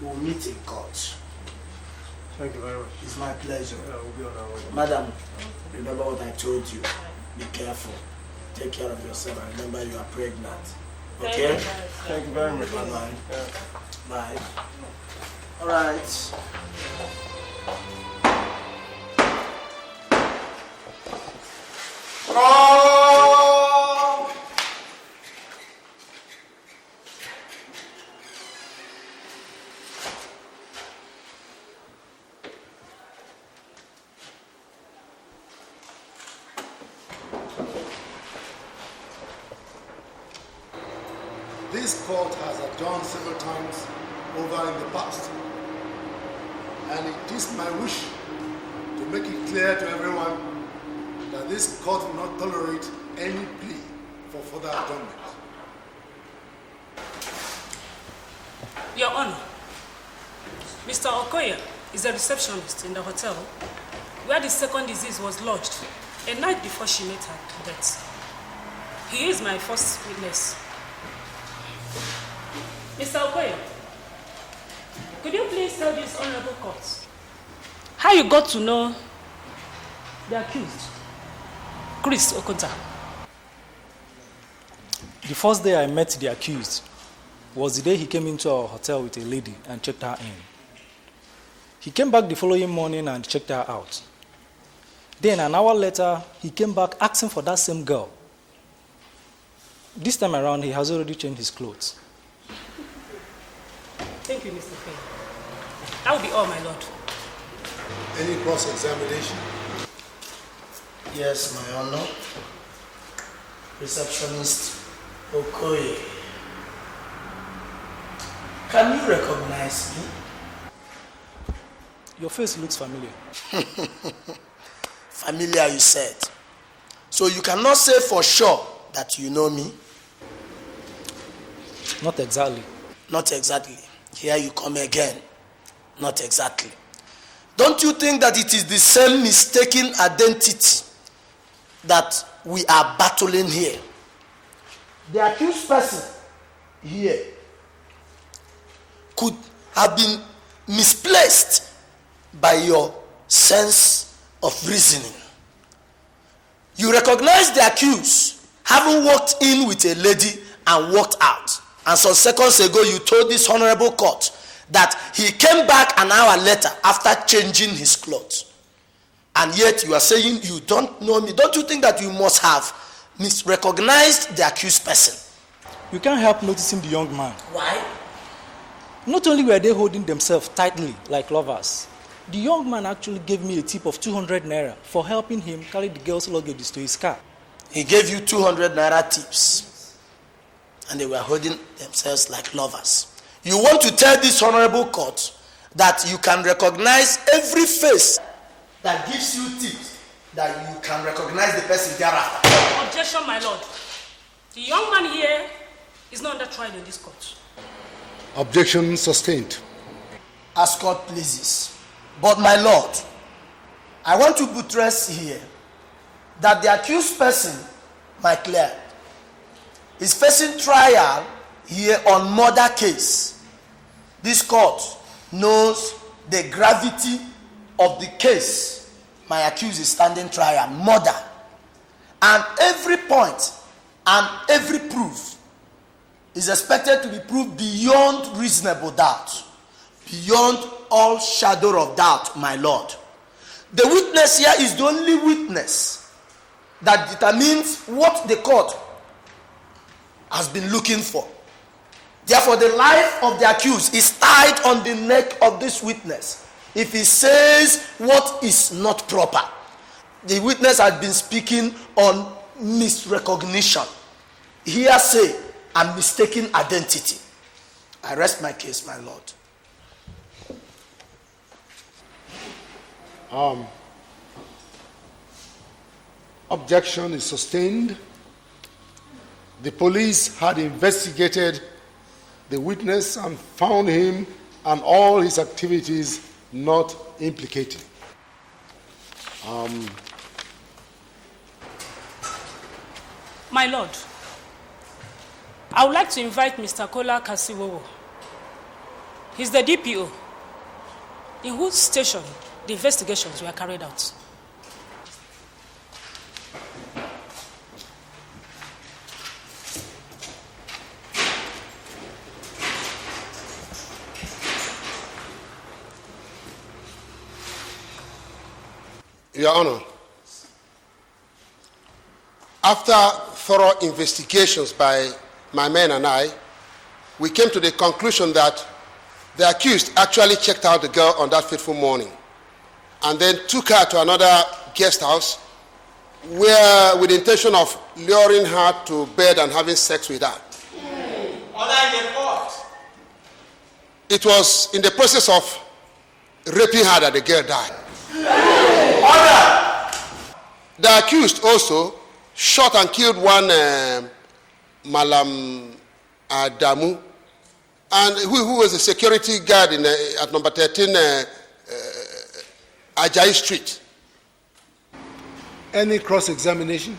We'll meet in court. Thank you very much. It's my pleasure. Yeah, we'll be on our way. Madam, remember what I told you. Be careful. Take care of yourself and remember you are pregnant. Okay? Thank you very much. Bye-bye. Yeah. Bye. All right. This court has adjourned several times over in the past. And it is my wish to make it clear to everyone that this court will not tolerate any plea for further adjournment. Your Honor, Mr. Okoye is a receptionist in the hotel where the second disease was lodged a night before she met her death. He is my first witness. Mr. Okoye, could you please tell this honorable court how you got to know the accused, Chris Okonta? The first day I met the accused was the day he came into our hotel with a lady and checked her in. He came back the following morning and checked her out. Then an hour later, he came back asking for that same girl. This time around, he has already changed his clothes. Thank you, Mr. Faye. That will be all, my lord. Any cross-examination? Yes, my honor. Receptionist Okoye. Can you recognize me? Your face looks familiar. Familiar, you said. So you cannot say for sure that you know me? Not exactly. Not exactly. Here you come again. Not exactly. Don't you think that it is the same mistaken identity that we are battling here? The accused person here could have been misplaced by your sense of reasoning. You recognize the accused having walked in with a lady and walked out. And some seconds ago, you told this honorable court that he came back an hour later after changing his clothes. And yet you are saying you don't know me. Don't you think that you must have misrecognized the accused person? You can't help noticing the young man. Why? Not only were they holding themselves tightly like lovers, the young man actually gave me a tip of 200 naira for helping him carry the girl's luggage to his car. He gave you 200 naira tips. And they were holding themselves like lovers. You want to tell this honorable court that you can recognize every face that gives you tips, that you can recognize the person thereafter. Objection, my lord. The young man here is not under trial in this court. Objection sustained. As court pleases. But my lord, I want to buttress here that the accused person, my client, is facing trial here on murder case. This court knows the gravity of the case my accused is standing trial, murder. And every point and every proof is expected to be proved beyond reasonable doubt. Beyond all shadow of doubt, my lord. The witness here is the only witness that determines what the court has been looking for. Therefore, the life of the accused is tied on the neck of this witness. If he says what is not proper, the witness has been speaking on misrecognition, hearsay, and mistaken identity. I rest my case, my lord. Objection is sustained. The police had investigated the witness and found him and all his activities not implicated. My lord, I would like to invite Mr. Kola Kasiwowo. He's the DPO, in whose station the investigations were carried out. Your Honor, after thorough investigations by my men and I, we came to the conclusion that the accused actually checked out the girl on that fateful morning and then took her to another guest house where, with the intention of luring her to bed and having sex with her. It was in the process of raping her that the girl died. The accused also shot and killed one Malam Adamu, and who was a security guard at number 13 Ajayi Street. Any cross-examination?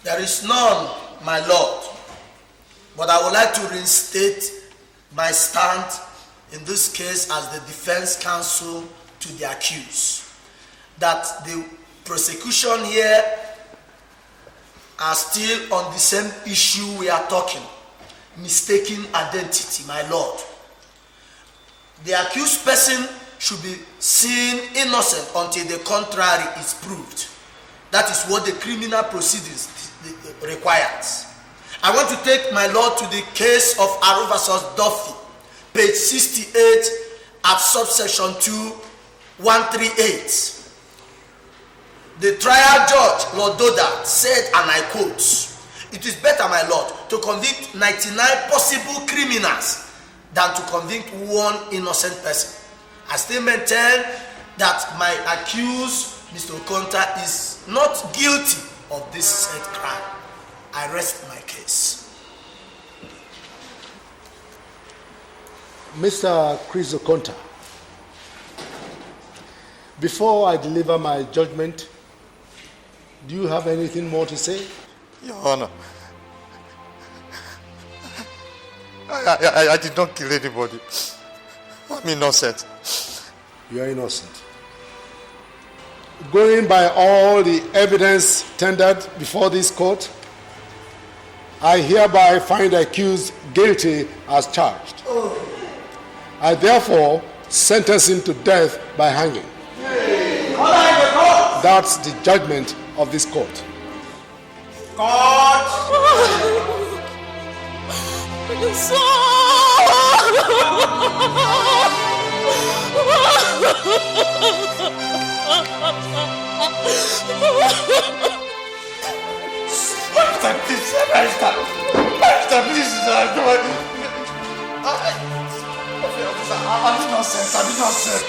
There is none, my lord. But I would like to reinstate my stand in this case as the defense counsel to the accused, that the prosecution here are still on the same issue we are talking, mistaken identity, my lord. The accused person should be seen innocent until the contrary is proved. That is what the criminal proceedings requires. I want to take my lord to the case of Aro versus Duffy, page 68 at subsection 2, 138. The trial judge, Lord Doda, said, and I quote, "It is better, my lord, to convict 99 possible criminals than to convict one innocent person. I still maintain that my accused, Mr. Okonta, is not guilty of this said crime. I rest my case." Mr. Chris Okonta, before I deliver my judgment, do you have anything more to say? Your Honor, I did not kill anybody. I'm innocent. You are innocent. Going by all the evidence tendered before this court, I hereby find the accused guilty as charged. I therefore sentence him to death by hanging. That's the judgment of this court. God! Barrister, please, I'm innocent.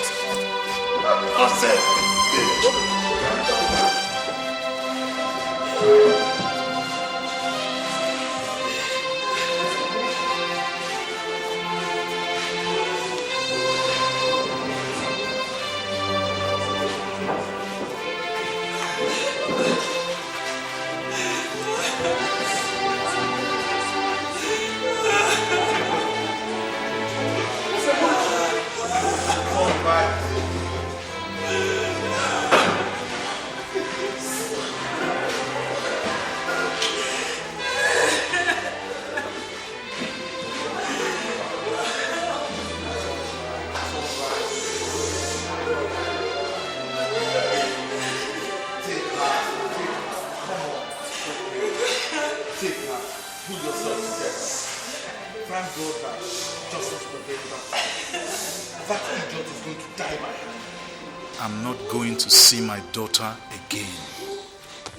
I'm not going to see my daughter again.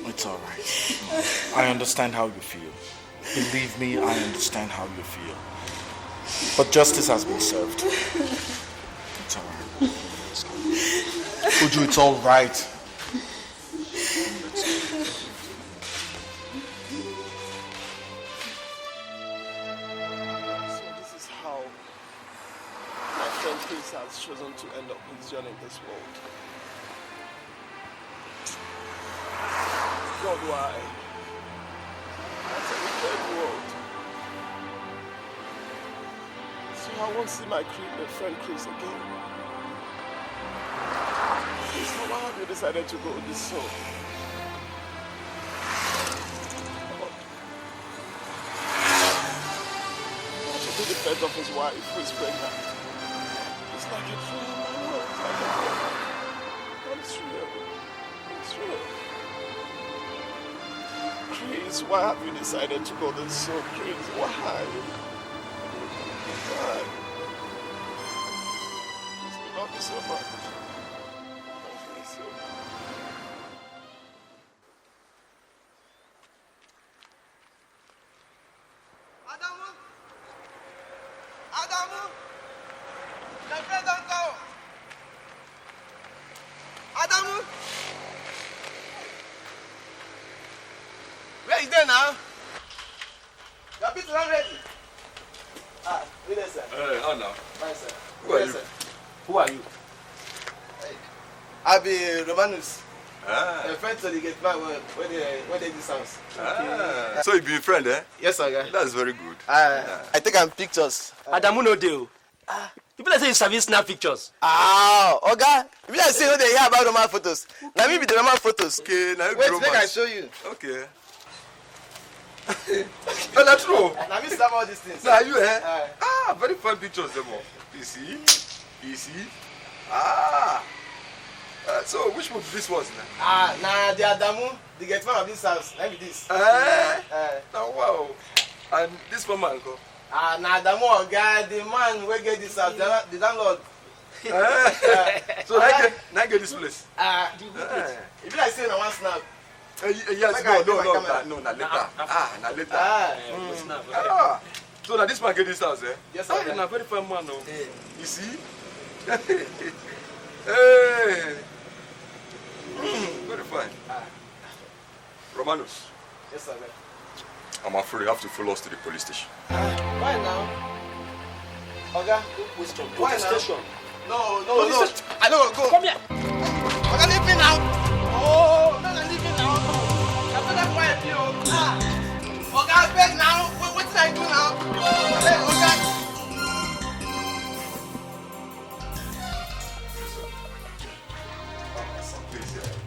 It's all right. I understand how you feel. Believe me, I understand how you feel. But justice has been served. It's all right. Uju, it's all right. So this is how my friend Chris has chosen to end up his journey in this world. God, why? That's a wicked world. So I won't see my friend Chris again. So why have you decided to go this soon? What should be the fate of his wife who is pregnant? It's like a dream, I know, it's like a dream. But it's real. It's real. Chris, why have you decided to go this soon? Chris, why? Why? Please do not be so much. Don't be so much. Adamu! The friend don't go! Adamu! Where is there now? Your pizza is not ready. Ah, good day, sir. How now? Fine, sir. Who are you? Who are you? I be Romanus. Ah. A friend to the gate man when they this house. Ah. So you be a friend, eh? Yes, sir. That's very good. I take am pictures. Adamu no deal. People say you service snap pictures. Ah, Oga, you like say no dey hear about Roman photos. Na me be the Roman photos. Okay, now you wait, romance. make I show you. Okay. Oh, that's true. Na me stamp all these things. Now you, eh? Ah, very fine pictures, them all. You see? You see? Ah. So which one this was now? Ah, na the Adamu, the gate man of this house. Let me this. Now wow. And this one man go. Ah, na Adamu Oga, the man wey get this house, the landlord. So now get this place. If you like say na one snap. Yes, no, na later. Na later. So now this man get this house, eh? Yes, sir. Na very fine man, no. You see? Hey. Very fine. Romanus. Yes, sir. I'm afraid you have to follow us to the police station. Why now? Oga, why now? Station. No. I don't go. Come here. Oga, leave me now. Oh, no, leave me now. I'm not quiet, you. Oga, beg now. What did I do now? Hey, Oga.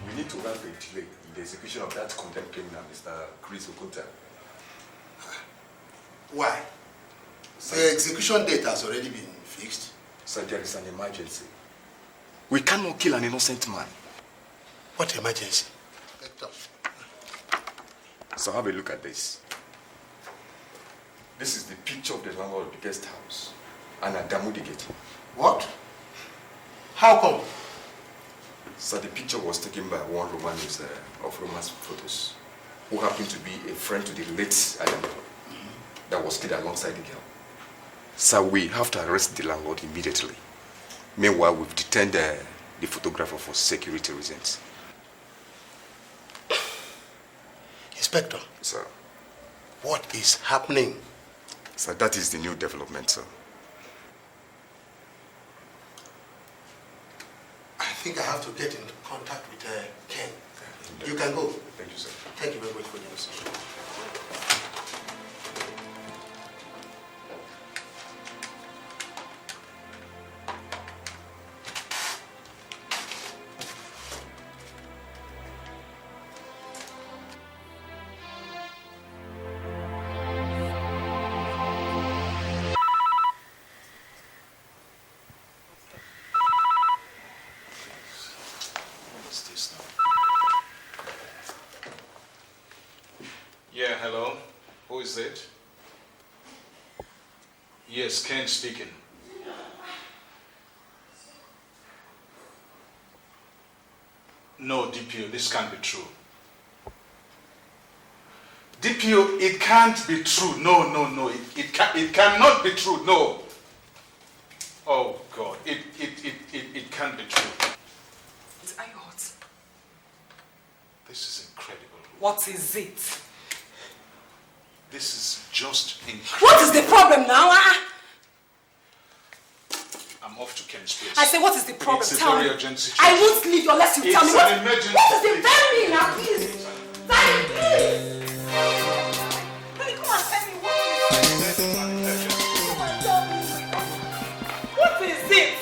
We need to run the delay in the execution of that condemned criminal, Mr. Chris Okunta. Why? The execution date has already been fixed. Sir, there is an emergency. We cannot kill an innocent man. What emergency? So have a look at this. This is the picture of the landlord of the guest house and Adamu the gate. What? How come? So the picture was taken by one Romanus of Roman's photos. who happened to be a friend to the late Adam that was killed alongside the girl. Sir, we have to arrest the landlord immediately. Meanwhile, we've detained the photographer for security reasons. Inspector. Sir. What is happening? Sir, that is the new development, sir. I think I have to get in contact with Ken. You can go. Thank you, sir. Thank you very much for this. Yeah, hello. Who is it? Yes, Ken speaking. No, DPO, this can't be true. DPO, it can't be true. No. It cannot be true. No. Oh God, it can't be true. Are you hot? This is incredible. What is it? This is just incredible. What is the problem now? I'm off to Ken's place. I say, what is the problem? It's a Tell very me. urgent situation. I won't leave you unless you tell me. It's an emergency. What is the very now, please? Daddy, please. Daddy, come and tell me what is it. Come and tell me. What is it?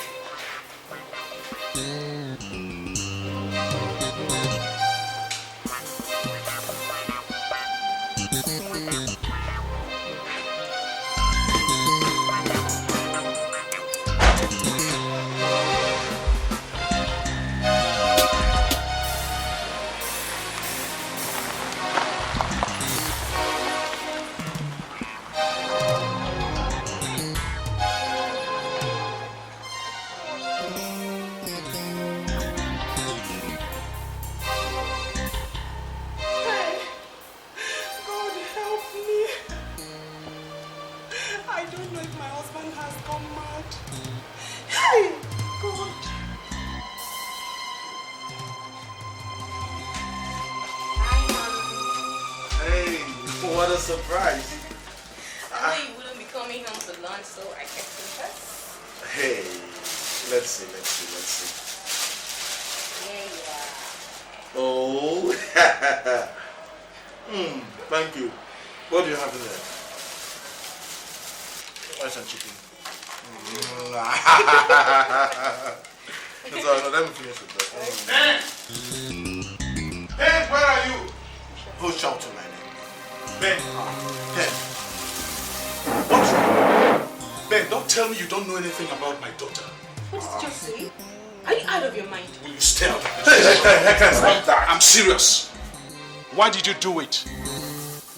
Surprise. I know you wouldn't be coming home for lunch, so I kept the best. Hey, let's see. Yeah. Oh, thank you. What do you have in there? Rice and chicken. It's all right, let me finish with that. Ben, where are you? Who's shouting my name? Ben. What's wrong? Ben, don't tell me you don't know anything about my daughter. What did you just say? Are you out of your mind? Will you stay out of my Hey, stop that. I'm serious. Why did you do it?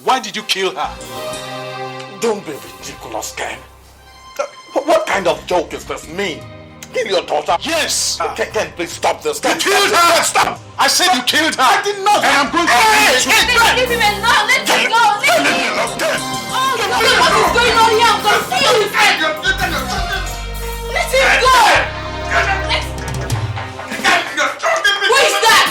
Why did you kill her? Don't be ridiculous, Ken. What kind of joke is this? Me? Kill your daughter? Yes! Ken, please stop this. You killed her! Stop! I said you killed her! I did not! And I'm going to Leave him alone! Let him go! Leave him! Oh, God, what is going on here? I'm confused! Let him go! Who is that?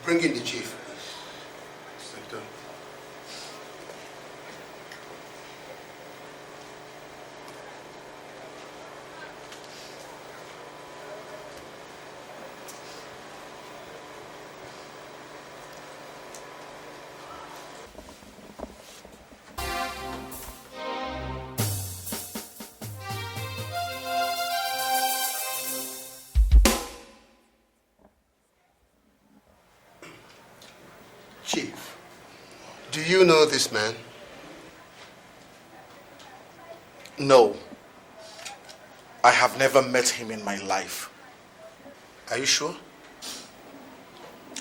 Bring in the chief. Chief, do you know this man? No, I have never met him in my life. Are you sure?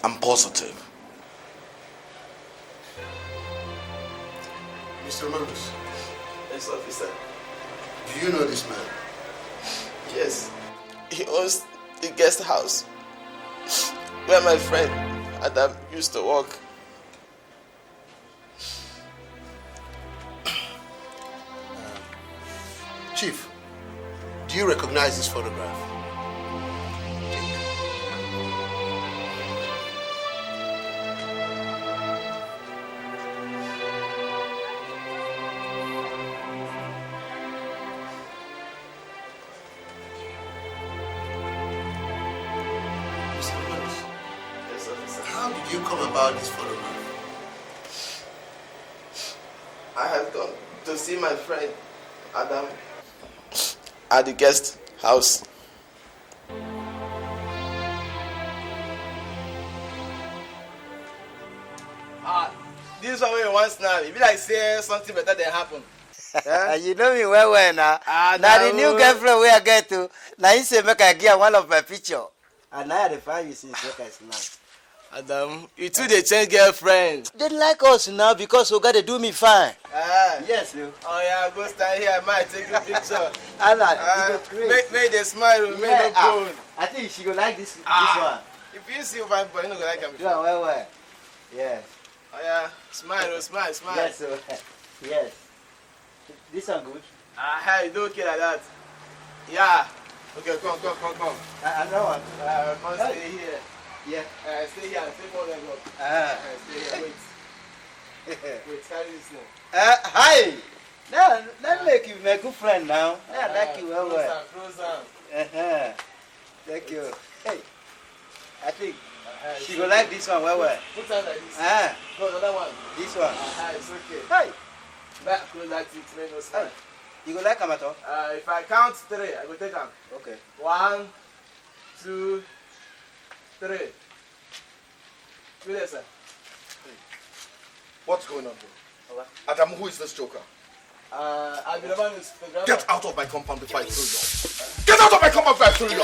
I'm positive. Mr. Magnus. Yes, officer. Do you know this man? Yes. He owns the guest house where my friend Adam used to work. Chief, do you recognize this photograph? How did you come about this photograph? I had gone to see my friend Adam at the guest house. This one we want now. If you like say something better than happen. You know me well now. Now the new girlfriend we I get to. Now you say make I get one of my picture. And now the find you see make I snap. Adam, you two they change girlfriend. They like us now because we gotta do me fine. Yes, you. Oh yeah, go stand here. I might take a picture. Anna, make the smile, make no bone. I think she go like this one. If you see fine boy, you no go like him. Yeah, well. Yes. Oh yeah, smile, smile. Yes, yes. This one good. Hey, don't okay like that. Yeah. Okay, come. Another one. Come stay here. Yeah. Stay here. Stay for them. Stay here. Wait, carry this thing. Hi. Now, that make you my good friend now. I like you well. Frozen. Thank you. Hey, I think she go like this one well. Put her like this. No, another one. This one. It's okay. Hey. Back close that it may no smile. You go like him at all? If I count 3, I go take him. Okay. 1, 2, 3. Do this, sir. What's going on here? Adam, who is this joker? I'll be the one who's photographer. Get out of my compound before I kill you. Get out of my compound before I kill you.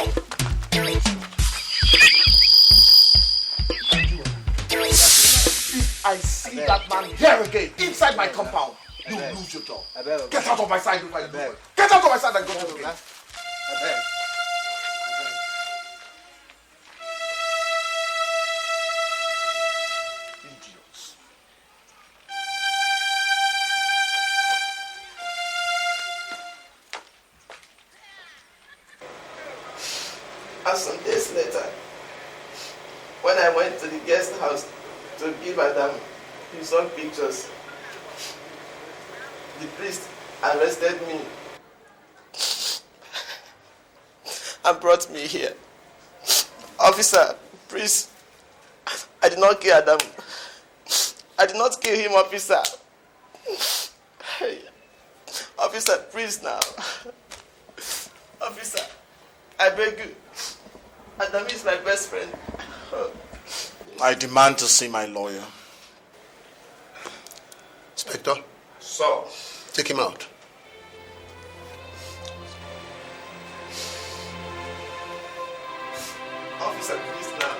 If I see that man here again inside my compound, you will lose your job. Get out of my sight before I do it. Get out of my sight and go to the gate. Idiots. And some days later, when I went to the guest house to give Adam his own pictures, the priest arrested me and brought me here. Officer, priest, I did not kill Adam. I did not kill him, officer. Hey. Officer, priest now. Officer, I beg you. Adam is my best friend. I demand to see my lawyer. Inspector? Sir. Take him out. Officer, please now.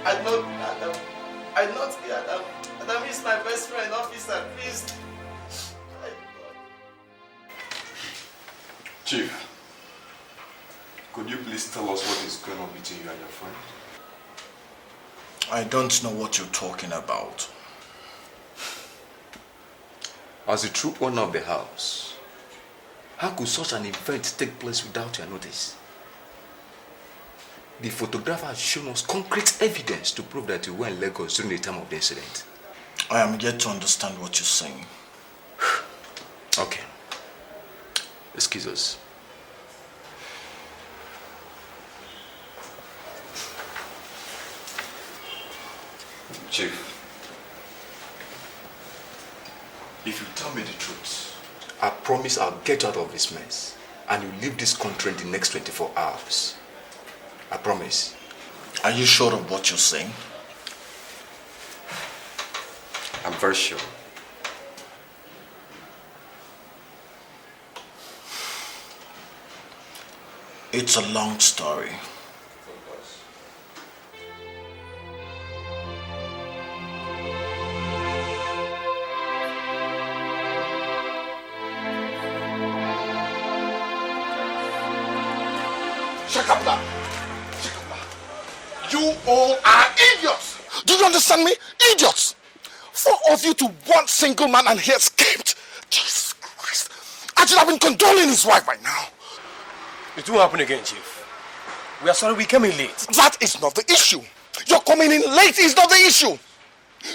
I know Adam. I not kill Adam. Adam is my best friend, officer, please. Chief, could you please tell us what is going on between you and your friend? I don't know what you're talking about. As the true owner of the house, how could such an event take place without your notice? The photographer has shown us concrete evidence to prove that you were in Lagos during the time of the incident. I am yet to understand what you're saying. Okay. Excuse us. Chief, if you tell me the truth, I promise I'll get you out of this mess and you leave this country in the next 24 hours. I promise. Are you sure of what you're saying? I'm very sure. It's a long story. Shakabla! You all are idiots! Do you understand me? Idiots! 4 of you to one single man and he escaped. Jesus Christ. I should have been condoling his wife by now. It won't happen again, Chief. We are sorry we came in late. That is not the issue. Your coming in late is not the issue.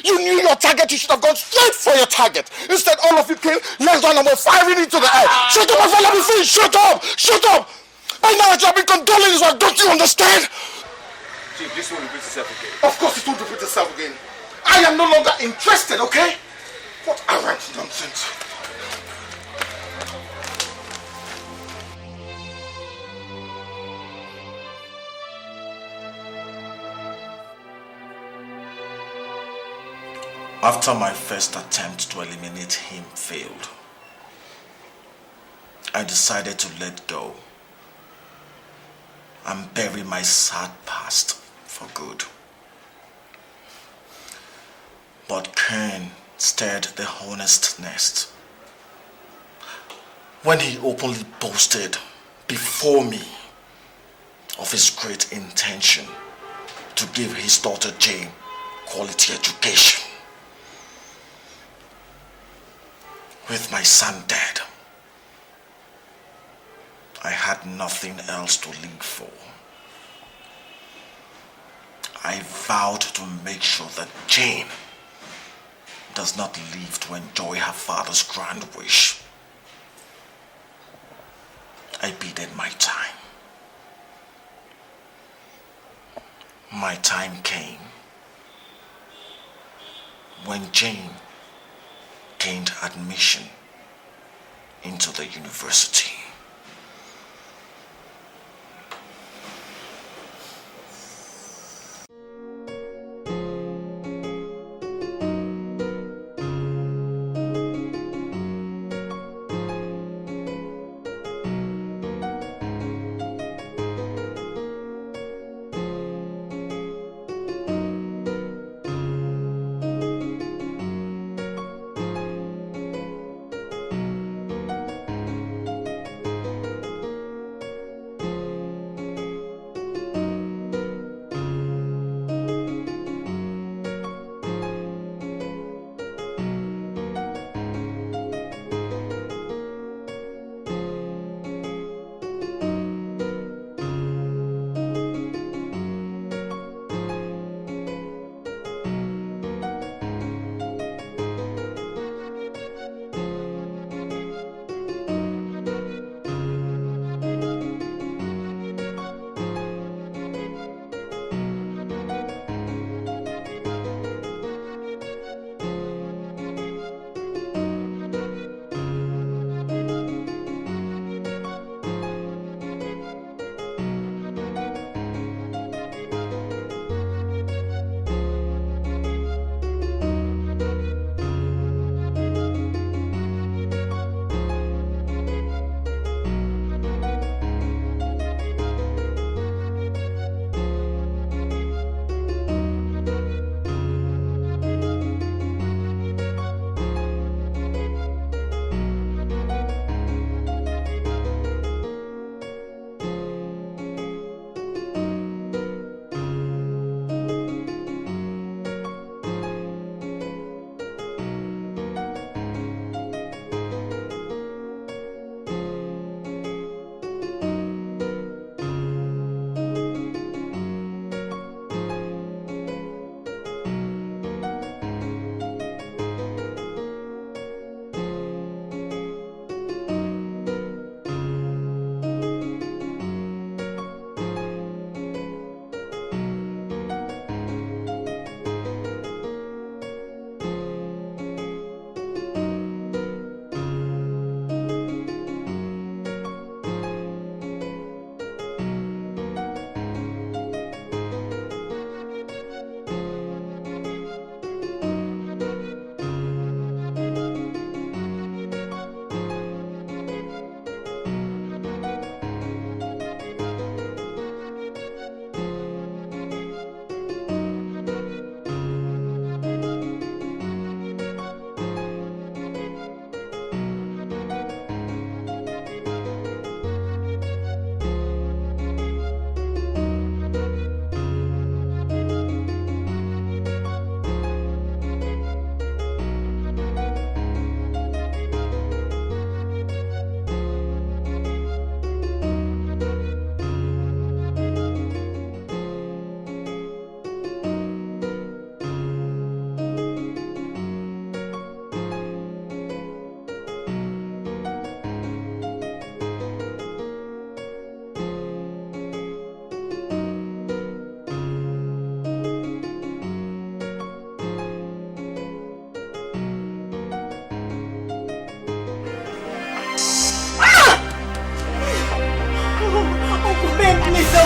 You knew your target, you should have gone straight for your target. Instead, all of you came less than number firing into the air. Shut up, my fellow, be free. Shut up! Shut up! By now, I should have been condoling his wife. Don't you understand? Chief, this won't repeat itself again. Of course it won't repeat itself again. I am no longer interested, okay? What arrant nonsense. After my first attempt to eliminate him failed, I decided to let go and bury my sad past for good. But Cain stirred the honest nest when he openly boasted before me of his great intention to give his daughter Jane quality education. With my son dead, I had nothing else to live for. I vowed to make sure that Jane does not live to enjoy her father's grand wish. I bided my time. My time came when Jane gained admission into the university.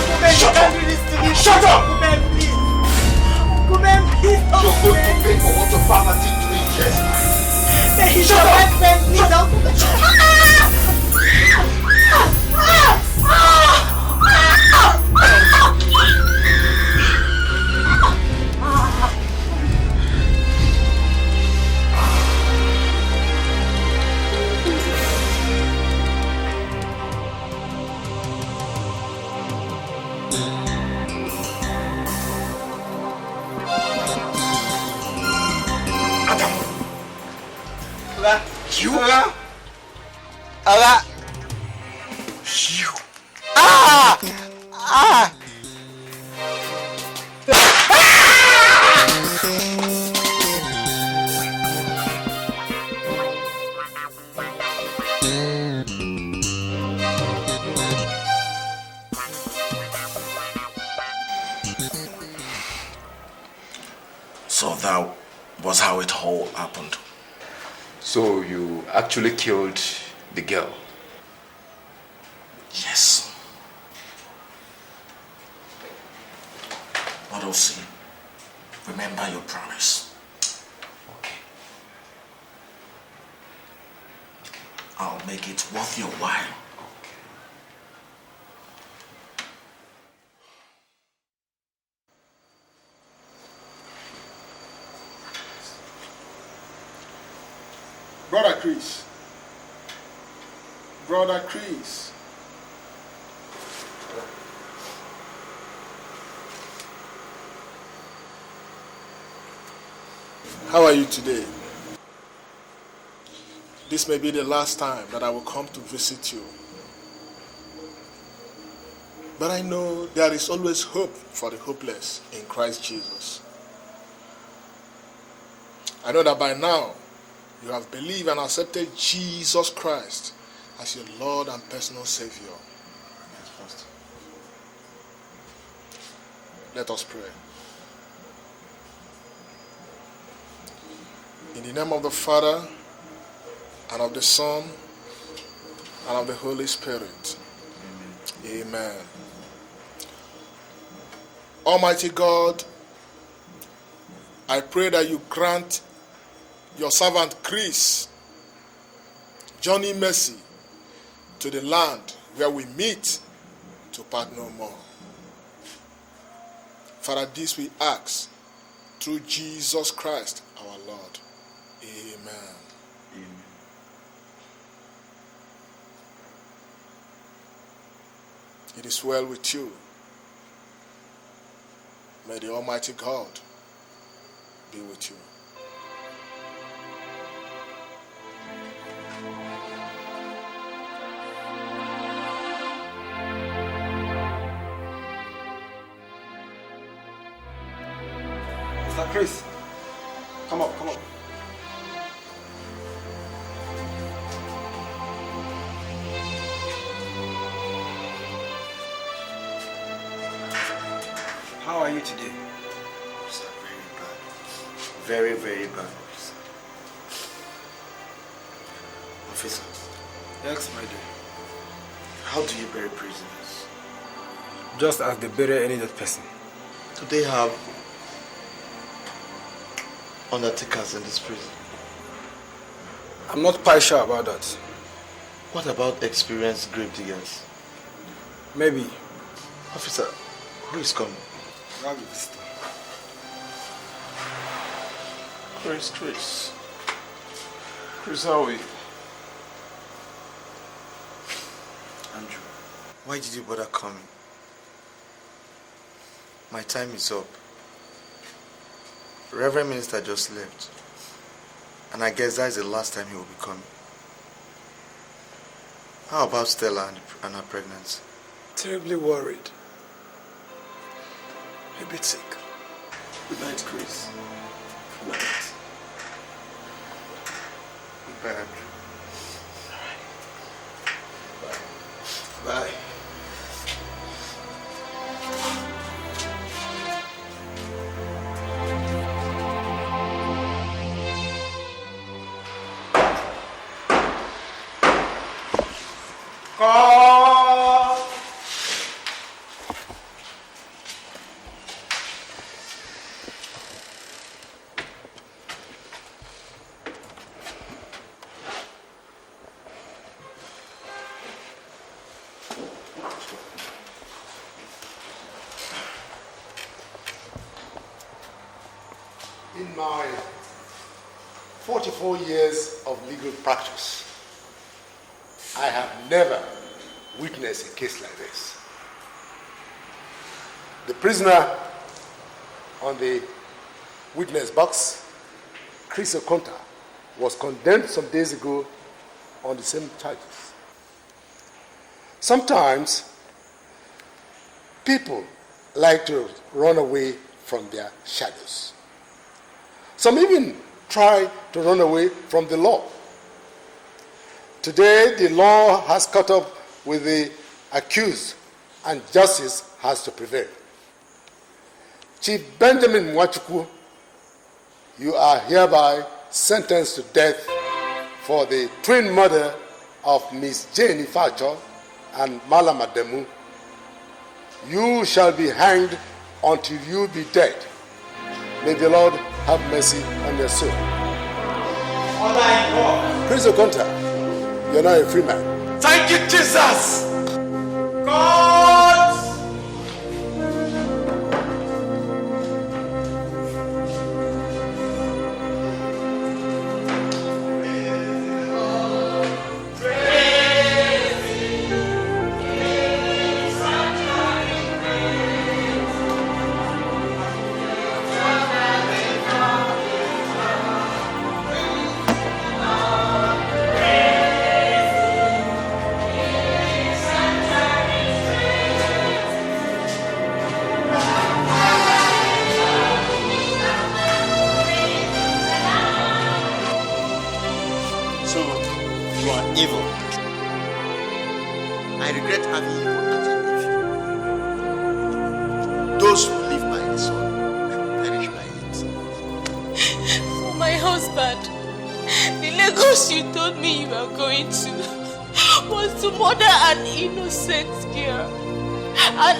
Uncle Ben, you can't do this to me. Shut up! Uncle Ben, please. Uncle Ben, please. You're going to pay for what your father did to me yesterday. Ben, he's your best friend, please. Uncle Ben. You? Aga. You. Ah! Ah! So that was how it all happened. So you actually killed the girl? Yes. But Osi, remember your promise. Okay. I'll make it worth your while. Brother Chris. Brother Chris. How are you today? This may be the last time that I will come to visit you. But I know there is always hope for the hopeless in Christ Jesus. I know that by now, you have believed and accepted Jesus Christ as your Lord and personal Savior. Let us pray. In the name of the Father, and of the Son, and of the Holy Spirit. Amen. Almighty God, I pray that you grant your servant Chris journey mercy to the land where we meet to part no more. Father, this we ask through Jesus Christ our Lord. Amen. Amen. It is well with you. May the Almighty God be with you. Mr. Chris, come up, come up. How are you today? Sir, very bad. Very, very bad. Officer. Yes, my dear. How do you bury prisoners? Just as they bury any dead person. Do they have undertakers in this prison? I'm not quite sure about that. What about experienced grave diggers? Maybe. Officer, who is coming? You have a visitor. Chris. Chris, how are you? Andrew, why did you bother coming? My time is up. Reverend Minister just left. And I guess that is the last time he will be coming. How about Stella and her pregnancy? Terribly worried. A bit sick. Good night, Chris. Good night. Goodbye, Andrew. Bye. 44 years of legal practice, I have never witnessed a case like this. The prisoner on the witness box, Chris Okonta, was condemned some days ago on the same charges. Sometimes people like to run away from their shadows. Some even try to run away from the law. Today, the law has caught up with the accused and justice has to prevail. Chief Benjamin Mwachukwu, you are hereby sentenced to death for the twin murder of Miss Jane Ifacho and Malam Ademu. You shall be hanged until you be dead. May the Lord have mercy on your soul. Chris Okonta, you're now a free man. Thank you, Jesus! God!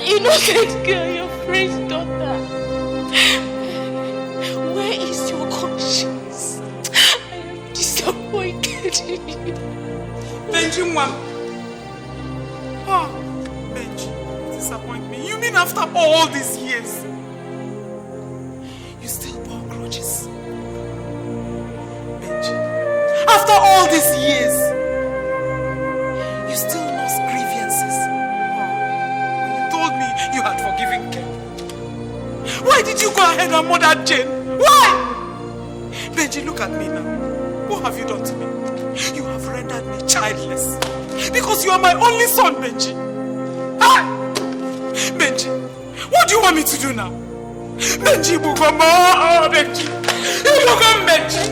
Innocent girl, your friend's daughter. Where is your conscience? I am disappointed in you. Benji, Mom. Oh, Benji, disappoint me. You mean after all these years, you still bore grudges? Benji, after all these years, you still lost grievances? You had forgiven Ken. Why did you go ahead and murder Jane? Why? Benji, look at me now. What have you done to me? You have rendered me childless. Because you are my only son, Benji. Ah! Benji, what do you want me to do now? Benji, Bugama! Oh, Benji! You look at Benji!